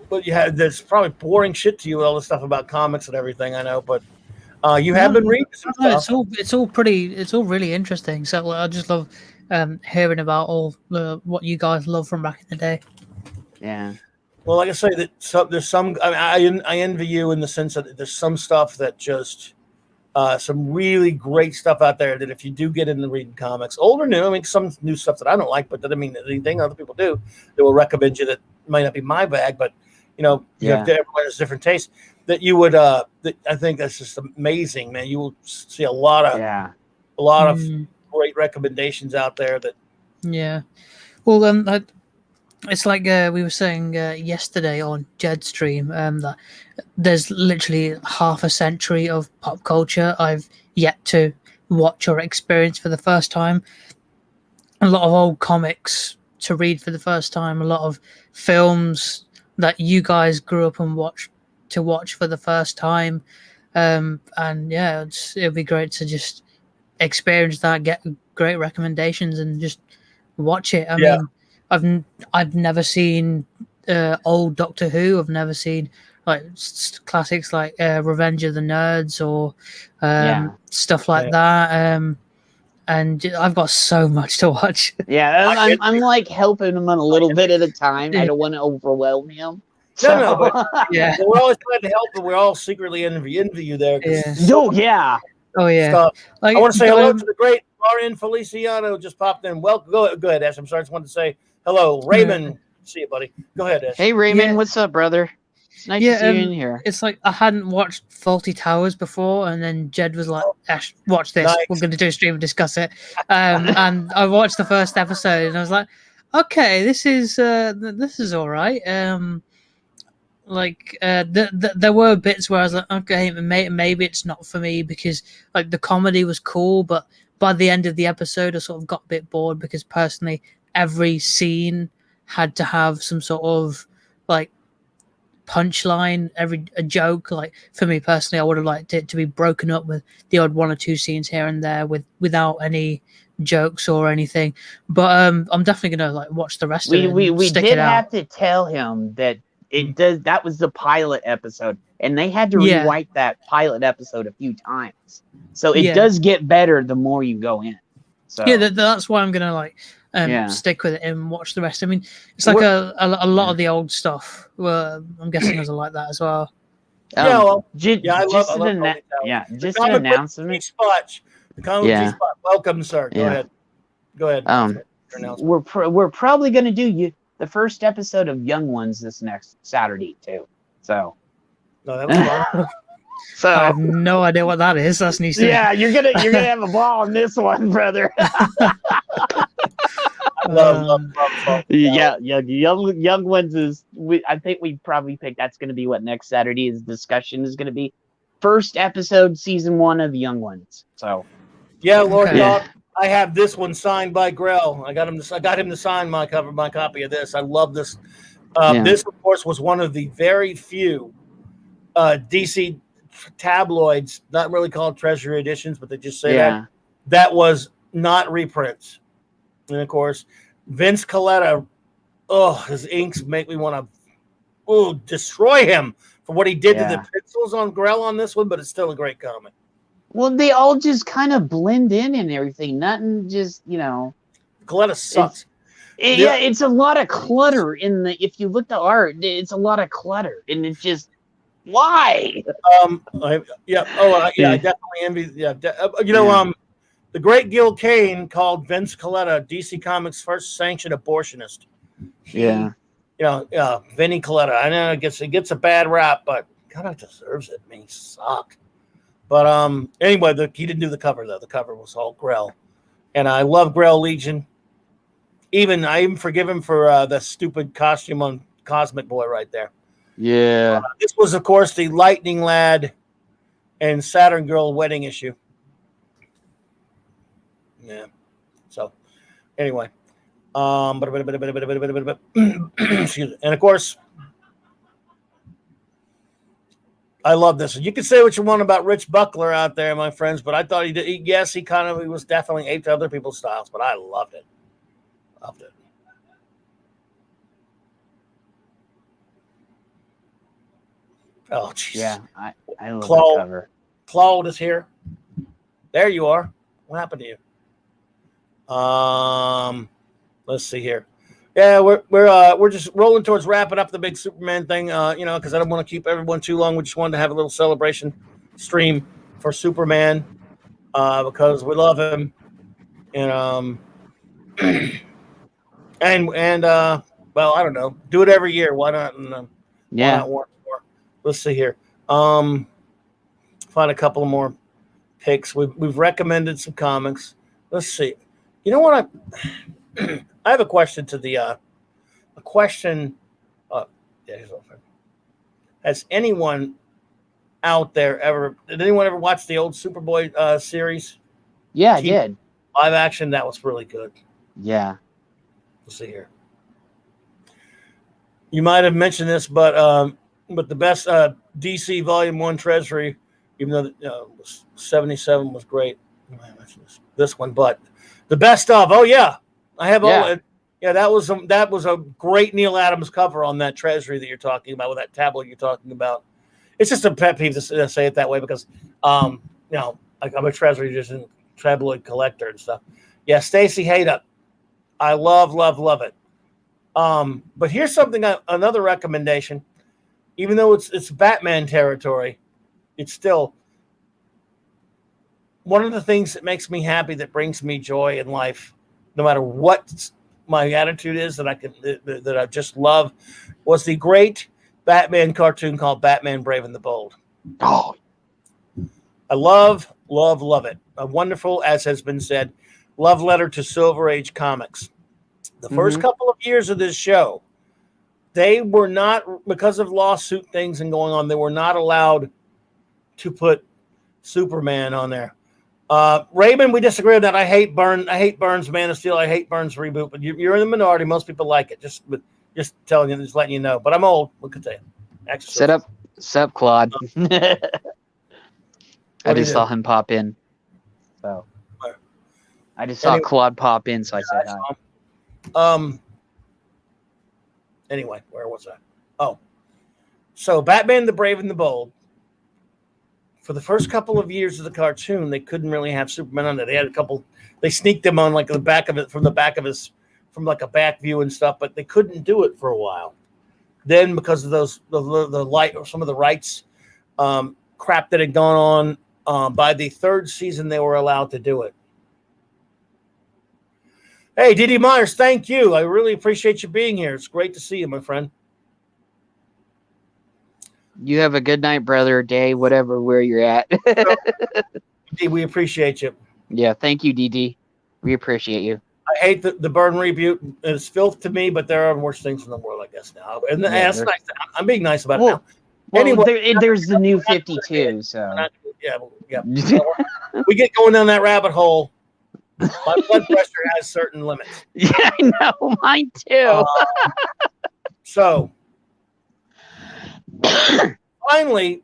Speaker 1: but you had there's probably boring shit to you with all this stuff about comics and everything. I know, but you have been reading some stuff.
Speaker 2: It's all really interesting. So I just love hearing about all what you guys love from back in the day.
Speaker 3: Yeah.
Speaker 1: Well, like I say, there's some. I envy you in the sense that there's some stuff that just some really great stuff out there that if you do get into reading comics, old or new, some new stuff that I don't like, but that doesn't mean anything. Other people do. They will recommend you that might not be my bag, but you have everyone has different tastes. That you would. I think that's just amazing, man. You will see a lot of great recommendations out there. That.
Speaker 2: Yeah. Well, it's like we were saying yesterday on Jed's stream that there's literally half a century of pop culture I've yet to watch or experience for the first time. A lot of old comics to read for the first time. A lot of films that you guys grew up and watch for the first time. And yeah, it'll be great to just experience that, get great recommendations, and just watch it. I mean, I've never seen old Doctor Who. I've never seen like classics like Revenge of the Nerds or stuff like that. And I've got so much to watch.
Speaker 3: Yeah, I'm like helping him on a little bit at a time. I don't want to overwhelm him.
Speaker 1: No, but we're always trying to help, but we're all secretly envy you there.
Speaker 2: Oh yeah.
Speaker 1: I want to say hello to the great RN Feliciano just popped in. Well, go ahead, Ash. I'm sorry, I just wanted to say hello, Raymond. See you, buddy. Go ahead, Ash.
Speaker 3: Hey, Raymond, what's up, brother? It's nice to see you in here.
Speaker 2: It's like I hadn't watched Faulty Towers before, and then Jed was like, "Ash, watch this. Nice. We're going to do a stream and discuss it." And I watched the first episode, and I was like, "Okay, this is all right." like there were bits where I was like, okay, maybe it's not for me, because like the comedy was cool, but by the end of the episode I sort of got a bit bored, because personally every scene had to have some sort of like punchline, a joke. Like for me personally, I would have liked it to be broken up with the odd one or two scenes here and there without any jokes or anything. But I'm definitely gonna like watch the rest of it.
Speaker 3: We did have to tell him that that was the pilot episode, and they had to rewrite that pilot episode a few times, so it does get better the more you go in. So
Speaker 2: that's why I'm gonna like stick with it and watch the rest. I mean, it's like a lot of the old stuff. I'm guessing was like that as well.
Speaker 3: Just an announcement.
Speaker 1: The comedy spot. Welcome, sir. Go ahead.
Speaker 3: We're probably going to do the first episode of Young Ones this next Saturday too. So.
Speaker 1: No, that was fun.
Speaker 3: So
Speaker 2: I have no idea what that is. That's new.
Speaker 3: Yeah, you're gonna have a ball on this one, brother.
Speaker 1: love.
Speaker 3: Young Ones is. I think we probably picked. That's going to be what next Saturday's discussion is going to be. First episode, season 1 of Young Ones. So.
Speaker 1: Yeah, Lord Dog. I have this one signed by Grell. I got him to sign my copy of this. I love this. This, of course, was one of the very few DC tabloids, not really called Treasury editions, but they just say that was not reprints. And of course, Vince Coletta, his inks make me want to destroy him for what he did to the pencils on Grell on this one, but it's still a great comic.
Speaker 3: Well, they all just kind of blend in and everything. Nothing just,
Speaker 1: Coletta sucks.
Speaker 3: It's a lot of clutter in the. If you look at the art, it's a lot of clutter, and it's just why.
Speaker 1: I definitely envy. The great Gil Kane called Vince Coletta DC Comics' first sanctioned abortionist. Vinny Coletta. I know it gets a bad rap, but God, it deserves it. I mean, he sucked. But anyway, he didn't do the cover though. The cover was all Grell, and I love Grell Legion. I even forgive him for the stupid costume on Cosmic Boy right there.
Speaker 3: Yeah.
Speaker 1: This was, of course, the Lightning Lad and Saturn Girl wedding issue. Yeah. So, anyway, excuse me. And of course, I love this. You can say what you want about Rich Buckler out there, my friends, but I thought he did. He was definitely aped to other people's styles, but I loved it. Loved it. Oh, jeez.
Speaker 3: Yeah, I love the cover.
Speaker 1: Claude is here. There you are. What happened to you? Let's see here. Yeah, we're just rolling towards wrapping up the big Superman thing. Because I don't want to keep everyone too long. We just wanted to have a little celebration stream for Superman, because we love him, and well, I don't know, do it every year. Why not? Why not one more? Let's see here. Find a couple of more picks. We've recommended some comics. Let's see. You know what? I have a question to the has anyone out there did anyone ever watch the old Superboy series?
Speaker 3: Yeah, I did.
Speaker 1: Live action, that was really good.
Speaker 3: Yeah.
Speaker 1: Let's see here. You might have mentioned this, but the best DC Volume 1 Treasury, even though 77 was great. I might mention this one, but the best of, I have all. Yeah, that was a great Neil Adams cover on that Treasury that you're talking about, with that tablet you're talking about. It's just a pet peeve to say it that way, because I'm a Treasury just a tabloid collector and stuff. Yeah, Stacey Haydup. I love it. But here's something, another recommendation. Even though it's Batman territory, it's still one of the things that makes me happy, that brings me joy in life, no matter what my attitude is, that I just love, was the great Batman cartoon called Batman Brave and the Bold.
Speaker 3: Oh,
Speaker 1: I love it. A wonderful, as has been said, love letter to Silver Age comics. The first couple of years of this show, they were not, because of lawsuit things and going on, they were not allowed to put Superman on there. Raymond, we disagree on that. I hate Burns' Man of Steel. I hate Burns' Reboot, but you're in the minority. Most people like it. Just telling you, just letting you know. But I'm old. Look at that.
Speaker 3: Set up, Claude. I just saw him pop in. So I just saw Claude pop in, so I said hi.
Speaker 1: Anyway, where was I? Oh, so Batman the Brave and the Bold. For the first couple of years of the cartoon, they couldn't really have Superman on there. They had they sneaked him on like the back of it, from like a back view and stuff, but they couldn't do it for a while. Then because of some of the rights crap that had gone on, by the third season, they were allowed to do it. Hey, Didi Myers, thank you. I really appreciate you being here. It's great to see you, my friend.
Speaker 3: You have a good night, brother, day, whatever, where you're at.
Speaker 1: We appreciate you.
Speaker 3: Yeah, thank you, DD. We appreciate you.
Speaker 1: I hate the Burn Reboot. It's filth to me, but there are worse things in the world, I guess, now. And that's nice. I'm being nice about it now.
Speaker 3: Well,
Speaker 1: anyway,
Speaker 3: there's the new 52, so.
Speaker 1: Yeah. We get going down that rabbit hole. My blood pressure has certain limits.
Speaker 3: Yeah, I know. Mine too.
Speaker 1: So, finally,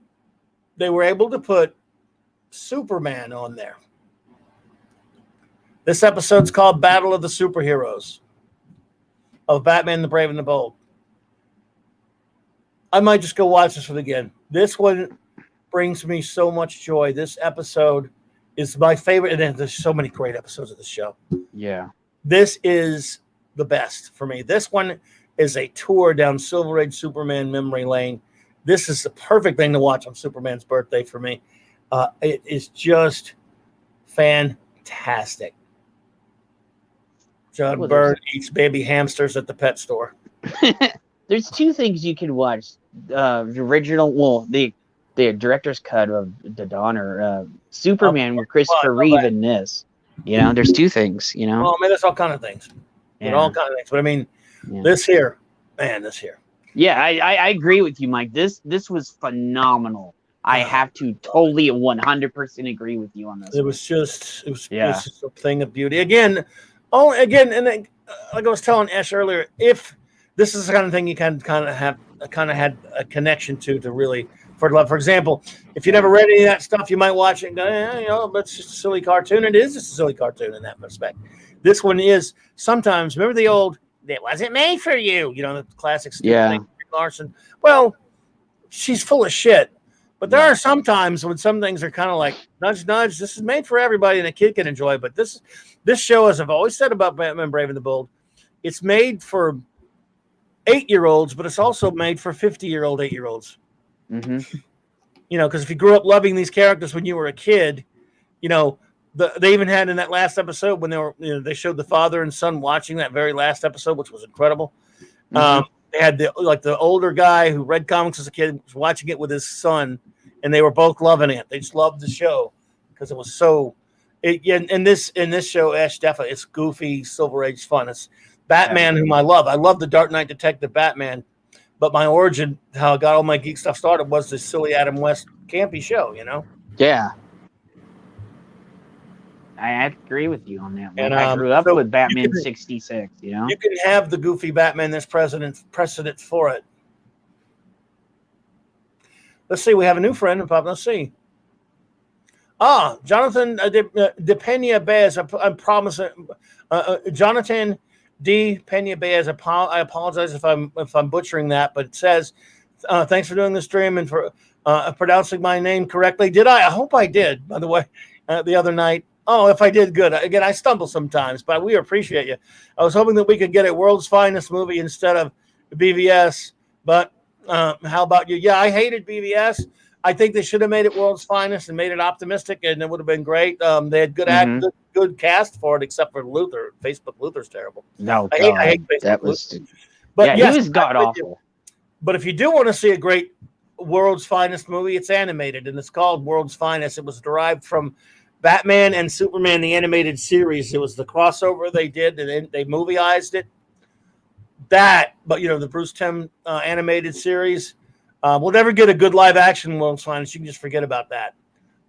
Speaker 1: they were able to put Superman on there. This episode's called Battle of the Superheroes of Batman the Brave and the Bold. I might just go watch this one again. This one brings me so much joy. This episode is my favorite, and there's so many great episodes of the show.
Speaker 3: Yeah.
Speaker 1: This is the best for me. This one is a tour down Silver Age Superman memory lane. This is the perfect thing to watch on Superman's birthday for me. It is just fantastic. John Byrne eats baby hamsters at the pet store.
Speaker 3: There's two things you can watch. The original, the director's cut of the Donner, Superman with Christopher Reeve in this. You know, there's two things, you know.
Speaker 1: Well, I mean, there's all kind of things.
Speaker 3: Yeah.
Speaker 1: All kind of things. But I mean, this here.
Speaker 3: Yeah, I agree with you, Mike. This was phenomenal. I have to totally 100% agree with you on this.
Speaker 1: It was just a thing of beauty. Again, and like I was telling Ash earlier, if this is the kind of thing you kind of had a connection to really for love. For example, if you never read any of that stuff, you might watch it and go, that's just a silly cartoon. It is just a silly cartoon in that respect. This one is sometimes. Remember the old "It wasn't made for you," the classic thing, Larson. Well, she's full of shit. But there are some times when some things are kind of like nudge, nudge. This is made for everybody, and a kid can enjoy. But this show, as I've always said about Batman Brave and the Bold, it's made for 8-year-olds, but it's also made for 50-year-old 8-year-olds.
Speaker 3: Mm-hmm.
Speaker 1: Because if you grew up loving these characters when you were a kid, they even had in that last episode when they showed the father and son watching that very last episode, which was incredible.
Speaker 3: Mm-hmm.
Speaker 1: They had the older guy who read comics as a kid was watching it with his son, and they were both loving it. They just loved the show because it was so. In this show, Ash, definitely it's goofy, Silver Age fun. It's Batman, whom I love. I love the Dark Knight Detective Batman, but my origin, how I got all my geek stuff started, was this silly Adam West campy show.
Speaker 3: Yeah. I have to agree with you on that.
Speaker 1: And
Speaker 3: I grew up with Batman 66, You
Speaker 1: can have the goofy Batman. There's precedent for it. Let's see. We have a new friend. Let's see. Jonathan De Pena Baez. I'm promising. Jonathan D. Pena Baez. I apologize if I'm butchering that, but it says, "Thanks for doing the stream and for pronouncing my name correctly." Did I? I hope I did. By the way, the other night. Oh, if I did, good. Again, I stumble sometimes, but we appreciate you. I was hoping that we could get a World's Finest movie instead of BVS, but how about you? Yeah, I hated BVS. I think they should have made it World's Finest and made it optimistic, and it would have been great. They had good cast for it, except for Luther. Facebook Luther's terrible.
Speaker 3: No,
Speaker 1: I hate Facebook Luther. But
Speaker 3: he was god awful.
Speaker 1: But if you do want to see a great World's Finest movie, it's animated, and it's called World's Finest. It was derived from Batman and Superman, the animated series. It was the crossover they did, and they movieized it. that, but the Bruce Timm animated series. We'll never get a good live action World's Finest. You can just forget about that.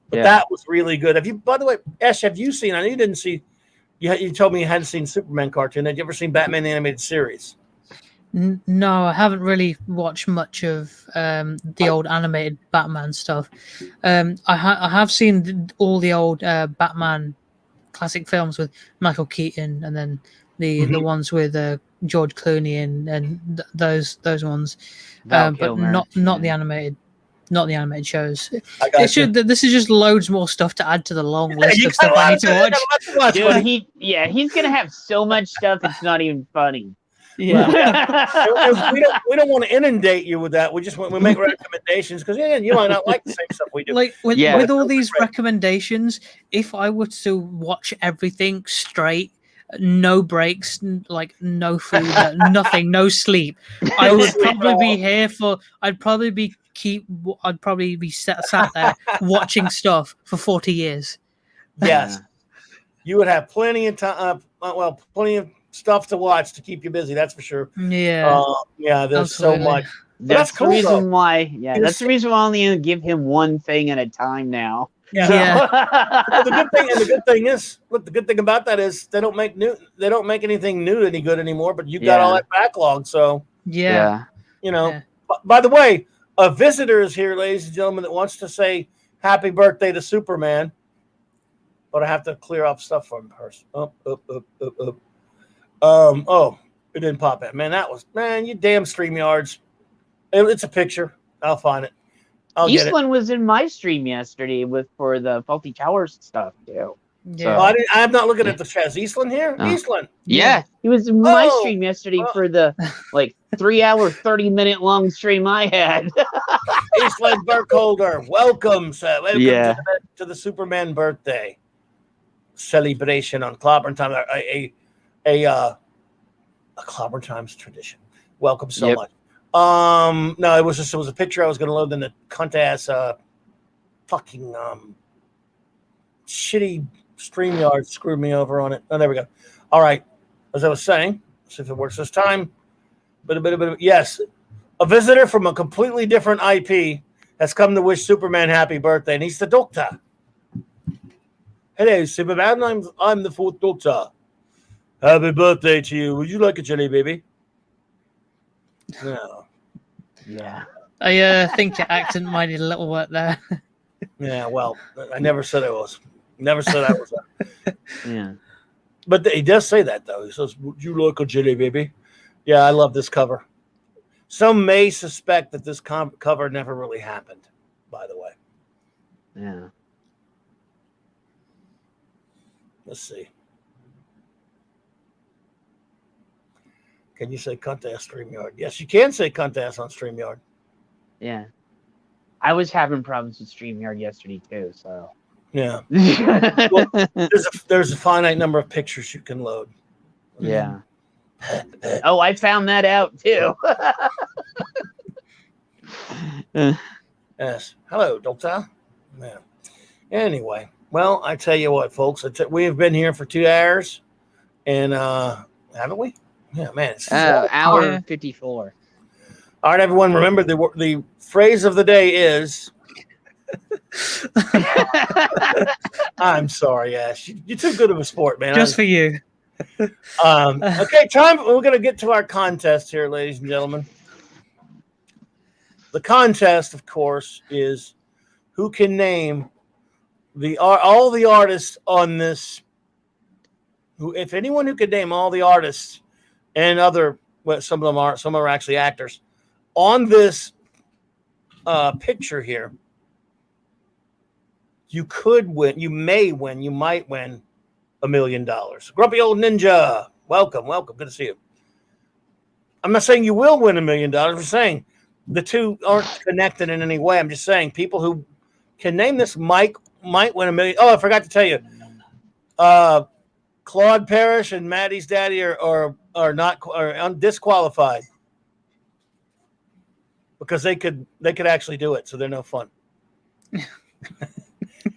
Speaker 1: But that was really good. By the way, Ash, have you seen? I know you didn't see. You told me you hadn't seen Superman cartoon. Had you ever seen Batman the animated series?
Speaker 2: No, I haven't really watched much of the old animated Batman stuff. I have seen all the old Batman classic films with Michael Keaton, and then the ones with George Clooney and those ones, but not the animated. Not the animated shows. This is just loads more stuff to add to the long list of stuff I need to watch.
Speaker 3: Dude, he's gonna have so much stuff it's not even funny.
Speaker 2: Yeah.
Speaker 1: we don't want to inundate you with that. We make recommendations because you might not like the same stuff we do.
Speaker 2: Like with all these recommendations, if I were to watch everything straight, no breaks, like no food, nothing, no sleep, I would probably be here for. I'd probably be sat there watching stuff for 40 years.
Speaker 1: Yes, you would have plenty of time. Plenty of stuff to watch to keep you busy. That's for sure.
Speaker 2: Yeah.
Speaker 1: There's so much.
Speaker 3: That's the reason why. Yeah, that's the reason why I only give him one thing at a time now.
Speaker 2: Yeah.
Speaker 1: The good thing is, look, the good thing about that is they don't make anything new any good anymore. But you got all that backlog, so
Speaker 2: yeah.
Speaker 1: By the way, a visitor is here, ladies and gentlemen, that wants to say happy birthday to Superman. But I have to clear up stuff for him first. Up. It didn't pop in. Man, you damn StreamYards. It's a picture. I'll find it.
Speaker 3: Eastland was in my stream yesterday for the Faulty Towers stuff too.
Speaker 2: Yeah.
Speaker 1: So. I'm not looking at the chat. Is Eastland here?
Speaker 3: Oh.
Speaker 1: Eastland.
Speaker 3: Yeah, he was in my stream yesterday for the 3-hour, 30-minute long stream I had.
Speaker 1: Eastland Burkholder, welcome, sir. Welcome to the Superman birthday celebration on Clobberin Time. A Clobberin Times tradition. Welcome so much. No, it was a picture I was going to load in the cunt ass fucking shitty StreamYard screwed me over on it. Oh, there we go. All right, as I was saying, see if it works this time. Yes, a visitor from a completely different IP has come to wish Superman happy birthday, and he's the Doctor. Hello, Superman. I'm the fourth Doctor. Happy birthday to you. Would you like a jelly baby? No.
Speaker 3: Yeah.
Speaker 2: I think your accent might need a little work there.
Speaker 1: Yeah, well, I never said I was. Never said I was.
Speaker 3: Yeah.
Speaker 1: But he does say that, though. He says, would you like a jelly baby? Yeah, I love this cover. Some may suspect that this cover never really happened, by the way.
Speaker 3: Yeah.
Speaker 1: Let's see. Can you say cunt ass StreamYard? Yes, you can say cunt ass on StreamYard.
Speaker 3: Yeah. I was having problems with StreamYard yesterday too, so.
Speaker 1: Yeah. Well, there's a finite number of pictures you can load.
Speaker 3: Yeah. Oh, I found that out too.
Speaker 1: Yes. Hello, Doctor. Yeah. Anyway, well, I tell you what, folks, we have been here for 2 hours, and haven't we? Yeah, man. It's
Speaker 3: hour 54.
Speaker 1: All right, everyone. Remember the phrase of the day is. I'm sorry, Ash. You're too good of a sport, man.
Speaker 2: Just for you.
Speaker 1: Okay, time. We're going to get to our contest here, ladies and gentlemen. The contest, of course, is who can name all the artists on this. If anyone who could name all the artists and some are actually actors on this picture here, you could win. You may win. You might win $1 million. Grumpy old ninja, welcome. Good to see you. I'm not saying you will win $1 million. I'm saying the two aren't connected in any way. I'm just saying people who can name this might win $1 million. Oh, I forgot to tell you. Claude Parrish and Maddie's daddy are disqualified because they could actually do it, so they're no fun.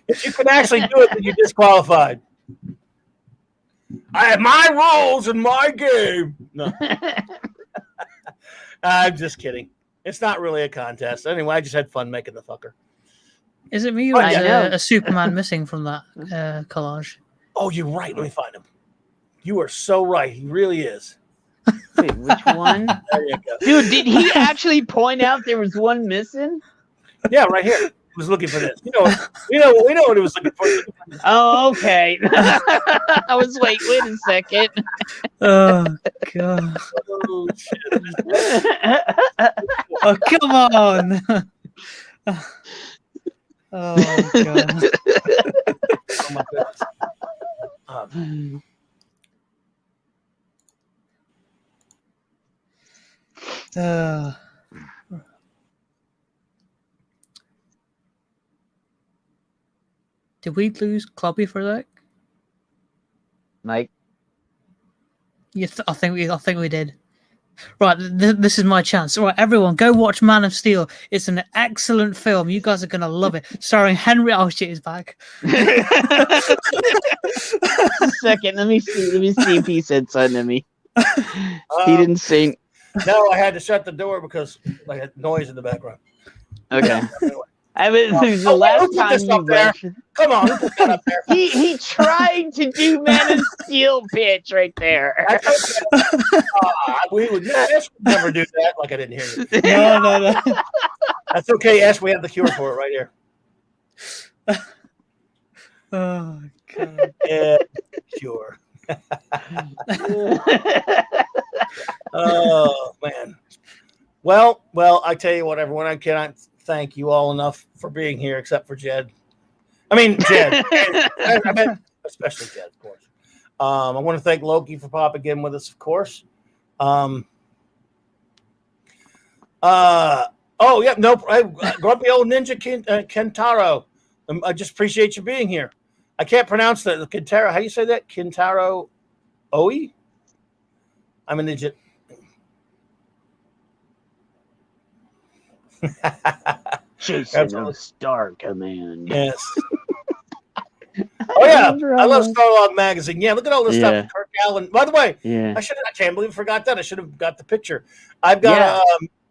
Speaker 1: If you can actually do it, then you're disqualified. I have my rules and my game. No. I'm just kidding. It's not really a contest. Anyway, I just had fun making the fucker.
Speaker 2: Is it me or is a Superman missing from that collage?
Speaker 1: Oh, you're right. Let me find him. You are so right. He really is.
Speaker 3: Wait, which one?
Speaker 1: There you go.
Speaker 3: Dude, did he actually point out there was one missing?
Speaker 1: Yeah, right here. He was looking for this. We know what he was looking for.
Speaker 3: Oh, okay. I was wait a second.
Speaker 2: Oh god.
Speaker 1: Oh, shit.
Speaker 2: Oh come on. Oh god.
Speaker 1: Oh my goodness.
Speaker 2: Did we lose Clobby for that?
Speaker 3: Mike?
Speaker 2: Yes, I think we did. Right, this is my chance. Right, everyone, go watch Man of Steel. It's an excellent film. You guys are gonna love it. Starring Henry. Oh shit, he's back.
Speaker 3: Second, let me see if he said something to me. He didn't sing.
Speaker 1: No, I had to shut the door because I had noise in the background.
Speaker 3: Okay.
Speaker 1: Anyway.
Speaker 3: I mean, the last time you mentioned,
Speaker 1: come on, who put that up there?
Speaker 3: he tried to do Man of Steel pitch right there.
Speaker 1: We would never do that. Like I didn't hear you.
Speaker 2: No.
Speaker 1: That's okay, Ash. We have the cure for it right here.
Speaker 2: Oh god.
Speaker 1: Yeah, cure. Oh man. Well, I tell you what, everyone, I cannot thank you all enough for being here, except for Jed. I mean, Jed. I meant especially Jed, of course. I want to thank Loki for popping in with us, of course. Grumpy old ninja Kentaro. I just appreciate you being here. I can't pronounce the Kentaro. How do you say that? Kentaro Oi? I'm an idiot.
Speaker 3: Jason of Star Command.
Speaker 1: Yes. Oh yeah, I love Starlog magazine. Yeah, look at all this stuff. Kirk Allen. By the way, I can't believe I forgot that. I should have got the picture. I've got.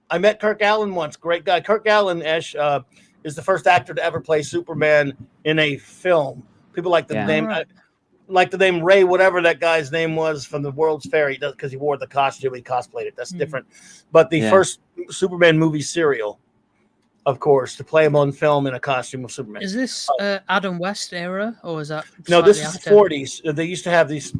Speaker 1: I met Kirk Allen once. Great guy. Kirk Allen is the first actor to ever play Superman in a film. People like the name. Like the name Ray, whatever that guy's name was from the World's Fair. He does because he wore the costume. He cosplayed it. That's different. But the first Superman movie serial, of course, to play him on film in a costume of Superman.
Speaker 2: Is this Adam West era, or is that?
Speaker 1: No, this is the 40s. They used to have these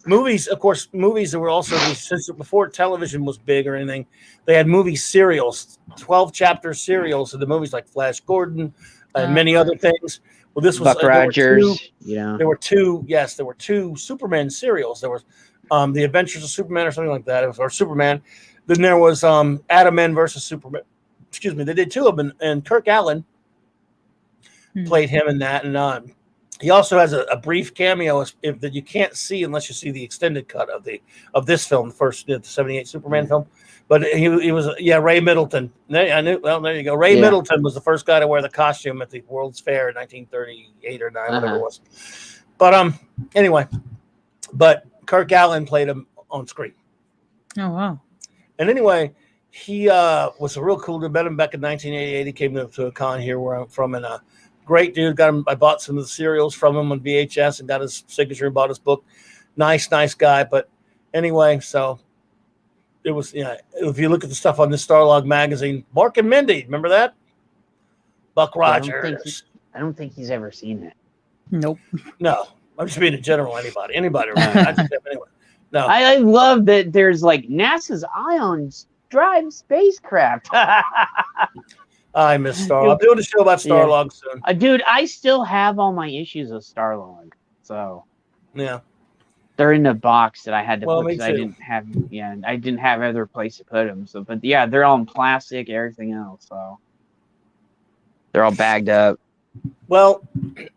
Speaker 1: movies. Of course, movies that were also since before television was big or anything. They had movie serials, 12-chapter serials of the movies like Flash Gordon and many other things. Well, this was
Speaker 3: Buck Rogers. There
Speaker 1: were two Superman serials. There was The Adventures of Superman or something like that. It was or Superman. Then there was Adam Man versus Superman. Excuse me. They did two of them, and Kirk Allen played him in that. And he also has a brief cameo that you can't see unless you see the extended cut of this film, the 78 Superman film. But he was Ray Middleton. I knew. Well, there you go. Ray Middleton was the first guy to wear the costume at the World's Fair in 1938 or 9, whatever it was. But anyway, Kirk Allen played him on screen.
Speaker 2: Oh wow!
Speaker 1: And anyway, he was a real cool dude. Met him back in 1988. He came to a con here where I'm from, and great dude. I bought some of the serials from him on VHS and got his signature and bought his book. Nice guy. But anyway, so. It was, if you look at the stuff on this Starlog magazine, Mark and Mindy, remember that? Buck Rogers.
Speaker 3: I don't think he's ever seen that.
Speaker 2: Nope.
Speaker 1: No, I'm just being in general. Anybody around. Anyway. No.
Speaker 3: I love that there's like NASA's Ion Drive spacecraft.
Speaker 1: I miss Starlog. I'm doing a show about Starlog soon.
Speaker 3: Dude, I still have all my issues of Starlog. So.
Speaker 1: Yeah.
Speaker 3: They're in the box that I had to put because
Speaker 1: I
Speaker 3: didn't have other place to put them. So, but yeah, they're all in plastic, everything else. So they're all bagged up.
Speaker 1: Well,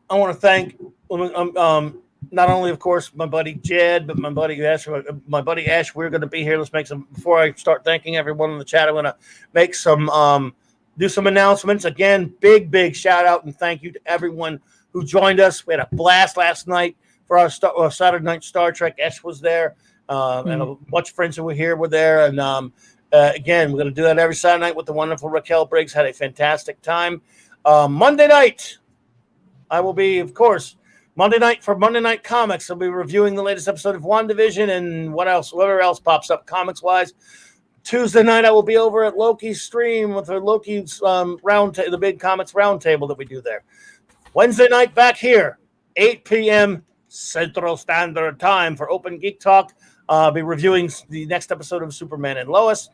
Speaker 1: I want to thank not only, of course, my buddy Jed, but my buddy Ash. We're going to be here. Let's make some. Before I start thanking everyone in the chat, I'm going to make some do some announcements. Again, big shout out and thank you to everyone who joined us. We had a blast last night. For our Saturday night Star Trek, Esh was there, and a bunch of friends who were here were there, and Again, we're going to do that every Saturday night with the wonderful Raquel Briggs. Had a fantastic time. Monday night, I will be, of course, Monday night for Monday Night Comics. I'll be reviewing the latest episode of WandaVision and whatever else pops up comics-wise. Tuesday night, I will be over at Loki's stream with the Loki's the big comics roundtable that we do there. Wednesday night, back here, 8 p.m. Central Standard Time for Open Geek Talk. I'll be reviewing the next episode of Superman and Lois.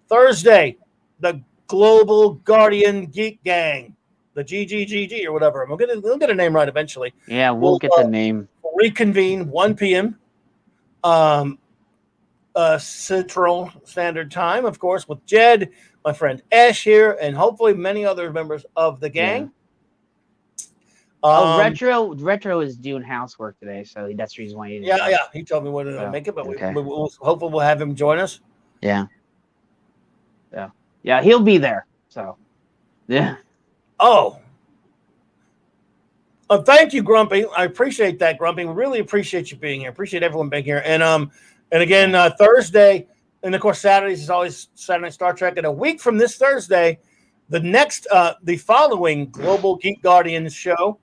Speaker 1: Thursday, the Global Guardian Geek Gang, the GGGG or whatever. We'll get a name right eventually.
Speaker 3: Yeah, we'll get the name.
Speaker 1: Reconvene 1 p.m. Central Standard Time, of course, with Jed, my friend Ash here, and hopefully many other members of the gang.
Speaker 3: Yeah. Retro is doing housework today, so that's the reason why he didn't.
Speaker 1: Yeah. He told me when to make it, but hopefully we'll have him join us.
Speaker 3: Yeah. Yeah, he'll be there. So, yeah.
Speaker 1: Oh. Thank you, Grumpy. I appreciate that, Grumpy. We really appreciate you being here. Appreciate everyone being here. And again, Thursday, and of course, Saturdays is always Saturday Night Star Trek. And a week from this Thursday, the following Global Geek Guardians show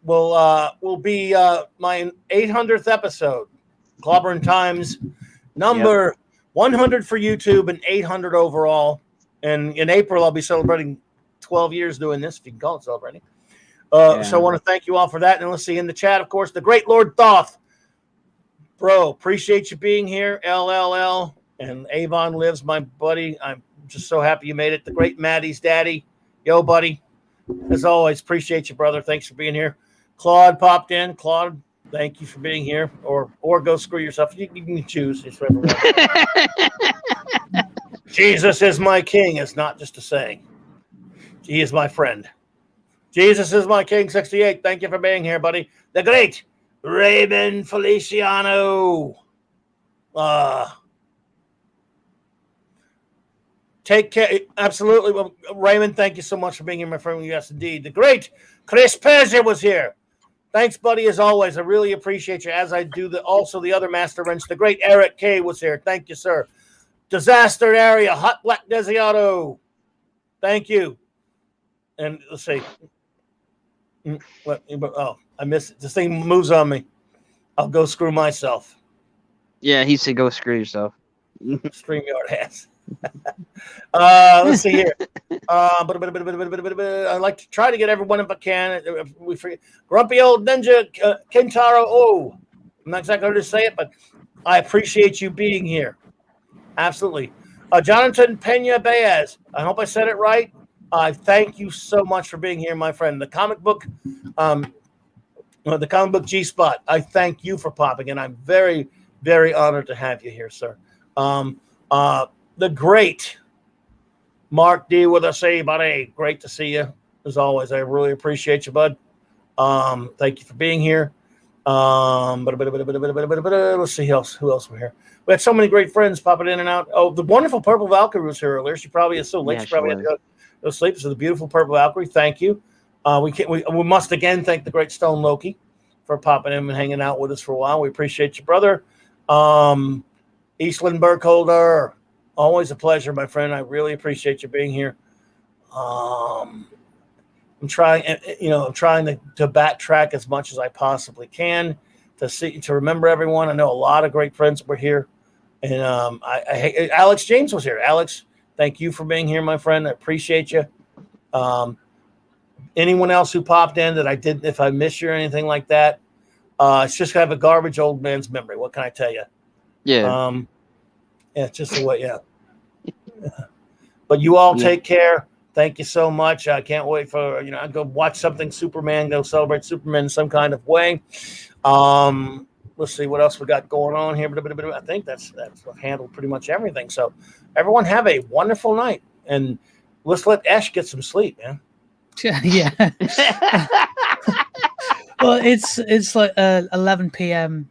Speaker 1: will be my 800th episode. Clobberin Times, number 100 for YouTube and 800 overall. And in April, I'll be celebrating 12 years doing this, if you can call it celebrating. So I want to thank you all for that. And let's see, in the chat, of course, the great Lord Thoth. Bro, appreciate you being here. LLL. And Avon Lives, my buddy. I'm just so happy you made it. The great Maddie's daddy. Yo, buddy. As always, appreciate you, brother. Thanks for being here. Claude popped in. Claude, thank you for being here. Or go screw yourself. You can choose. It's Jesus is my king. It's not just a saying. He is my friend. Jesus is my king, 68. Thank you for being here, buddy. The great Raymond Feliciano. Take care. Absolutely. Well, Raymond, thank you so much for being here, my friend. Yes, indeed. The great Chris Persia was here. Thanks, buddy, as always. I really appreciate you, as I do also the other Master Wrench. The great Eric K was here. Thank you, sir. Disaster Area, Hot Black Desiato. Thank you. And let's see. I missed it. This thing moves on me. I'll go screw myself.
Speaker 3: Yeah, he said go screw yourself.
Speaker 1: StreamYard ass. Let's see here. I like to try to get everyone if I can. We forget. Grumpy old ninja Kentaro. Oh, I'm not exactly how to say it, but I appreciate you being here. Absolutely. Jonathan Pena Baez. I hope I said it right. Thank you so much for being here, my friend. The comic book G-Spot. I thank you for popping in. I'm very, very honored to have you here, sir. The great Mark D with us, hey, buddy. Great to see you, as always. I really appreciate you, bud. Thank you for being here. Let's see who else we're here. We had so many great friends popping in and out. Oh, the wonderful Purple Valkyrie was here earlier. She probably is so late. She probably had to go sleep. So the beautiful Purple Valkyrie, thank you. We must again thank the great Stone Loki for popping in and hanging out with us for a while. We appreciate you, brother. Eastland Burkholder, always a pleasure, my friend. I really appreciate you being here. I'm trying to backtrack as much as I possibly can to remember everyone. I know a lot of great friends were here, and Alex James was here. Alex, thank you for being here, my friend. I appreciate you. Anyone else who popped in that I did, if I missed you or anything like that, it's just kind of a garbage old man's memory. What can I tell you?
Speaker 3: Yeah.
Speaker 1: It's just the way. Yeah. But you all take care. Thank you so much. I can't wait for I'd go watch something Superman. Go celebrate Superman in some kind of way. Let's see what else we got going on here. I think that's handled pretty much everything. So everyone have a wonderful night, and let's let Ash get some sleep, man.
Speaker 2: Yeah. Well, it's like 11 p.m.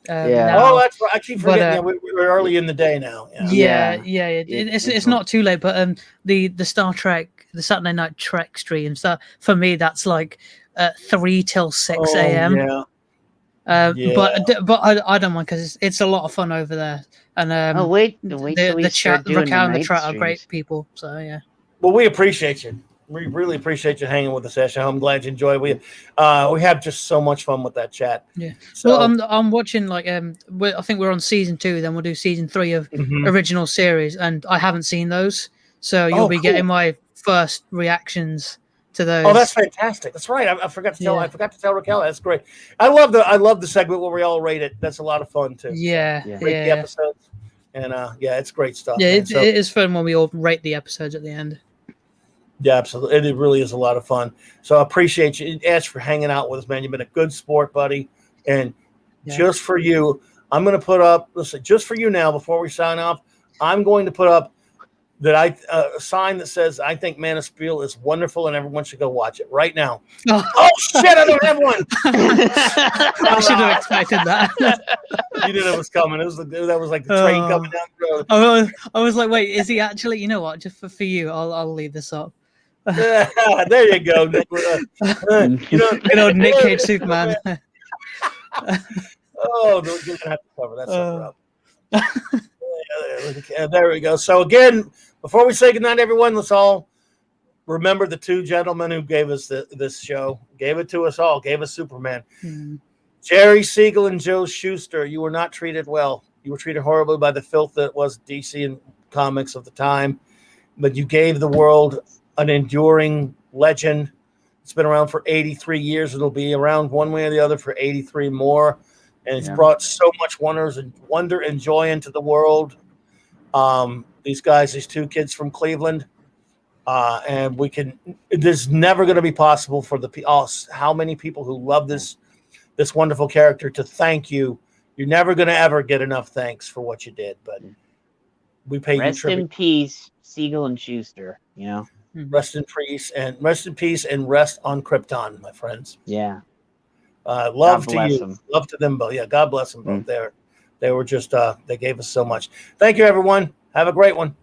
Speaker 2: Now.
Speaker 1: Oh, that's right. I keep forgetting. We're early in the day now.
Speaker 2: Yeah. It's not too late, but the Star Trek, the Saturday Night Trek streams, that for me that's like 3 till 6 a.m. But I don't mind because it's a lot of fun over there. And
Speaker 3: wait till we
Speaker 2: the
Speaker 3: start
Speaker 2: chat,
Speaker 3: doing
Speaker 2: Raquel and the
Speaker 3: night
Speaker 2: chat are
Speaker 3: streams.
Speaker 2: great people. So yeah.
Speaker 1: Well, we appreciate you. We really appreciate you hanging with us, Ash. I'm glad you enjoy. We have just so much fun with that chat.
Speaker 2: Yeah.
Speaker 1: So,
Speaker 2: Well, I'm watching like I think we're on season 2. Then we'll do season 3 of original series, and I haven't seen those, so you'll be getting my first reactions to those.
Speaker 1: Oh, that's fantastic. That's right. I forgot to tell. I forgot to tell Raquel. That's great. I love the segment where we all rate it. That's a lot of fun too.
Speaker 2: Yeah.
Speaker 1: Rate the episodes, and it's great stuff.
Speaker 2: Yeah, it is fun when we all rate the episodes at the end.
Speaker 1: Yeah, absolutely. It really is a lot of fun. So I appreciate you, Ash, for hanging out with us, man. You've been a good sport, buddy. And just for you, I'm going to put up, listen, just for you now, before we sign off, I'm going to put up a sign that says, I think Man of Steel is wonderful and everyone should go watch it right now. Oh shit, I don't have one.
Speaker 2: I should have expected that.
Speaker 1: You knew that was coming. That was like the train coming down the road.
Speaker 2: I was like, wait, is he actually, you know what, just for you, I'll leave this up.
Speaker 1: There you go, Nick.
Speaker 2: Good old Nick Cage Superman.
Speaker 1: Oh, we're gonna have to cover that sucker up. There we go. So again, before we say goodnight, everyone, let's all remember the two gentlemen who gave us this show, gave it to us all, gave us Superman. Jerry Siegel and Joe Shuster. You were not treated well. You were treated horribly by the filth that was DC and comics of the time, but you gave the world an enduring legend. It's been around for 83 years. It'll be around one way or the other for 83 more. And it's brought so much wonder and joy into the world. These two kids from Cleveland. And there's never going to be possible for how many people who love this wonderful character to thank you. You're never going to ever get enough thanks for what you did, but we pay you tribute.
Speaker 3: Rest in peace, Siegel and Schuster,
Speaker 1: Rest in peace and rest on Krypton, my friends.
Speaker 3: Yeah.
Speaker 1: Love to you. Them. Love to them both. Yeah, God bless them both. They were just they gave us so much. Thank you, everyone. Have a great one.